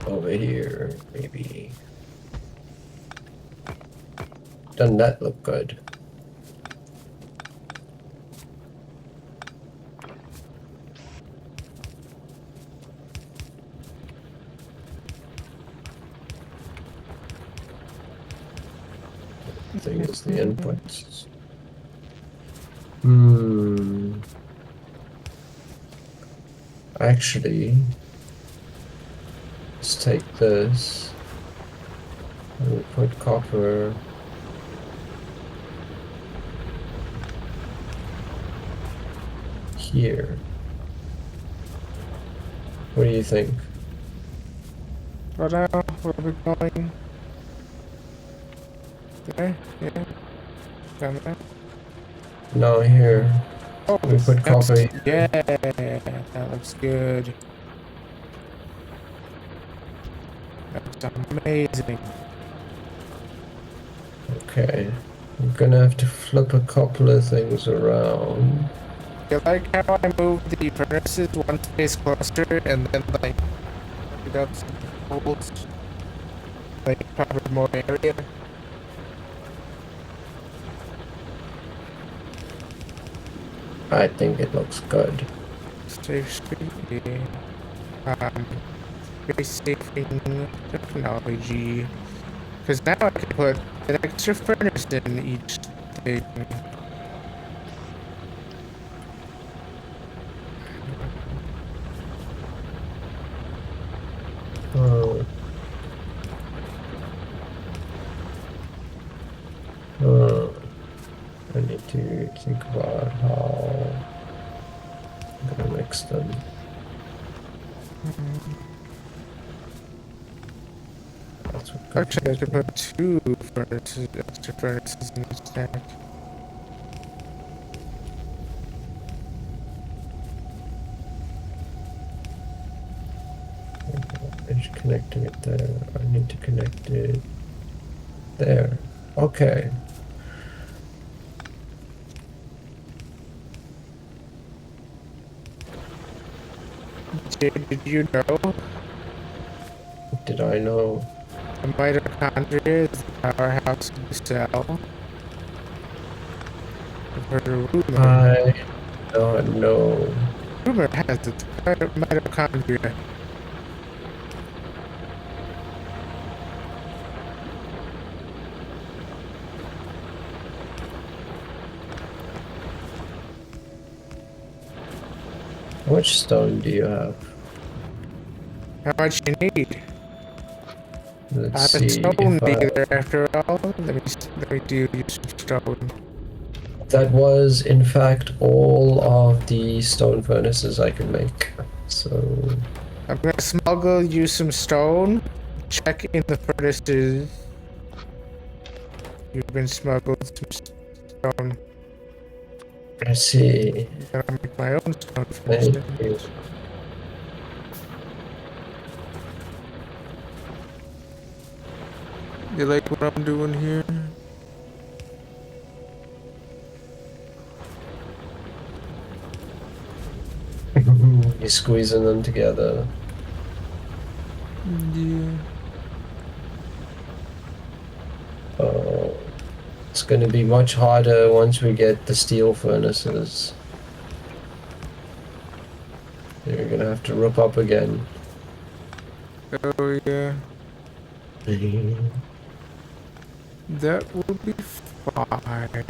Speaker 2: Over here, maybe. Doesn't that look good? Thing is the inputs. Actually, let's take this and we put copper here. What do you think?
Speaker 1: But now where are we going? There? Yeah. Down there?
Speaker 2: No, here.
Speaker 1: Oh,
Speaker 2: We put copper here.
Speaker 1: yeah, that looks good. That's amazing.
Speaker 2: Okay. I'm gonna have to flip a couple of things around.
Speaker 1: You like how I moved the furnaces one space closer and then like it up some holes, like covered more area?
Speaker 2: I think it looks good.
Speaker 1: Safe street. Um, very safe in technology. Because now I can put an extra furnace in each thing.
Speaker 2: Uh, uh, I need to think about how I'm gonna mix them. That's what
Speaker 1: Actually, I
Speaker 2: confused
Speaker 1: could
Speaker 2: me.
Speaker 1: put two furnaces, extra furnaces in each stack.
Speaker 2: I'm just connecting it there. I need to connect it there. Okay.
Speaker 1: Did you know
Speaker 2: Did I know?
Speaker 1: the mitochondria is the powerhouse of the cell? I've heard a rumor.
Speaker 2: I don't know.
Speaker 1: Rumor has it, mitochondria.
Speaker 2: How much stone do you have?
Speaker 1: How much you need?
Speaker 2: Let's
Speaker 1: I'm a
Speaker 2: see
Speaker 1: stone
Speaker 2: if I...
Speaker 1: dealer after all. Let me do you some stone.
Speaker 2: That was, in fact, all of the stone furnaces I could make. So,
Speaker 1: I'm gonna smuggle you some stone. Check in the furnaces. You've been smuggled some stone.
Speaker 2: let's see.
Speaker 1: I'm gonna make my own stone
Speaker 2: Thank
Speaker 1: furnaces.
Speaker 2: you.
Speaker 1: You like what I'm doing here?
Speaker 2: You're squeezing them together.
Speaker 1: Yeah.
Speaker 2: Oh, it's going to be much harder once we get the steel furnaces. You're going to have to rip up again.
Speaker 1: Oh yeah. That will be fine.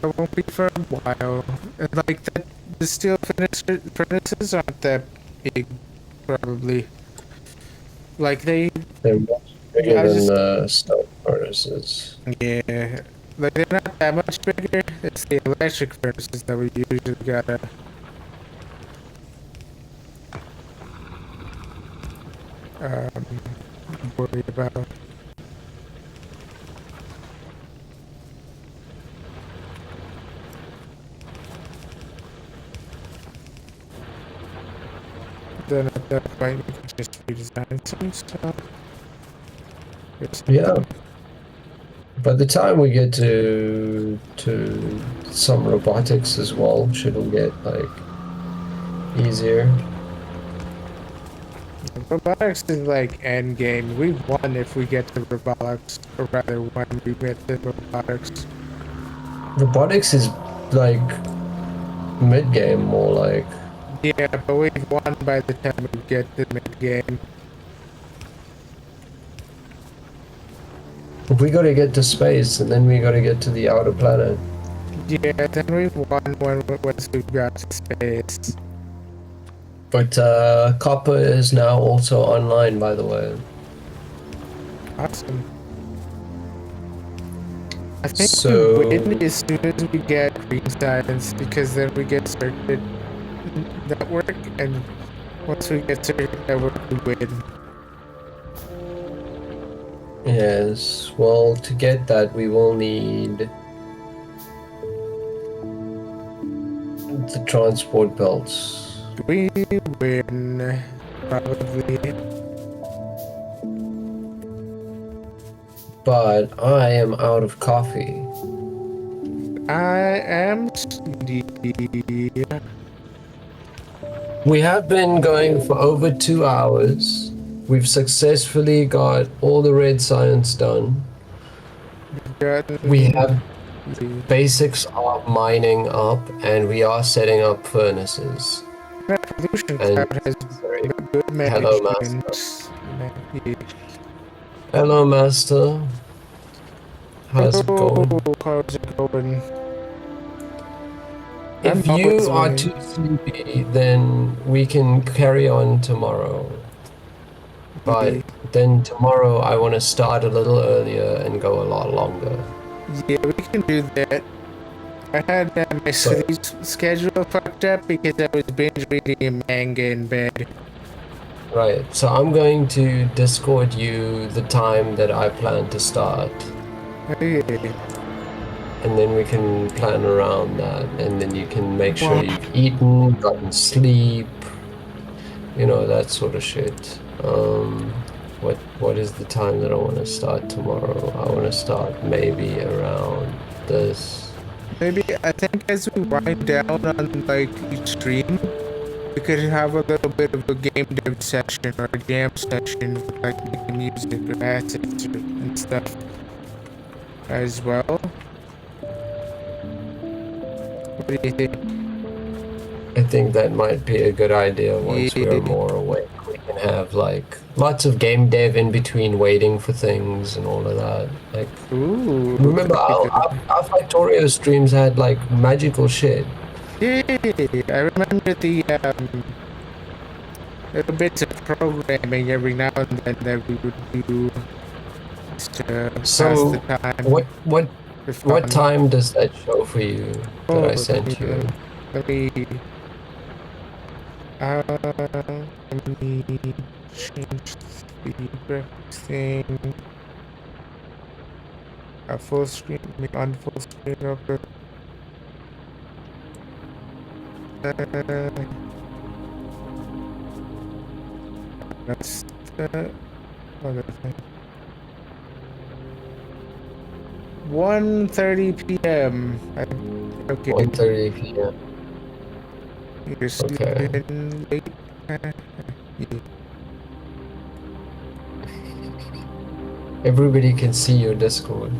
Speaker 1: That won't be for a while. And like the steel furnaces aren't that big, probably. Like they,
Speaker 2: They're much
Speaker 1: yeah,
Speaker 2: bigger
Speaker 1: I
Speaker 2: than
Speaker 1: just,
Speaker 2: the stone furnaces.
Speaker 1: yeah. Like they're not that much bigger. It's the electric furnaces that we usually gotta um, worry about. Then at that point we can just redesign some stuff.
Speaker 2: Yeah. By the time we get to some robotics as well, should we get like easier?
Speaker 1: Robotics is like end game. We won if we get to robotics, or rather when we get to robotics.
Speaker 2: Robotics is like mid game, more like.
Speaker 1: Yeah, but we've won by the time we get to mid game.
Speaker 2: We gotta get to space, and then we gotta get to the outer planet.
Speaker 1: Yeah, then we've won once we got to space.
Speaker 2: But copper is now also online, by the way.
Speaker 1: Awesome. I think we
Speaker 2: So
Speaker 1: win as soon as we get green science because then we get circuit network, and once we get circuit network, we win.
Speaker 2: yes, well, to get that, we will need the transport belts.
Speaker 1: We win, probably.
Speaker 2: but I am out of coffee.
Speaker 1: I am sleepy.
Speaker 2: We have been going for over 2 hours. We've successfully got all the red science done. We have basics of mining up, and we are setting up furnaces.
Speaker 1: Pollution
Speaker 2: And
Speaker 1: Cloud has
Speaker 2: sorry,
Speaker 1: good
Speaker 2: hello,
Speaker 1: management.
Speaker 2: Master. Hello, Master. How's it going?
Speaker 1: How's it going?
Speaker 2: If you are too sleepy, then we can carry on tomorrow. But then tomorrow I want to start a little earlier and go a lot longer.
Speaker 1: Yeah, we can do that. I had my sleep schedule fucked up because I was binge reading a manga in bed.
Speaker 2: Right, so I'm going to Discord you the time that I plan to start.
Speaker 1: Okay.
Speaker 2: And then we can plan around that, and then you can make sure you've eaten, gotten sleep, you know, that sort of shit. What is the time that I want to start tomorrow? I want to start maybe around this.
Speaker 1: Maybe I think as we wind down on like each stream, we could have a little bit of a game dev session or a jam session with like making music or assets and stuff as well. What do you think?
Speaker 2: I think that might be a good idea once we're more awake. We can have like lots of game dev in between waiting for things and all of that. Like,
Speaker 1: ooh,
Speaker 2: remember our factorio streams had like magical shit.
Speaker 1: Yeah, I remember the little bits of programming every now and then that we would do just to pass the time.
Speaker 2: What time does that show for you that I sent you?
Speaker 1: Let me change the graphics thing. A full screen, on full screen of the that's the other thing. 1:30 p.m. Okay.
Speaker 2: 1:30 p.m.
Speaker 1: You're sleeping late. Yeah.
Speaker 2: Everybody can see your Discord.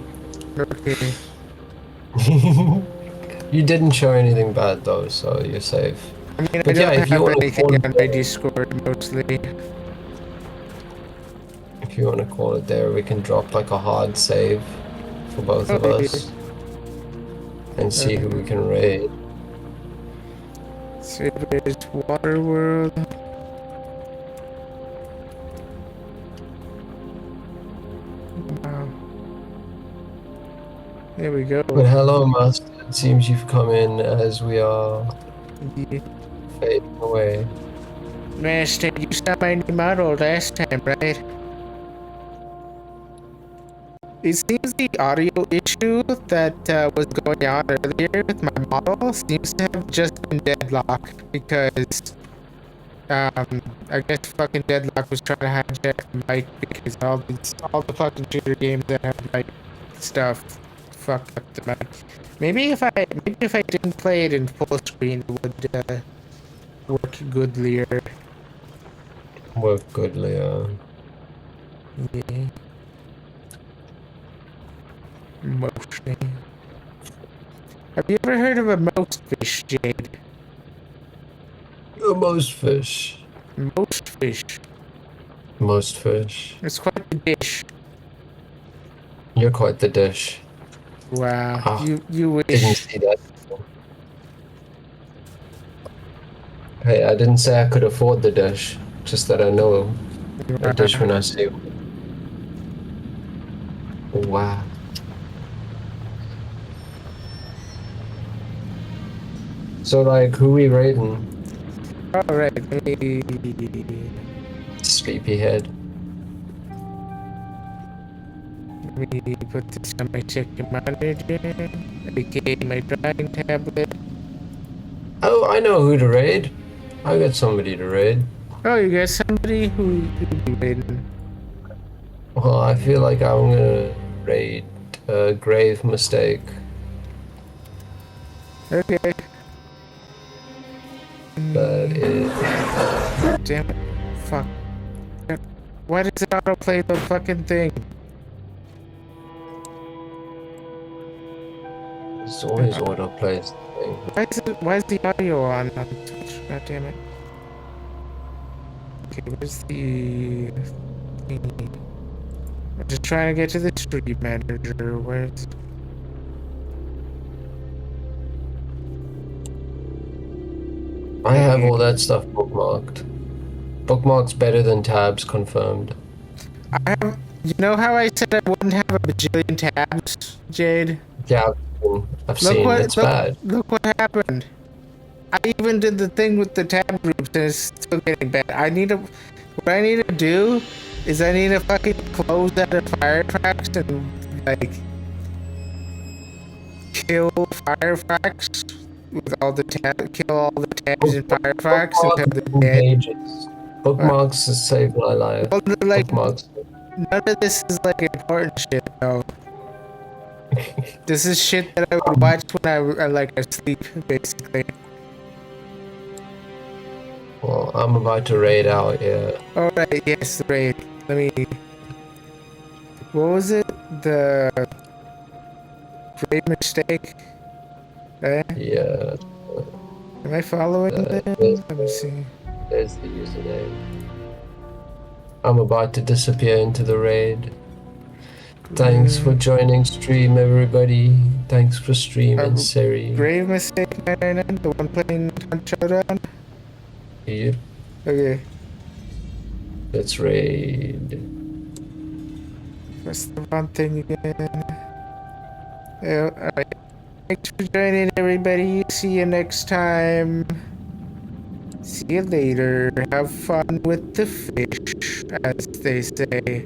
Speaker 1: Okay.
Speaker 2: You didn't show anything bad though, so you're safe.
Speaker 1: I mean,
Speaker 2: but
Speaker 1: I don't have anything on my
Speaker 2: there,
Speaker 1: Discord mostly.
Speaker 2: If you want to call it there, we can drop like a hard save for both of us and see who we can raid.
Speaker 1: Save is Waterworld. Wow. There we go.
Speaker 2: But hello, Master. It seems you've come in as we are fading away.
Speaker 1: Master, you saw my new model last time, right? It seems the audio issue that was going on earlier with my model seems to have just been deadlocked because I guess fucking Deadlock was trying to hijack the mic because all the fucking shooter games that have mic stuff fucked up the mic. Maybe if I didn't play it in full screen, it would work goodlier.
Speaker 2: Work goodlier.
Speaker 1: Yeah. Mostly. Have you ever heard of a most fish, Jade?
Speaker 2: A most fish.
Speaker 1: Most fish.
Speaker 2: Most fish.
Speaker 1: It's quite the dish.
Speaker 2: You're quite the dish.
Speaker 1: Wow. You wish.
Speaker 2: Didn't see that. Hey, I didn't say I could afford the dish. Just that I know a dish when I see one. Wow. So, like, who we raiding?
Speaker 1: Alright,
Speaker 2: Sleepyhead.
Speaker 1: Let me put this on my second monitor, aka my drawing tablet.
Speaker 2: Oh, I know who to raid. I got somebody to raid.
Speaker 1: Oh, you got somebody who you raiding?
Speaker 2: Well, I feel like I'm gonna raid. Grave mistake.
Speaker 1: Okay.
Speaker 2: That is.
Speaker 1: Damn it. Fuck. Why does it autoplay the fucking thing?
Speaker 2: It's always autoplays thing.
Speaker 1: Why is the audio on Twitch? God damn it. Okay, where's the thingy? I'm just trying to get to the stream manager. Where's
Speaker 2: I have all that stuff bookmarked. Bookmarks better than tabs, confirmed.
Speaker 1: I have, you know how I said I wouldn't have a bajillion tabs, Jade?
Speaker 2: Yeah, I've seen. It's bad.
Speaker 1: Look what happened. I even did the thing with the tab groups and it's still getting bad. What I need to do is I need to fucking close out of Firefox and like kill Firefox with all the kill all the tabs in Firefox until they're dead.
Speaker 2: Pages. Bookmarks has saved my life.
Speaker 1: Well, like,
Speaker 2: Bookmarks.
Speaker 1: none of this is like important shit though. This is shit that I would watch when I sleep, basically.
Speaker 2: Well, I'm about to raid out here.
Speaker 1: Alright, yes, raid. Let me. What was it? The grave mistake?
Speaker 2: Yeah.
Speaker 1: Am I following them? Let me see.
Speaker 2: There's the username. I'm about to disappear into the raid. Thanks for joining stream, everybody. Thanks for streaming, Siri.
Speaker 1: Grave mistake 999, the one playing Hunt Showdown?
Speaker 2: Yep.
Speaker 1: Okay.
Speaker 2: Let's raid.
Speaker 1: Press the wrong thing again. Yeah, alright. Thanks for joining, everybody. See you next time. See you later. Have fun with the fish, as they say.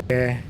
Speaker 1: Yeah.